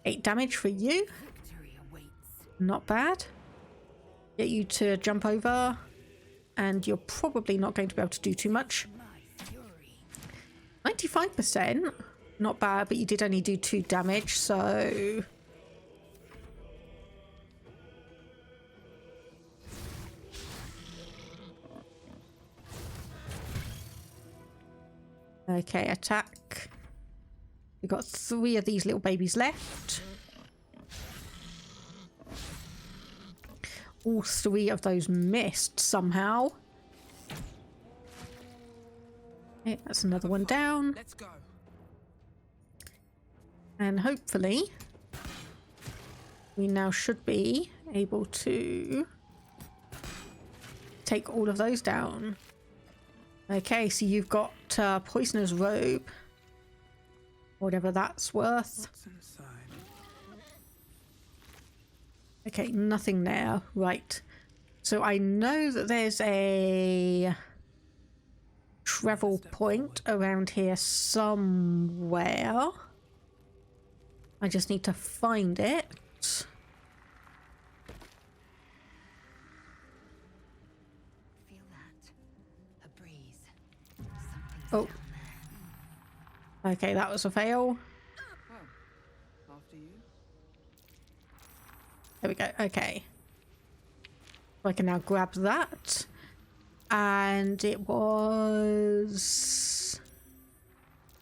8 damage for you. Not bad. Get you to jump over. And you're probably not going to be able to do too much. 95%. Not bad, but you did only do 2 damage, so... okay, attack. We've got 3 of these little babies left. All 3 of those missed somehow. Okay, that's another one down. Let's go. And hopefully we now should be able to take all of those down. Okay, so you've got Poisoner's Robe. Whatever that's worth. What's inside? Okay, nothing there. Right. So I know that there's a travel point around here somewhere. I just need to find it. Feel that? A breeze. Oh. Okay, that was a fail. After you. There we go. Okay. I can now grab that. And it was...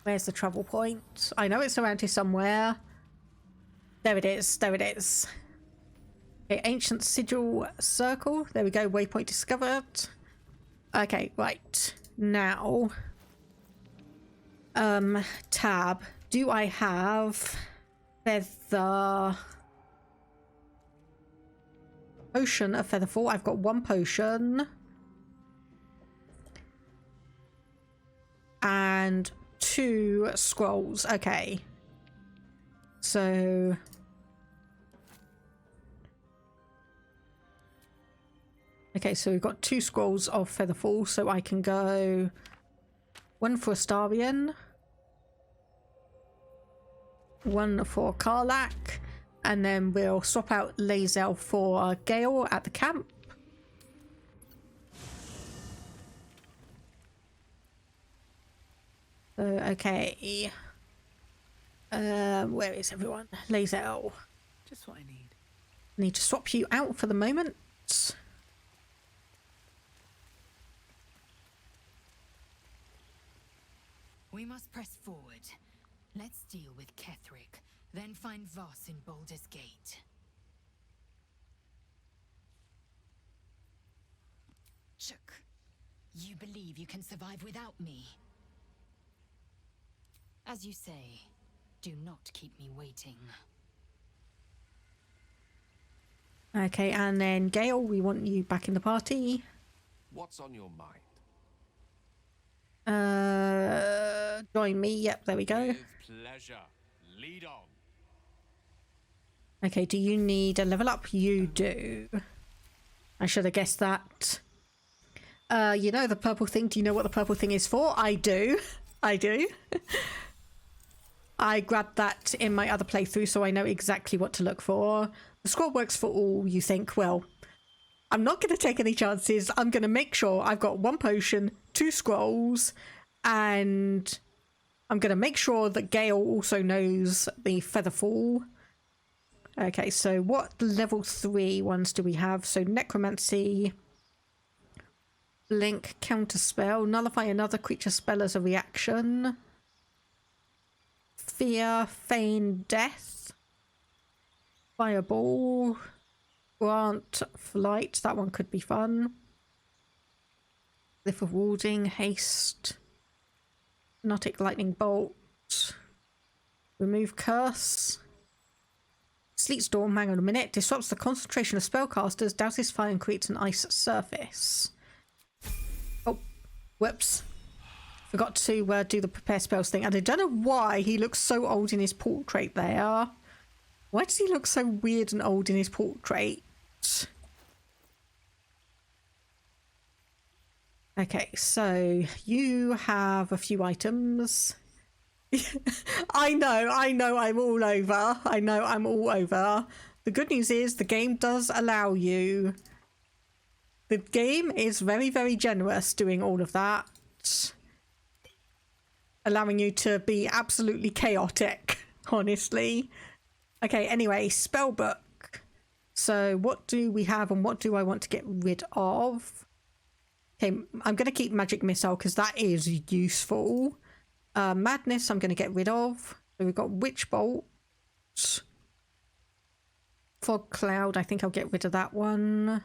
where's the travel point? I know it's around here somewhere. There it is. There it is. Okay, Ancient Sigil Circle. There we go. Waypoint discovered. Okay, right. Now... tab. Do I have feather... potion of Featherfall? I've got 1 potion. And 2 scrolls. Okay. So... okay, so we've got 2 scrolls of Featherfall, so I can go 1 for Astarion, 1 for Karlach, and then we'll swap out Lae'zel for Gale at the camp. Okay. Where is everyone? Lae'zel. Just what I need. Need to swap you out for the moment. We must press forward. Let's deal with Ketheric, then find Voss in Baldur's Gate. Chook. You believe you can survive without me? As you say, do not keep me waiting. Okay, and then Gale, we want you back in the party. What's on your mind? Join me. Yep, there we go. With pleasure. Lead on. Okay, do you need a level up? You do. I should have guessed that. You know the purple thing. Do you know what the purple thing is for? I do. I do. I grabbed that in my other playthrough, so I know exactly what to look for. The scroll works for all, you think. Well, I'm not going to take any chances. I'm going to make sure I've got 1 potion, 2 scrolls, and I'm going to make sure that Gale also knows the Featherfall. Okay, so what level 3 ones do we have? So Necromancy, Blink, Counterspell, Nullify another creature spell as a reaction, Fear, Feign Death, Fireball, Grant Flight, that one could be fun, Glyph of Warding, Haste, Hypnotic Lightning Bolt, Remove Curse, Sleet Storm, hang on a minute, disrupts the concentration of spellcasters, douses fire and creates an ice surface. Oh, whoops. Forgot to do the prepare spells thing. And I don't know why he looks so old in his portrait there. Why does he look so weird and old in his portrait? Okay, so you have a few items. I know, I'm all over. I know I'm all over. The good news is the game does allow you. The game is very, very generous doing all of that. Allowing you to be absolutely chaotic, honestly. Okay, anyway, spellbook. So what do we have and what do I want to get rid of? Okay, I'm going to keep Magic Missile because that is useful. Madness I'm going to get rid of. So we've got Witch Bolt. Fog Cloud, I think I'll get rid of that one.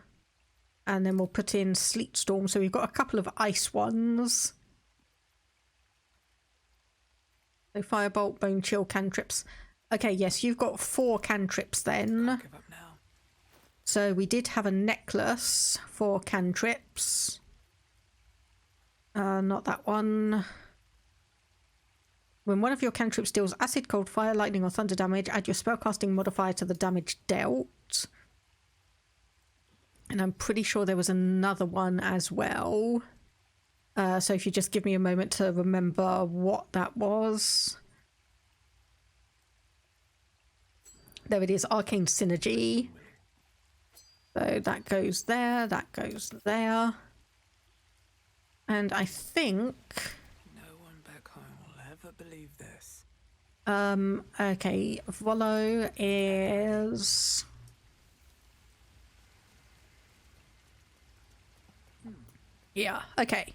And then we'll put in Sleet Storm. So we've got a couple of ice ones. So Firebolt, Bone Chill, cantrips. Okay, yes, you've got 4 cantrips then. Can't give up now. So we did have a necklace for cantrips. Not that one. When one of your cantrips deals acid, cold, fire, lightning or thunder damage, add your spellcasting modifier to the damage dealt. And I'm pretty sure there was another one as well. So if you just give me a moment to remember what that was. There it is, Arcane Synergy. So that goes there, that goes there. And I think... No one back home will ever believe this. Okay, Volo is... Yeah, okay.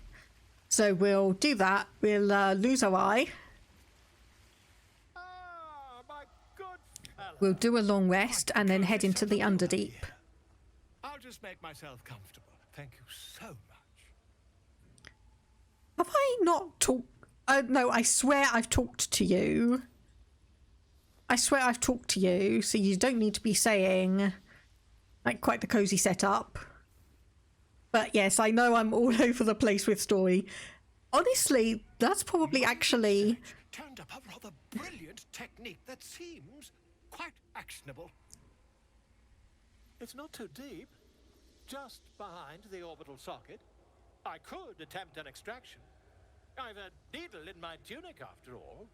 So we'll do that. We'll lose our eye. We'll do a long rest and then head into the Underdeep. I'll just make myself comfortable. Thank you so much. Have I not talked? No, I swear I've talked to you. I swear I've talked to you, so you don't need to be saying like quite the cozy setup. But yes, I know I'm all over the place with story. Honestly, that's probably actually... Turned up a rather brilliant technique that seems quite actionable. It's not too deep. Just behind the orbital socket. I could attempt an extraction. I've a needle in my tunic after all.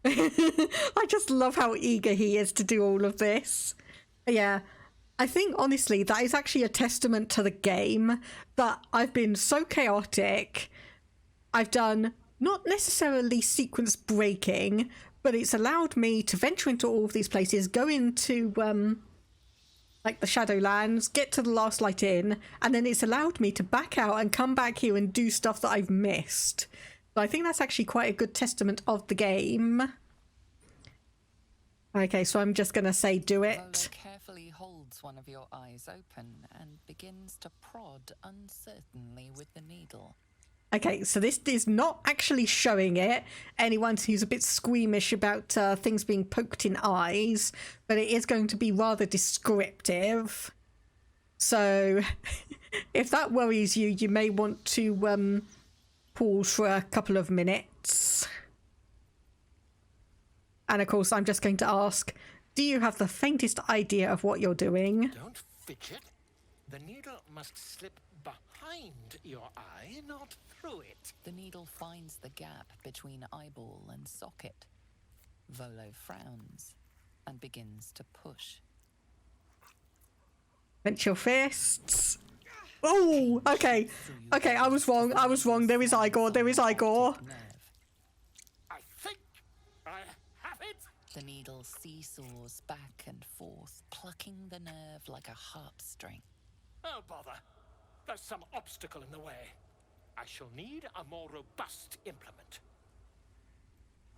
I just love how eager he is to do all of this. Yeah, I think honestly that is actually a testament to the game that I've been so chaotic. I've done not necessarily sequence breaking, but it's allowed me to venture into all of these places, go into like the Shadowlands, get to the Last Light Inn, and then it's allowed me to back out and come back here and do stuff that I've missed. So I think that's actually quite a good testament of the game. Okay, so I'm just going to say do it. holds one of your eyes open and begins to prod uncertainly with the needle. Okay, so this is not actually showing it. Anyone who's a bit squeamish about things being poked in eyes, but it is going to be rather descriptive. So if that worries you, you may want to pause for a couple of minutes. And of course, I'm just going to ask, do you have the faintest idea of what you're doing? Don't fidget. The needle must slip behind your eye, not through it. The needle finds the gap between eyeball and socket. Volo frowns and begins to push. Clench your fists. Oh, okay. Okay, I was wrong. I was wrong. There is Igor. There is Igor. I think I have it. The needle seesaws back and forth, plucking the nerve like a harpstring. Oh, bother. There's some obstacle in the way. I shall need a more robust implement.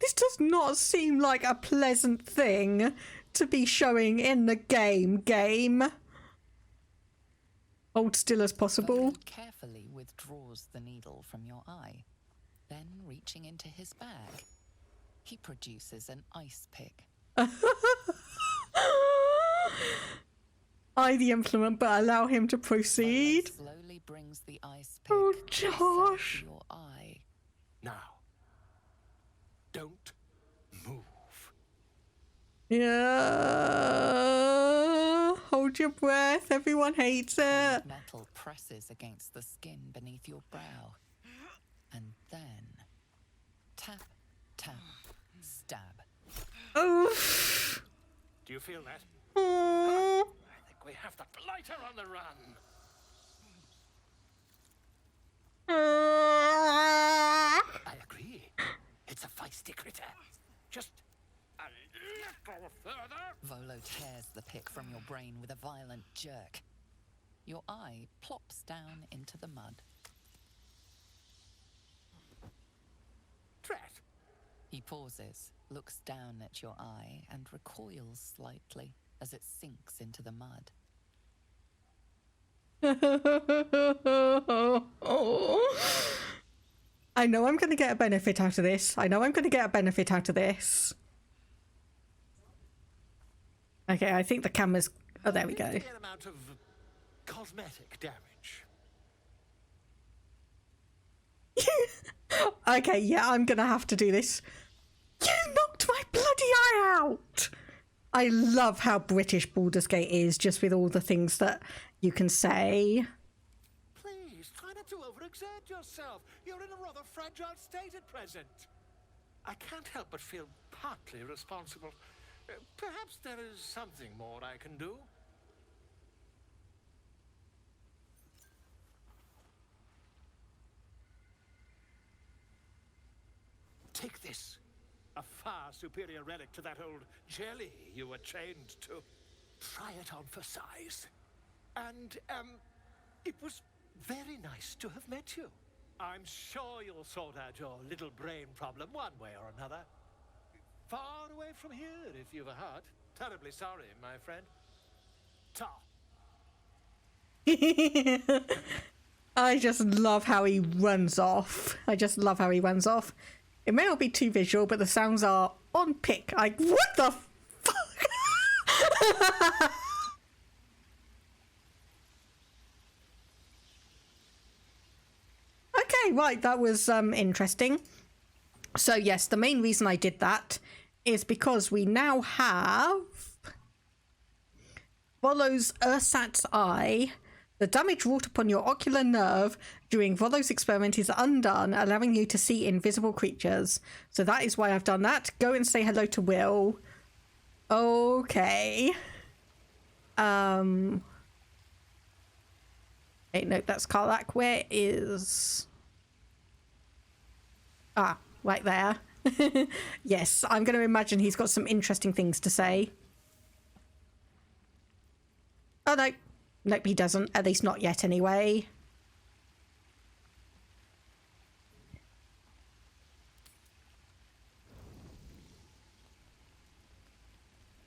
This does not seem like a pleasant thing to be showing in the game. Hold still as possible. Volo carefully withdraws the needle from your eye. Then, reaching into his bag, he produces an ice pick. I the implement, but allow him to proceed. Volo slowly brings the ice pick Oh, closer Josh. to your eye. Now, don't move. Yeah. Hold your breath. Everyone hates it. Cold metal presses against the skin beneath your brow. And then, tap, tap, stab. Oof. Do you feel that? Oh. I think we have the blighter on the run. I agree. It's a feisty critter. Just a little further. Volo tears the pick from your brain with a violent jerk. Your eye plops down into the mud. Drat. He pauses, looks down at your eye, and recoils slightly as it sinks into the mud. I know I'm going to get a benefit out of this. Okay, I think the camera's... Oh, there we go. An amount of cosmetic damage. Okay, yeah, I'm going to have to do this. You knocked my bloody eye out! I love how British Baldur's Gate is, just with all the things that you can say. Please, try not to overexert yourself. You're in a rather fragile state at present. I can't help but feel partly responsible. Perhaps there is something more I can do. Take this. A far superior relic to that old jelly you were chained to. Try it on for size. And, it was very nice to have met you. I'm sure you'll sort out your little brain problem one way or another. Far away from here, if you've a heart. Terribly sorry, my friend. Ta. I just love how he runs off. It may not be too visual, but the sounds are on pick. What the fuck? Okay, right, that was interesting. So yes, the main reason I did that is because we now have Volo's Ursat's eye. The damage wrought upon your ocular nerve during Volo's experiment is undone, allowing you to see invisible creatures. So that is why I've done that. Go and say hello to Will. Okay. Hey, no, that's Karlak. Where is... Ah, right there. Yes, I'm going to imagine he's got some interesting things to say. Oh, no. Nope, he doesn't. At least not yet, anyway.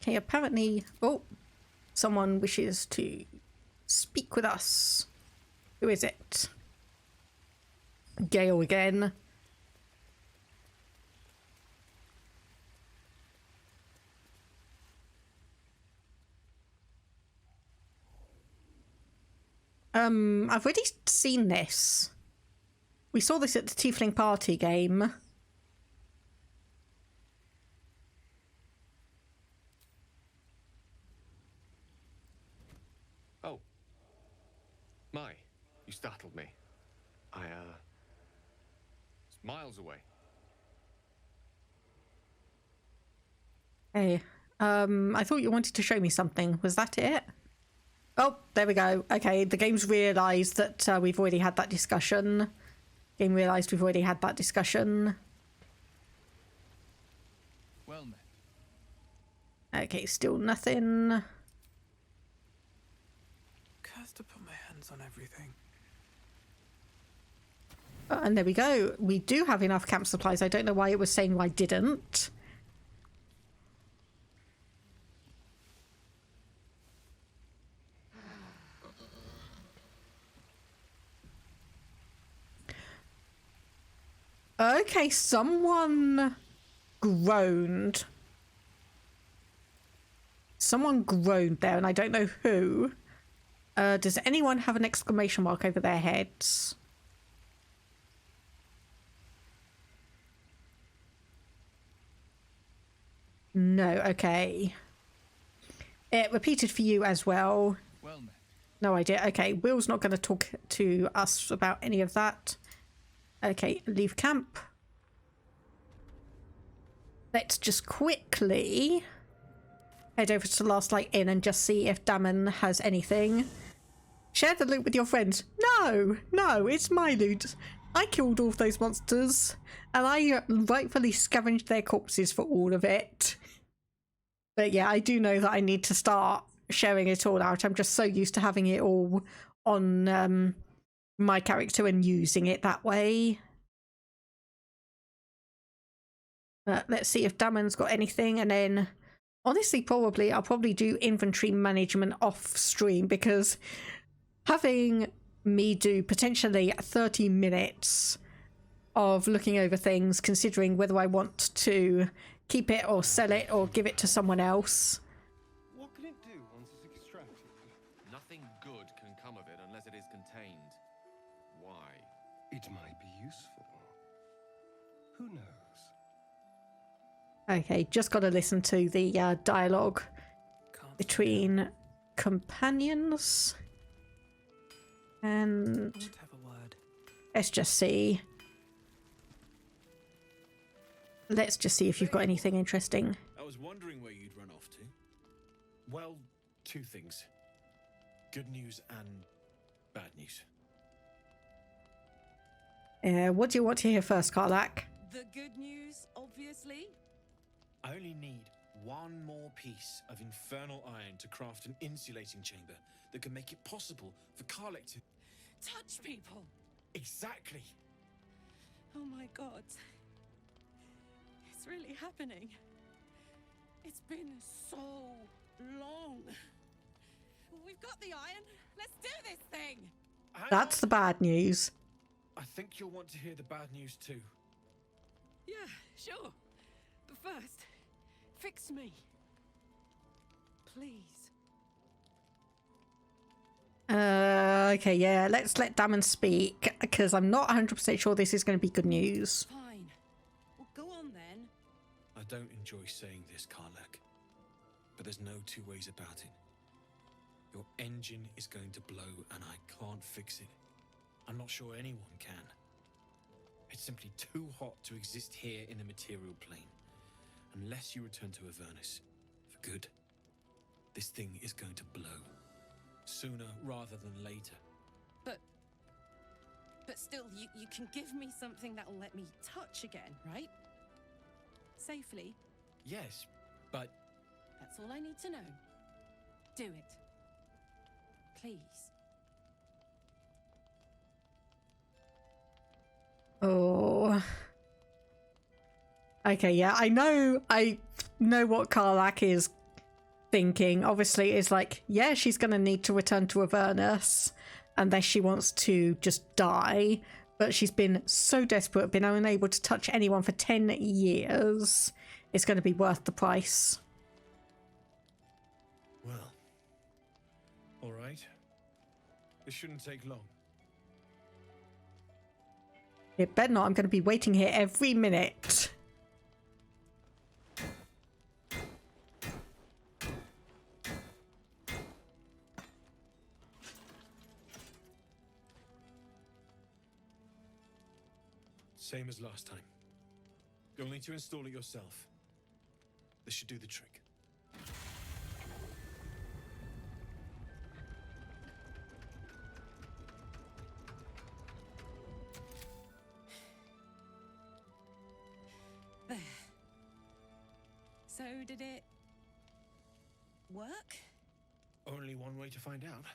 Okay, apparently... Oh, someone wishes to speak with us. Who is it? Gale again. I've already seen this. We saw this at the Tiefling Party game. Oh. My, you startled me. It's miles away. Hey, I thought you wanted to show me something. Was that it? Oh, there we go. Okay, the game's realised that we've already had that discussion. Game realised we've already had that discussion. Well met. Okay, still nothing. Cursed to put my hands on everything. And there we go. We do have enough camp supplies. I don't know why it was saying I didn't. Okay, someone groaned. Someone groaned there, and I don't know who. Does anyone have an exclamation mark over their heads? No, okay. It repeated for you as well. Well met. No idea. Okay, Will's not going to talk to us about any of that. Okay, leave camp. Let's just quickly head over to Last Light Inn and just see if Damon has anything. Share the loot with your friends. No, it's my loot. I killed all of those monsters, and I rightfully scavenged their corpses for all of it. But yeah, I do know that I need to start sharing it all out. I'm just so used to having it all on my character and using it that way. Let's see if Damon's got anything, and then honestly I'll probably do inventory management off stream, because having me do potentially 30 minutes of looking over things, considering whether I want to keep it or sell it or give it to someone else. What can it do once it's extracted? Nothing good can come of it unless it is contained. Why? It might be useful. Who knows? Okay, just got to listen to the dialogue between companions. And let's just see. Let's just see if you've got anything interesting. I was wondering where you'd run off to. Well, two things. Good news and bad news. What do you want to hear first, Karlak? The good news, obviously. I only need one more piece of infernal iron to craft an insulating chamber that can make it possible for Karlak to touch people. Exactly. Oh my god. It's really happening. It's been so long. We've got the iron. Let's do this thing. That's the bad news. I think you'll want to hear the bad news too. Yeah, sure. But first, fix me. Please. Okay, yeah, let's let Damon speak, because I'm not 100% sure this is going to be good news. Fine. Well, go on then. I don't enjoy saying this, Karlak, but there's no two ways about it. Your engine is going to blow, and I can't fix it. I'm not sure anyone can. It's simply too hot to exist here in the material plane. Unless you return to Avernus for good, this thing is going to blow. Sooner rather than later. But still, you can give me something that'll let me touch again, right? Safely. Yes, but... That's all I need to know. Do it. Please. Oh. Okay, yeah, I know what Karlak is thinking, obviously, is like, yeah, she's going to need to return to Avernus unless she wants to just die. But she's been so desperate, been unable to touch anyone for 10 years. It's going to be worth the price. Well, all right. This shouldn't take long. It better not. I'm going to be waiting here every minute. Same as last time. You'll need to install it yourself. This should do the trick. There. So did it work? Only one way to find out.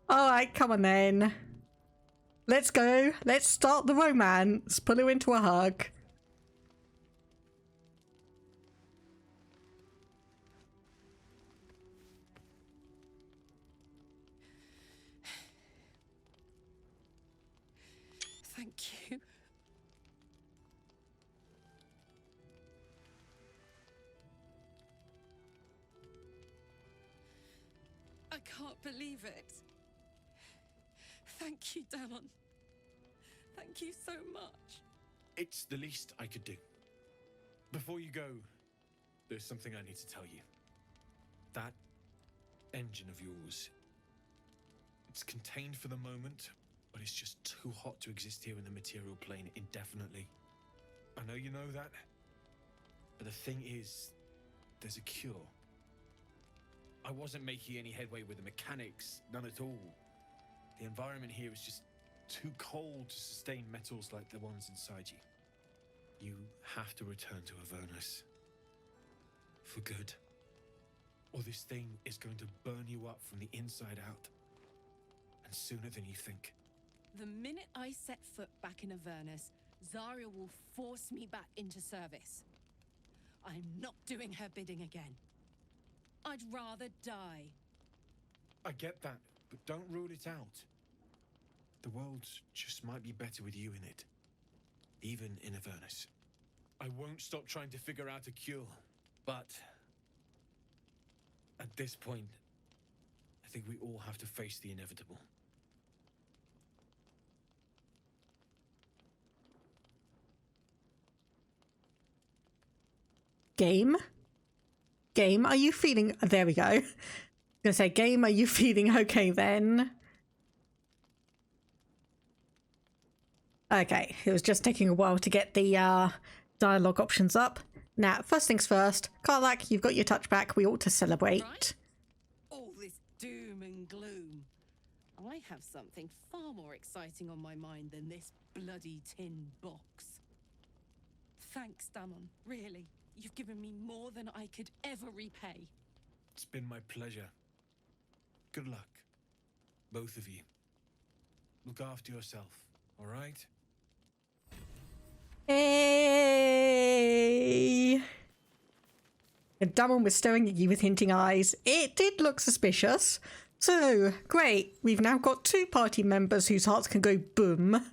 All right, come on then. Let's go. Let's start the romance. Pull her into a hug. Thank you. I can't believe it. Thank you, Damon. Thank you so much. It's the least I could do. Before you go, there's something I need to tell you. That engine of yours, it's contained for the moment, but it's just too hot to exist here in the material plane indefinitely. I know you know that, but the thing is, there's a cure. I wasn't making any headway with the mechanics, none at all. The environment here is just too cold to sustain metals like the ones inside you. You have to return to Avernus. For good. Or this thing is going to burn you up from the inside out. And sooner than you think. The minute I set foot back in Avernus, Zarya will force me back into service. I'm not doing her bidding again. I'd rather die. I get that, but don't rule it out. The world just might be better with you in it. Even in Avernus. I won't stop trying to figure out a cure, but at this point, I think we all have to face the inevitable. Game? Game, are you feeling... There we go. I was going to say, game, are you feeling okay then? Okay, it was just taking a while to get the dialogue options up. Now, first things first, Karlak, you've got your touch back. We ought to celebrate. Right? All this doom and gloom. I have something far more exciting on my mind than this bloody tin box. Thanks, Damon. Really. You've given me more than I could ever repay. It's been my pleasure. Good luck. Both of you. Look after yourself, all right? Hey! And Damon was staring at you with hinting eyes. It did look suspicious. So, great. We've now got two party members whose hearts can go boom.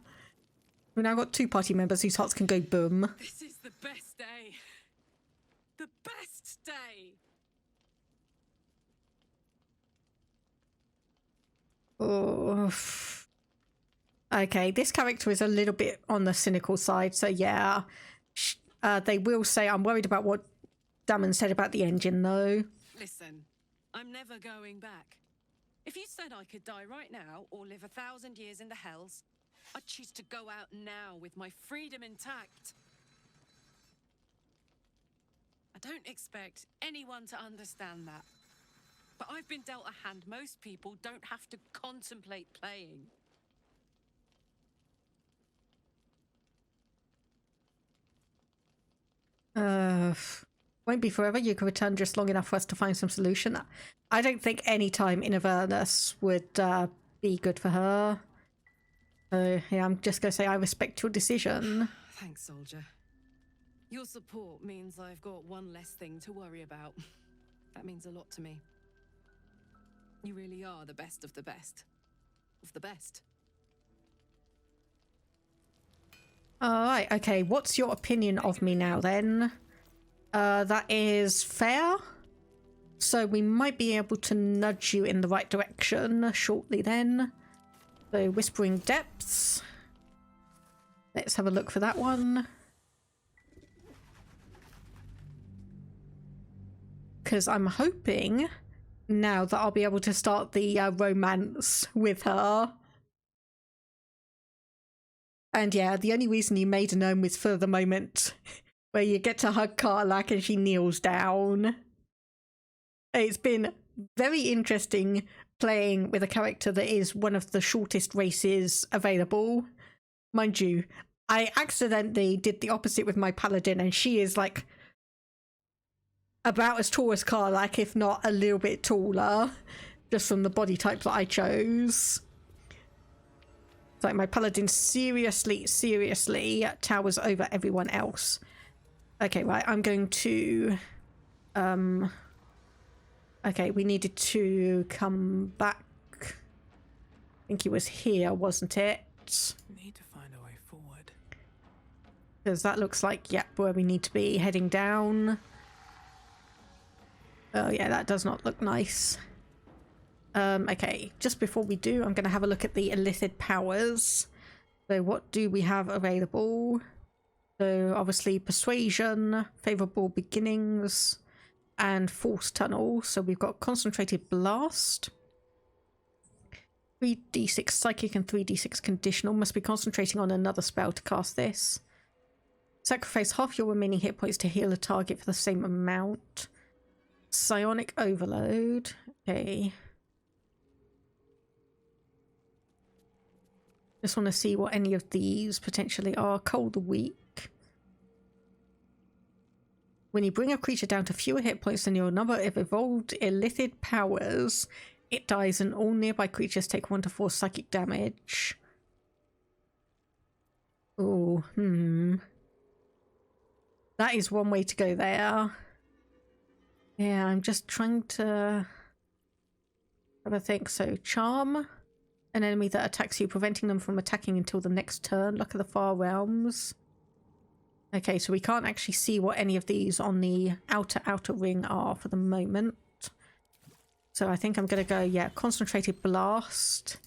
We've now got two party members whose hearts can go boom. This is the best day. The best day. Oh. Okay, this character is a little bit on the cynical side, so yeah. They will say, I'm worried about what Damon said about the engine, though. Listen, I'm never going back. If you said I could die right now or live 1,000 years in the hells, I'd choose to go out now with my freedom intact. I don't expect anyone to understand that. But I've been dealt a hand most people don't have to contemplate playing. Won't be forever. You can return just long enough for us to find some solution. I don't think any time in Avernus would be good for her. So yeah, I'm just gonna say I respect your decision. Thanks, soldier. Your support means I've got one less thing to worry about. That means a lot to me. You really are the best of the best. Of the best. Alright, okay, what's your opinion of me now then? That is fair. So we might be able to nudge you in the right direction shortly then. So Whispering Depths. Let's have a look for that one. Because I'm hoping now that I'll be able to start the romance with her. And yeah, the only reason you made a gnome was for the moment where you get to hug Karlach and she kneels down. It's been very interesting playing with a character that is one of the shortest races available. Mind you, I accidentally did the opposite with my paladin and she is like about as tall as Karlach, if not a little bit taller, just from the body type that I chose. It's like my paladin seriously towers over everyone else. Okay, right, I'm going to... Okay, we needed to come back. I think he was here, wasn't it? Need to find a way forward. Because that looks like, yep, where we need to be heading down. Oh yeah, that does not look nice. Okay, just before we do, I'm going to have a look at the illicit powers. So what do we have available? So obviously Persuasion, Favourable Beginnings, and Force Tunnel. So we've got Concentrated Blast, 3d6 Psychic and 3d6 Conditional. Must be concentrating on another spell to cast this. Sacrifice half your remaining hit points to heal a target for the same amount. Psionic Overload. Okay. Just want to see what any of these potentially are. Cold Weak. When you bring a creature down to fewer hit points than your number of evolved illithid powers, it dies and all nearby creatures take 1 to 4 psychic damage. Oh, that is one way to go there. Yeah, I'm just trying to have a think. So, Charm an enemy that attacks you, preventing them from attacking until the next turn. Luck of the Far Realms. Okay, so we can't actually see what any of these on the outer ring are for the moment. So I think I'm going to go, yeah, Concentrated Blast.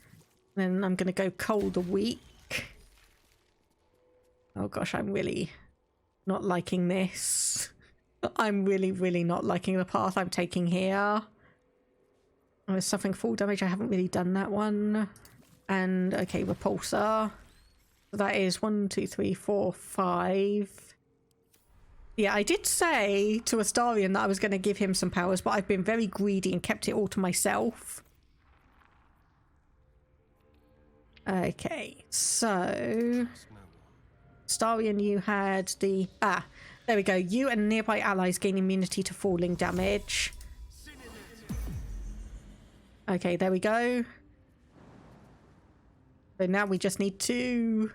Then I'm going to go Cold Weak. Oh gosh, I'm really not liking this. I'm really not liking the path I'm taking here. I was suffering full damage. I haven't really done that one. And okay, Repulsor. So that is 1, 2, 3, 4, 5. Yeah, I did say to Astarion that I was going to give him some powers, but I've been very greedy and kept it all to myself. Okay, so Astarion, you had the... Ah, there we go. You and nearby allies gain immunity to falling damage. Okay, there we go. So now we just need to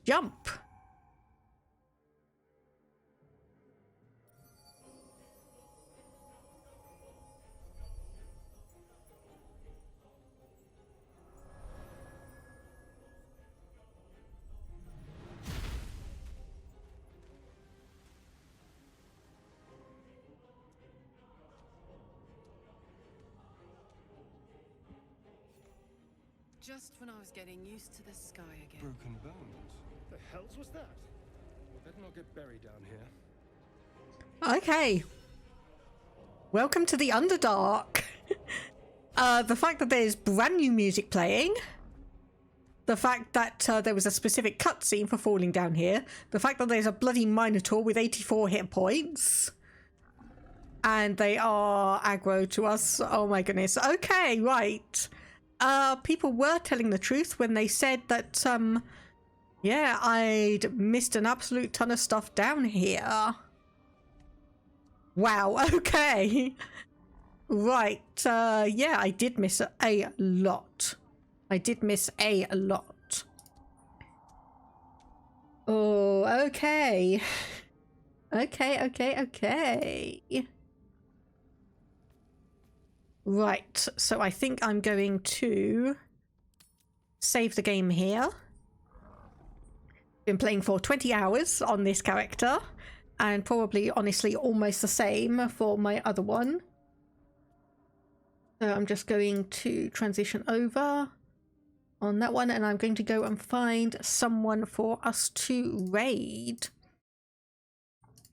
jump. Just when I was getting used to the sky again. Broken bones. The hells was that? We better not get buried down here. Okay. Welcome to the Underdark. The fact that there's brand new music playing. The fact that there was a specific cutscene for falling down here. The fact that there's a bloody Minotaur with 84 hit points. And they are aggro to us. Oh my goodness. Okay, right. People were telling the truth when they said that, yeah, I'd missed an absolute ton of stuff down here. Wow, okay. Right, yeah, I did miss a lot. I did miss a lot. Oh, okay. Okay. Right, so I think I'm going to save the game here. Been playing for 20 hours on this character, and probably, honestly, almost the same for my other one. So I'm just going to transition over on that one, and I'm going to go and find someone for us to raid.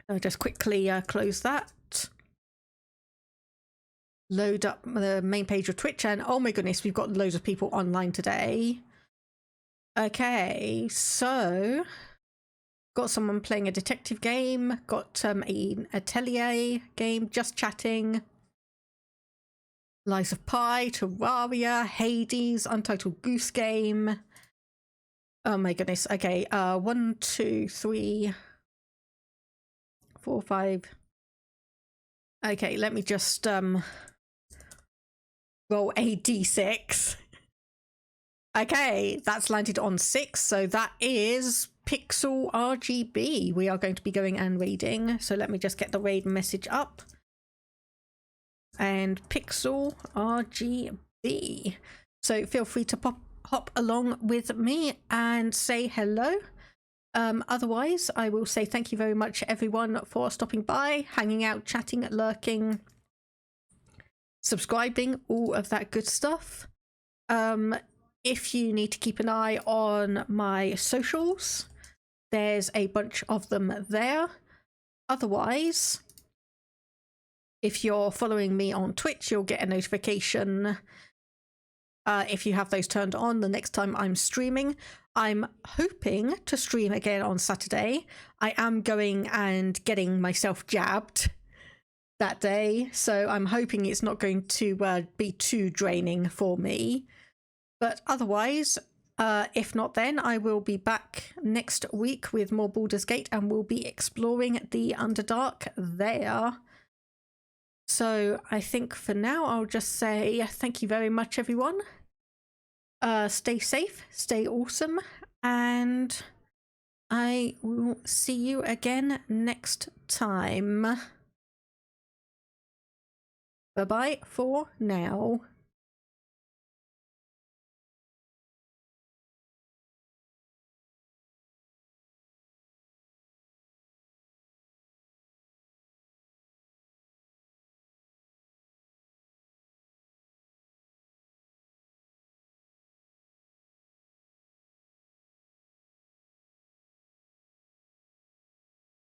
I'll just quickly close that. Load up the main page of Twitch, and oh my goodness, we've got loads of people online today. Okay, so got someone playing a detective game, got an atelier game, just chatting, Lies of Pi, Terraria, Hades, Untitled Goose Game. Oh my goodness. Okay, 1, 2, 3, 4, 5. Okay, let me just roll a d6. Okay, that's landed on 6, so that is Pixel RGB. We are going to be going and raiding, so let me just get the raid message up. And Pixel RGB. So feel free to hop along with me and say hello. Otherwise, I will say thank you very much, everyone, for stopping by, hanging out, chatting, lurking, subscribing, all of that good stuff. If you need to keep an eye on my socials, there's a bunch of them there. Otherwise, if you're following me on Twitch, you'll get a notification if you have those turned on the next time I'm streaming. I'm hoping to stream again on Saturday. I am going and getting myself jabbed that day, so I'm hoping it's not going to be too draining for me. But otherwise, if not then, I will be back next week with more Baldur's Gate, and we'll be exploring the Underdark there. So I think for now, I'll just say thank you very much, everyone. Stay safe, stay awesome, and I will see you again next time. Bye-bye for now.